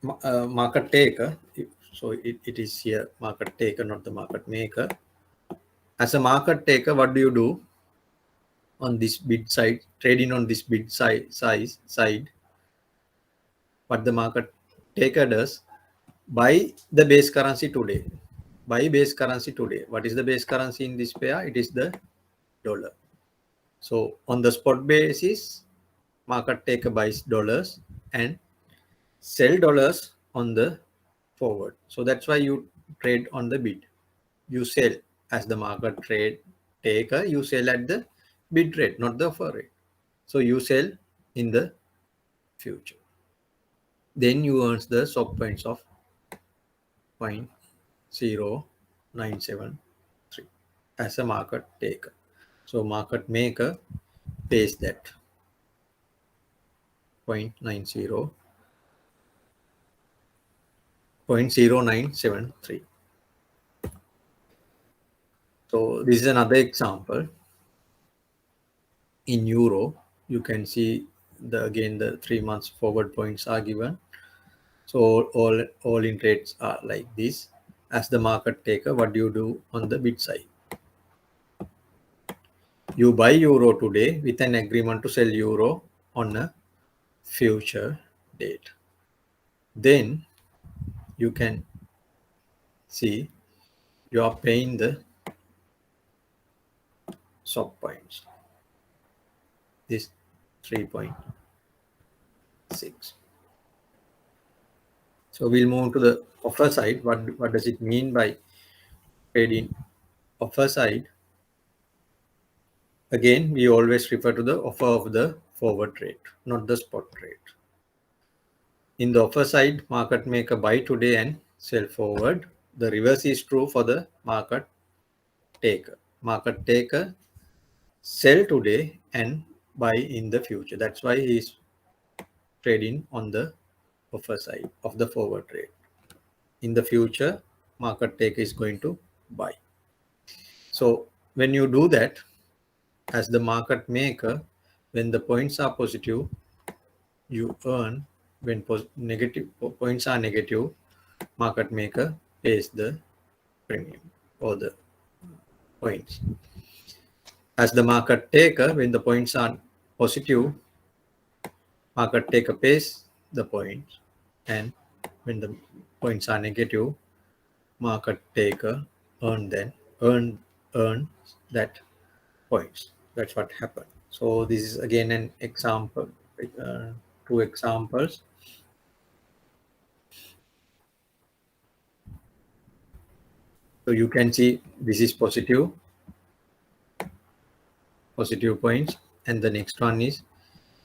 market taker. So it is here market taker, not the market maker. As a market taker, what do you do on this bid side, trading on this bid side? What the market taker does, buy the base currency today. Buy base currency today. What is the base currency in this pair? It is the dollar. So on the spot basis, market taker buys dollars and sell dollars on the forward. So that's why you trade on the bid. You sell as the market trade taker, you sell at the bid rate, not the offer rate. So you sell in the future. Then you earn the swap points of 0.0973 as a market taker. So market maker pays that 0.0973. So this is another example. In euro, you can see again the 3 months forward points are given. So all in rates are like this. As the market taker, what do you do on the bid side? You buy euro today with an agreement to sell euro on a future date. Then you can see you are paying the swap points. This 3.6. So we'll move to the offer side. What does it mean by trading offer side? Again, we always refer to the offer of the forward rate, not the spot rate. In the offer side, market maker buy today and sell forward. The reverse is true for the market taker. Market taker sell today and buy in the future. That's why he is trading on the offer side of the forward trade. In the future, market taker is going to buy. So when you do that, as the market maker, when the points are positive, you earn. When negative points are negative, market maker pays the premium or the points. As the market taker, when the points are positive, market taker pays the points, and when the points are negative, market taker earn that points. That's what happened. So this is again an example, two examples. So you can see this is positive points, and the next one is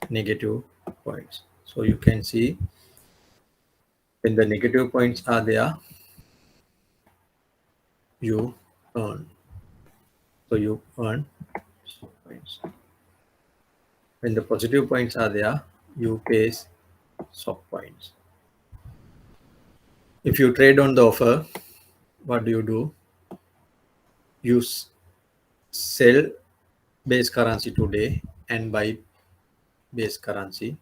negative points. So you can see when the negative points are there, you earn. So you earn points. When the positive points are there, you pay soft points. If you trade on the offer, what do? You sell base currency today and buy base currency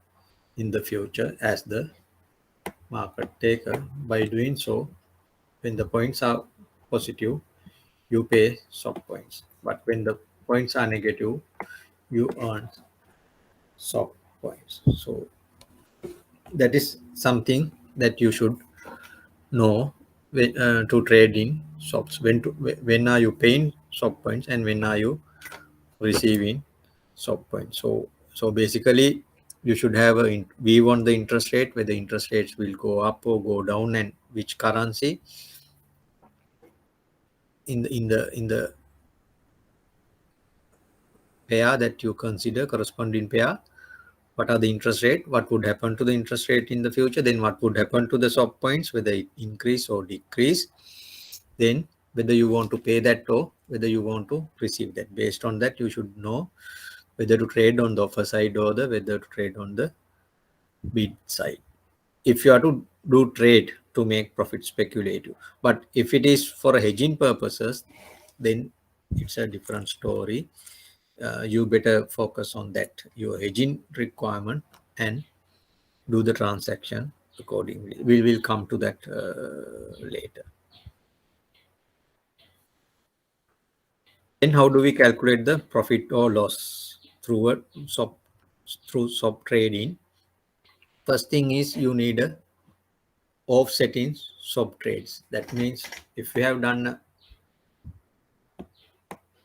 in the future as the market taker. By doing so, when the points are positive, you pay soft points. But when the points are negative, you earn soft points. So that is something that you should know to trade in softs. When are you paying soft points and when are you receiving soft points? So basically, you should have we want the interest rate, whether interest rates will go up or go down, and which currency in the pair that you consider, corresponding pair. What are the interest rate? What would happen to the interest rate in the future? Then what would happen to the soft points, whether it increase or decrease? Then whether you want to pay that or whether you want to receive that. Based on that, you should know whether to trade on the offer side or whether to trade on the bid side. If you are to do trade to make profit speculative, but if it is for hedging purposes, then it's a different story. You better focus on that, your hedging requirement, and do the transaction accordingly. We will come to that later. Then how do we calculate the profit or loss through swap trading? First thing is you need a offsetting swap trades. That means if you have done a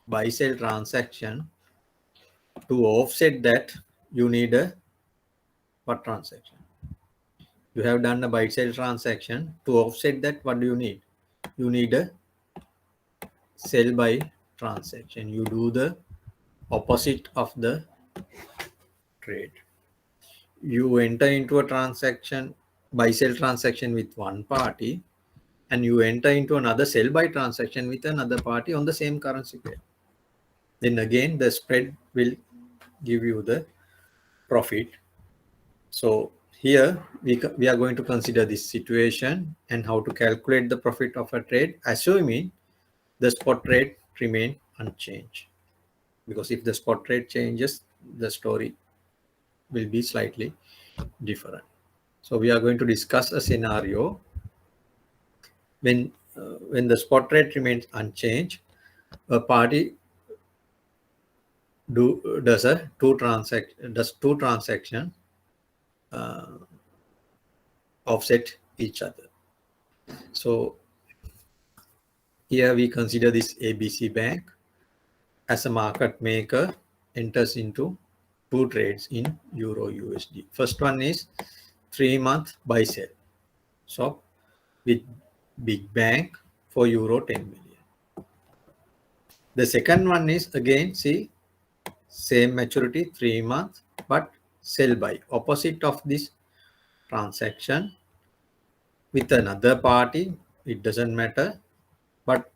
buy sell transaction, to offset that you need a what transaction? You have done a buy sell transaction. To offset that, what do you need? You need a sell buy transaction. You do the opposite of the trade. You enter into a transaction, buy sell transaction with one party, and you enter into another sell buy transaction with another party on the same currency pair. Then again the spread will give you the profit. So here we are going to consider this situation and how to calculate the profit of a trade, assuming the spot rate remain unchanged. Because if the spot rate changes, the story will be slightly different. So we are going to discuss a scenario when the spot rate remains unchanged, a party does two transactions offset each other. So here we consider this ABC bank as a market maker enters into two trades in Euro USD. First one is 3-month buy sell swap with big bank for Euro 10 million. The second one is again, see, same maturity 3 months, but sell buy, opposite of this transaction with another party. It doesn't matter, but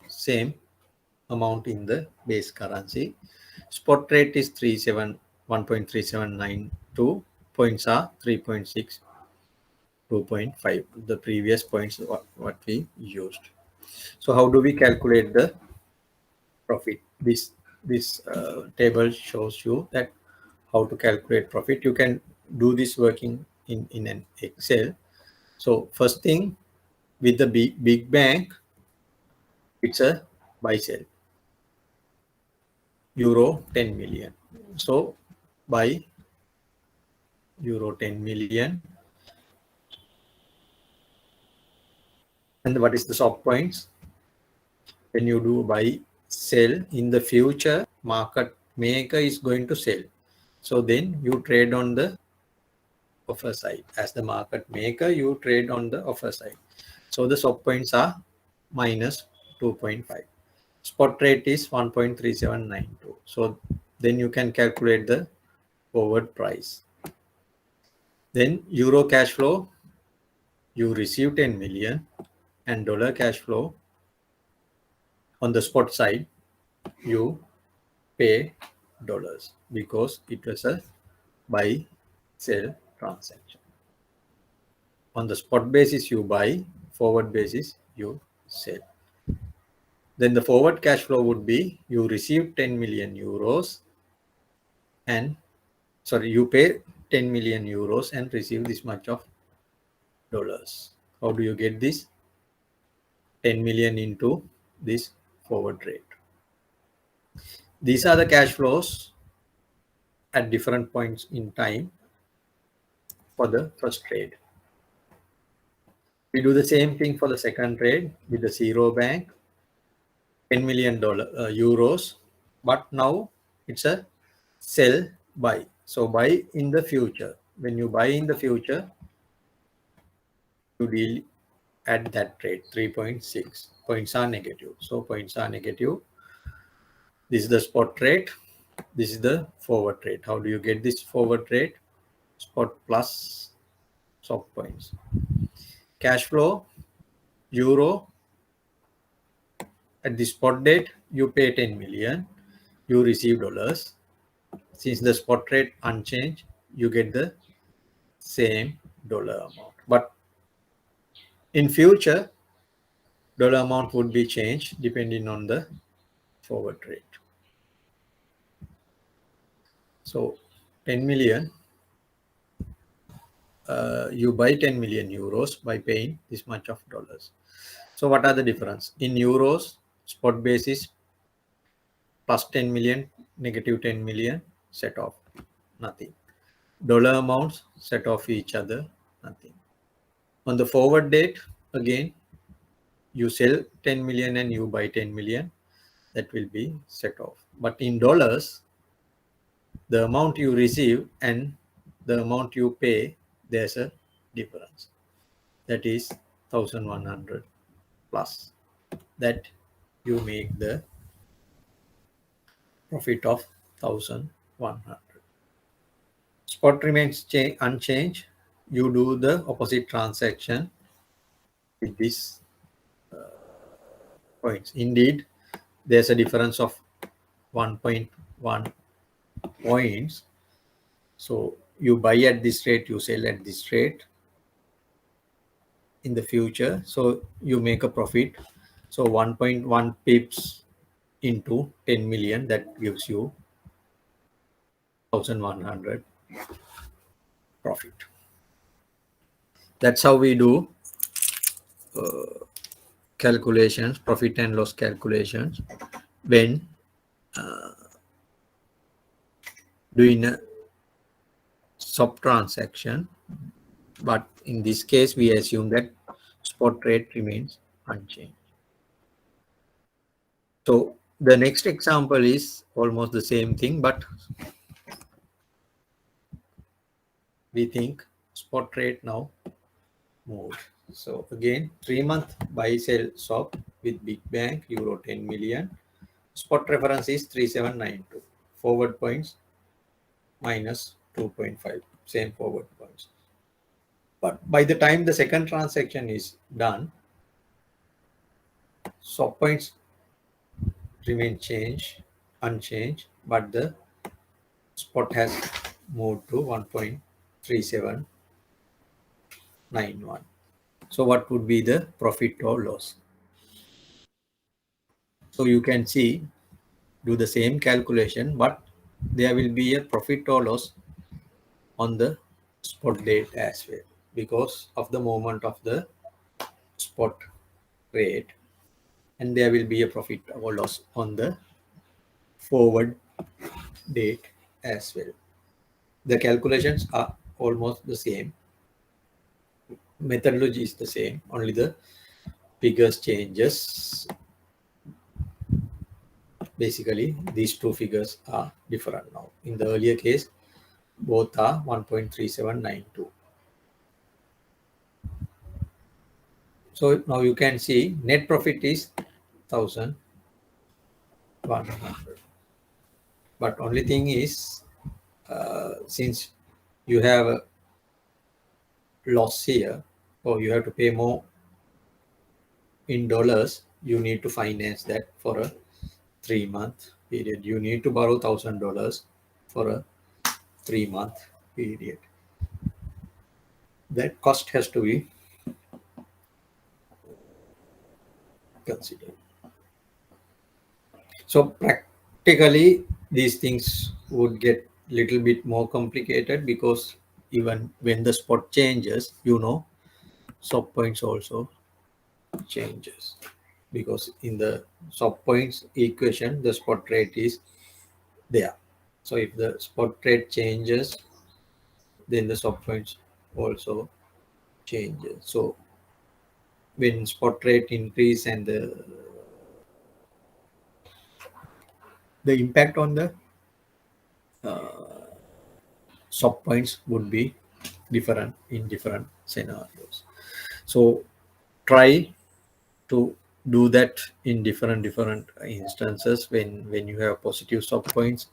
same amount in the base currency. Spot rate is 1.3792 points are 3.6, 2.5. The previous points what we used. So how do we calculate the profit? This table shows you that how to calculate profit. You can do this working in an Excel. So first thing, with the big bank, it's a buy sell. Euro 10 million. So buy euro 10 million. And what is the stop points? When you do buy sell, in the future market maker is going to sell. So then you trade on the offer side. As the market maker, you trade on the offer side. So the stop points are minus 2.5. Spot rate is 1.3792. So then you can calculate the forward price. Then euro cash flow, you receive 10 million, and dollar cash flow on the spot side, you pay dollars because it was a buy sell transaction. On the spot basis you buy, forward basis you sell. Then the forward cash flow would be you receive 10 million euros and you pay 10 million euros and receive this much of dollars. How do you get this? 10 million into this forward rate. These are the cash flows at different points in time for the first trade. We do the same thing for the second trade with the zero bank, $10 million euros, but now it's a sell buy. So buy in the future. When you buy in the future, you deal at that trade 3.6. Points are negative. So points are negative. This is the spot rate. This is the forward rate. How do you get this forward rate? Spot plus stop points. Cash flow, euro. At the spot date, you pay 10 million. You receive dollars. Since the spot rate unchanged, you get the same dollar amount. But in future, dollar amount would be changed depending on the forward rate. So 10 million, you buy 10 million euros by paying this much of dollars. So what are the difference? In euros, spot basis plus 10 million, negative 10 million, set off, nothing. Dollar amounts set off each other, nothing. On the forward date, again, you sell 10 million and you buy 10 million, that will be set off. But in dollars, the amount you receive and the amount you pay, there's a difference. That is 1,100 plus. That you make the profit of 1,100. Spot remains unchanged. You do the opposite transaction with these points. Indeed, there's a difference of 1.1 points. So you buy at this rate, you sell at this rate in the future. So you make a profit. So 1.1 pips into 10 million, that gives you 1,100 profit. That's how we do calculations, profit and loss calculations when doing a sub transaction. But in this case, we assume that spot rate remains unchanged. So the next example is almost the same thing, but we think spot rate now moved. So again, 3-month buy sell swap with big bank, euro 10 million. Spot reference is 3792. Forward points minus 2.5. Same forward points. But by the time the second transaction is done, swap points remain unchanged, but the spot has moved to 1.1. 1.3791. So what would be the profit or loss? So you can see, do the same calculation, but there will be a profit or loss on the spot date as well because of the movement of the spot rate, and there will be a profit or loss on the forward date as well. The calculations are almost the same. Methodology is the same, only the figures changes. Basically, these two figures are different now. In the earlier case, both are 1.3792. So now you can see net profit is 1,100. But only thing is, since you have a loss here, or you have to pay more in dollars, you need to finance that for a 3-month period. You need to borrow $1,000 for a 3-month period. That cost has to be considered. So practically, these things would get little bit more complicated because even when the spot changes, sub points also changes, because in the sub points equation, the spot rate is there. So if the spot rate changes, then the sub points also changes. So when spot rate increase and the impact on the sub points would be different in different scenarios. So try to do that in different instances. When you have positive sub points,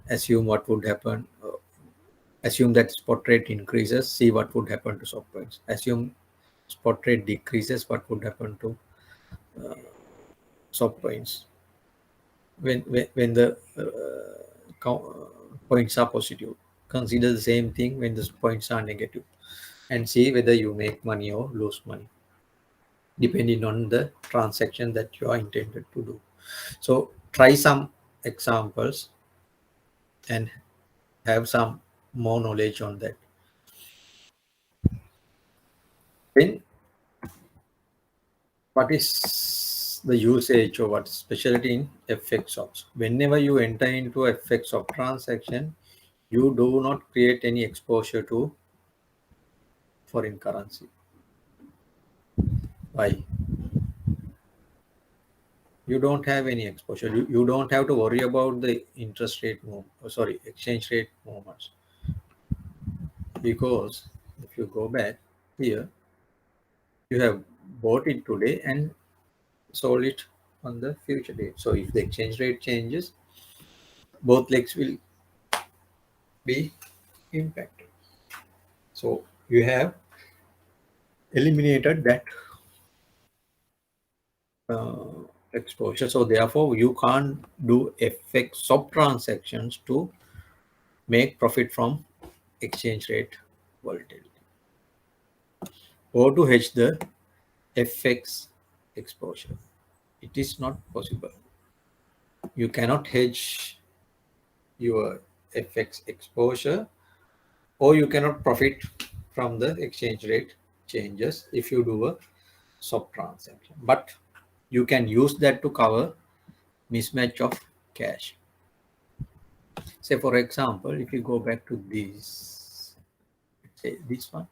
assume what would happen. Assume that spot rate increases, see what would happen to sub points. Assume spot rate decreases, what would happen to sub points. When the points are positive, consider the same thing when the points are negative, and see whether you make money or lose money, depending on the transaction that you are intended to do. So try some examples and have some more knowledge on that. Then what is the usage or what specialty in FX ops? Whenever you enter into FX op transaction, you do not create any exposure to foreign currency. Why? You don't have any exposure. You don't have to worry about the exchange rate movements. Because if you go back here, you have bought it today and sold it on the future date. So if the exchange rate changes, both legs will be impacted. So you have eliminated that exposure. So therefore, you can't do FX sub transactions to make profit from exchange rate volatility or to hedge the FX exposure. It is not possible. You cannot hedge your FX exposure, or you cannot profit from the exchange rate changes if you do a sub transaction. But you can use that to cover mismatch of cash. Say for example, if you go back to this, say this one,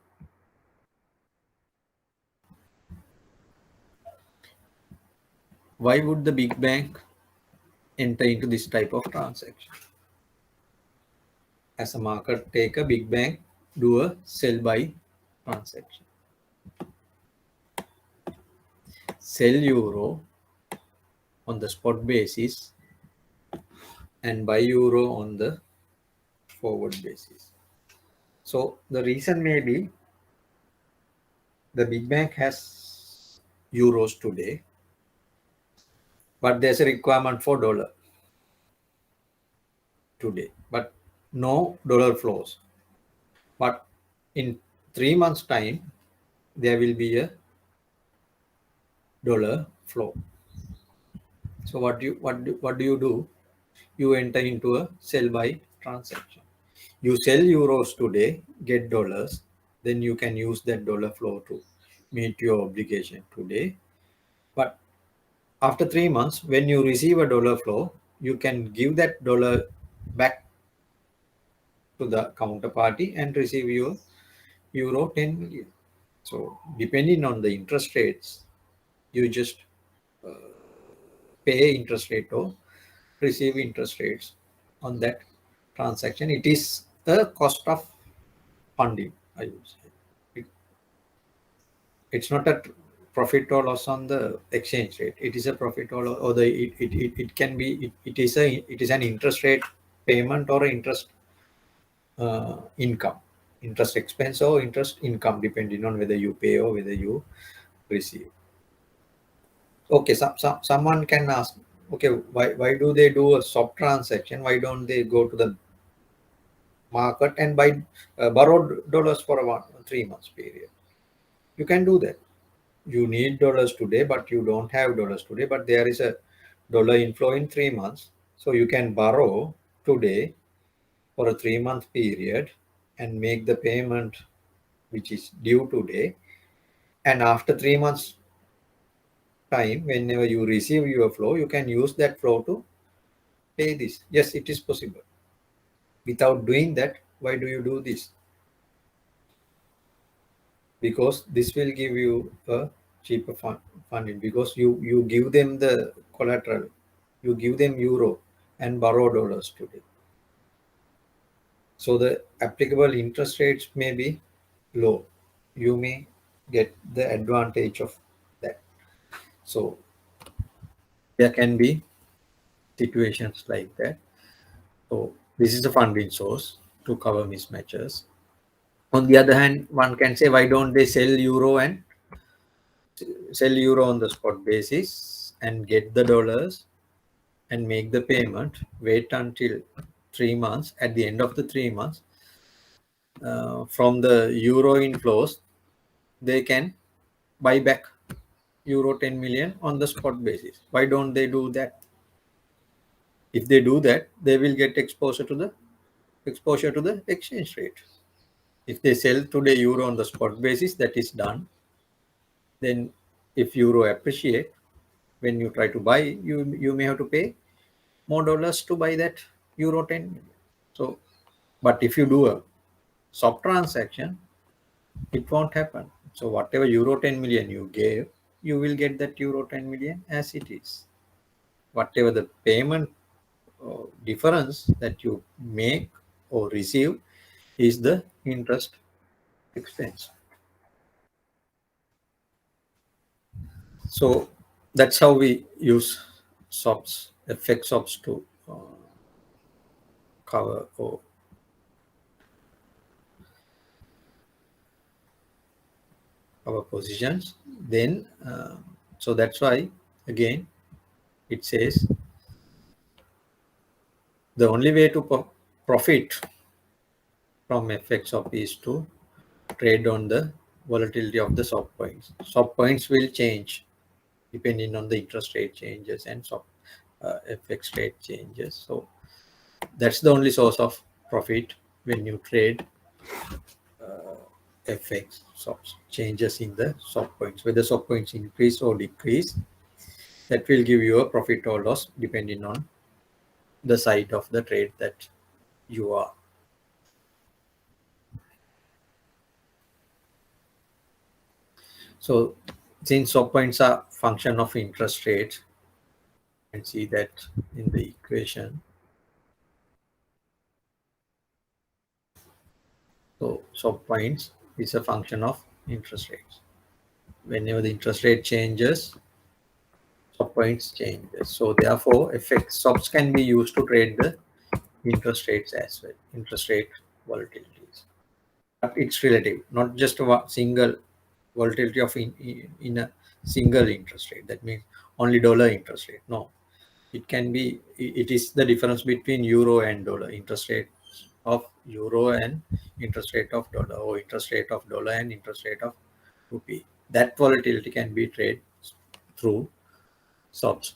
why would the big bank enter into this type of transaction? As a market taker, big bank do a sell buy transaction. Sell euro on the spot basis and buy euro on the forward basis. So the reason may be the big bank has euros today, but there's a requirement for dollar today, but no dollar flows. but in 3 months time there will be a dollar flow. So what do you do? You enter into a sell buy transaction. You sell euros today, get dollars, then you can use that dollar flow to meet your obligation today. But after 3 months, when you receive a dollar flow, you can give that dollar back to the counterparty and receive your euro 10 million. So depending on the interest rates, you just pay interest rate or receive interest rates on that transaction. It is the cost of funding, I would say. It's not a profit or loss on the exchange rate. It is a profit or the it can be it is an interest rate payment or interest income, interest expense or interest income, depending on whether you pay or whether you receive. Okay, someone can ask, okay, why do they do a swap transaction? Why don't they go to the market and buy borrow dollars for a 3 months period? You can do that. You need dollars today, but you don't have dollars today, but there is a dollar inflow in 3 months. So you can borrow today for a 3-month period and make the payment which is due today. And after 3 months time, whenever you receive your flow, you can use that flow to pay this. Yes, it is possible. Without doing that, why do you do this? Because this will give you a cheaper funding, because you give them the collateral, you give them euro and borrow dollars today. So the applicable interest rates may be low. You may get the advantage of that. So there can be situations like that. So this is a funding source to cover mismatches. On the other hand, one can say, why don't they sell euro on the spot basis and get the dollars and make the payment, wait until 3 months. At the end of the 3 months, from the euro inflows, they can buy back euro 10 million on the spot basis. Why don't they do that? If they do that, they will get exposure to the exchange rate. If they sell today euro on the spot basis, that is done. Then if euro appreciate, when you try to buy, you may have to pay more dollars to buy that euro 10 million. So, but if you do a swap transaction, it won't happen. So whatever euro 10 million you gave, you will get that euro 10 million as it is. Whatever the payment difference that you make or receive is the interest expense. So that's how we use swaps, FX swaps to cover or our positions. Then so that's why again it says the only way to profit from FX swap is to trade on the volatility of the swap points. Swap points will change depending on the interest rate changes and swap FX rate changes. So that's the only source of profit when you trade FX swaps, changes in the swap points. Whether swap points increase or decrease, that will give you a profit or loss depending on the side of the trade that you are. So since swap points are function of interest rate, you can see that in the equation. So swap points is a function of interest rates. Whenever the interest rate changes, swap points changes. So therefore, FX swaps can be used to trade the interest rates as well, interest rate volatilities. But it's relative, not just a single volatility of in a single interest rate. That means only dollar interest rate. No, it can be. It is the difference between euro and dollar interest rate of euro and interest rate of dollar, or interest rate of dollar and interest rate of rupee. That volatility can be traded through swaps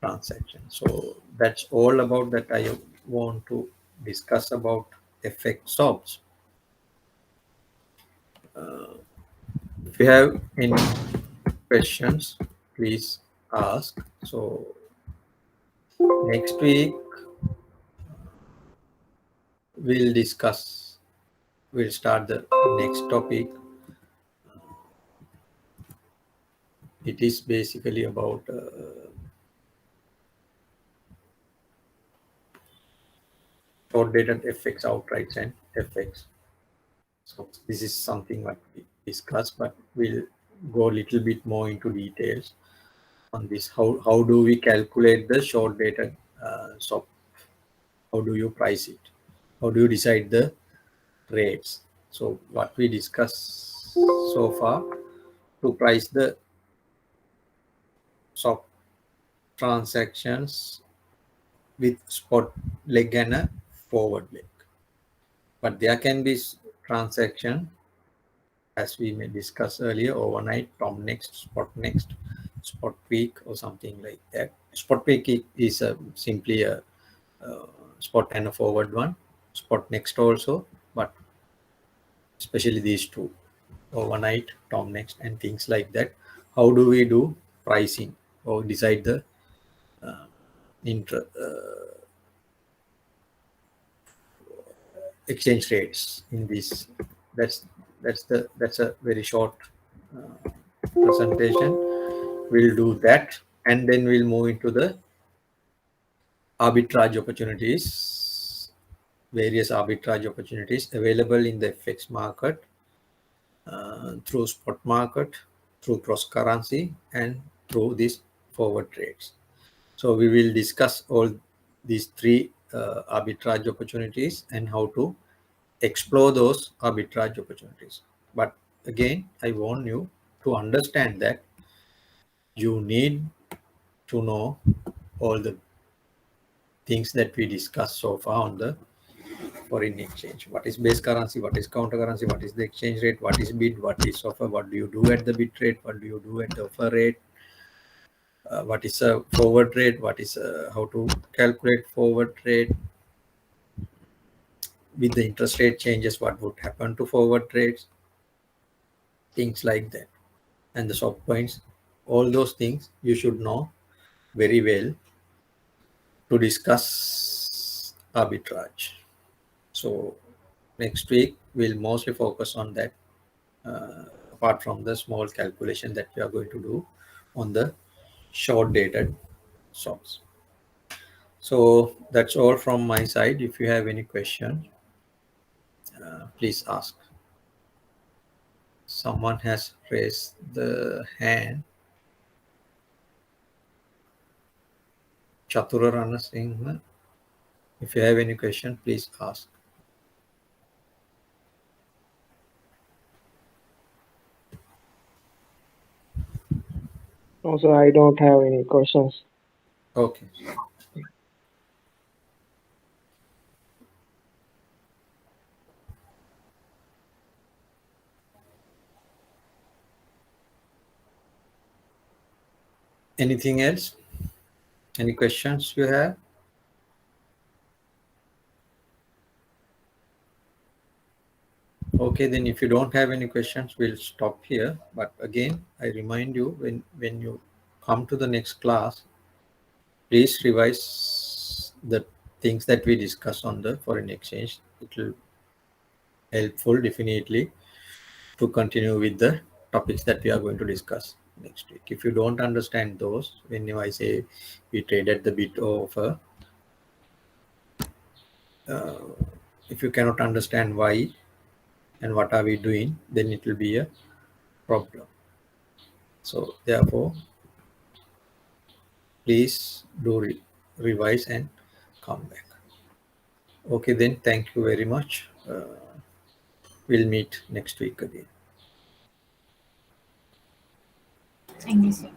transaction. So that's all about that I want to discuss about FX swaps. If you have any questions, please ask. So next week we'll start the next topic. It is basically about short dated FX outrights and FX. So this is something what we discussed, but we'll go a little bit more into details on this. How do we calculate the short dated swap? How do you price it? How do you decide the rates? So what we discussed so far, to price the swap transactions with spot leg and a forward leg. But there can be transaction, as we may discuss earlier, overnight, Tom next, spot week, or something like that. Spot week is simply a spot and a forward one. Spot next also, but especially these two, overnight, Tom next, and things like that. How do we do pricing or decide the exchange rates in this? That's a very short presentation. We'll do that, and then we'll move into the arbitrage opportunities, various arbitrage opportunities available in the FX market, through spot market, through cross currency, and through these forward trades. So we will discuss all these three arbitrage opportunities and how to explore those arbitrage opportunities. But again, I warn you to understand that you need to know all the things that we discussed so far on the foreign exchange. What is base currency? What is counter currency? What is the exchange rate? What is bid? What is offer? What do you do at the bid rate? What do you do at the offer rate? What is a forward rate? What is how to calculate forward rate? With the interest rate changes, what would happen to forward trades? Things like that. And the swap points, all those things you should know very well to discuss arbitrage. So next week we'll mostly focus on that, apart from the small calculation that we are going to do on the short dated swaps. So that's all from my side. If you have any questions, please ask. Someone has raised the hand. Chatura Rana Singh. If you have any question, please ask. Also, I don't have any questions. Okay. Anything else? Any questions you have? Okay, then if you don't have any questions, we'll stop here. But again, I remind you, when you come to the next class, please revise the things that we discussed on the foreign exchange. It will helpful definitely to continue with the topics that we are going to discuss next week. If you don't understand those, when I say we trade at the bit of if you cannot understand why and what are we doing, then it will be a problem. So therefore, please do revise and come back. Okay, then thank you very much. We'll meet next week again. Thank you, sir.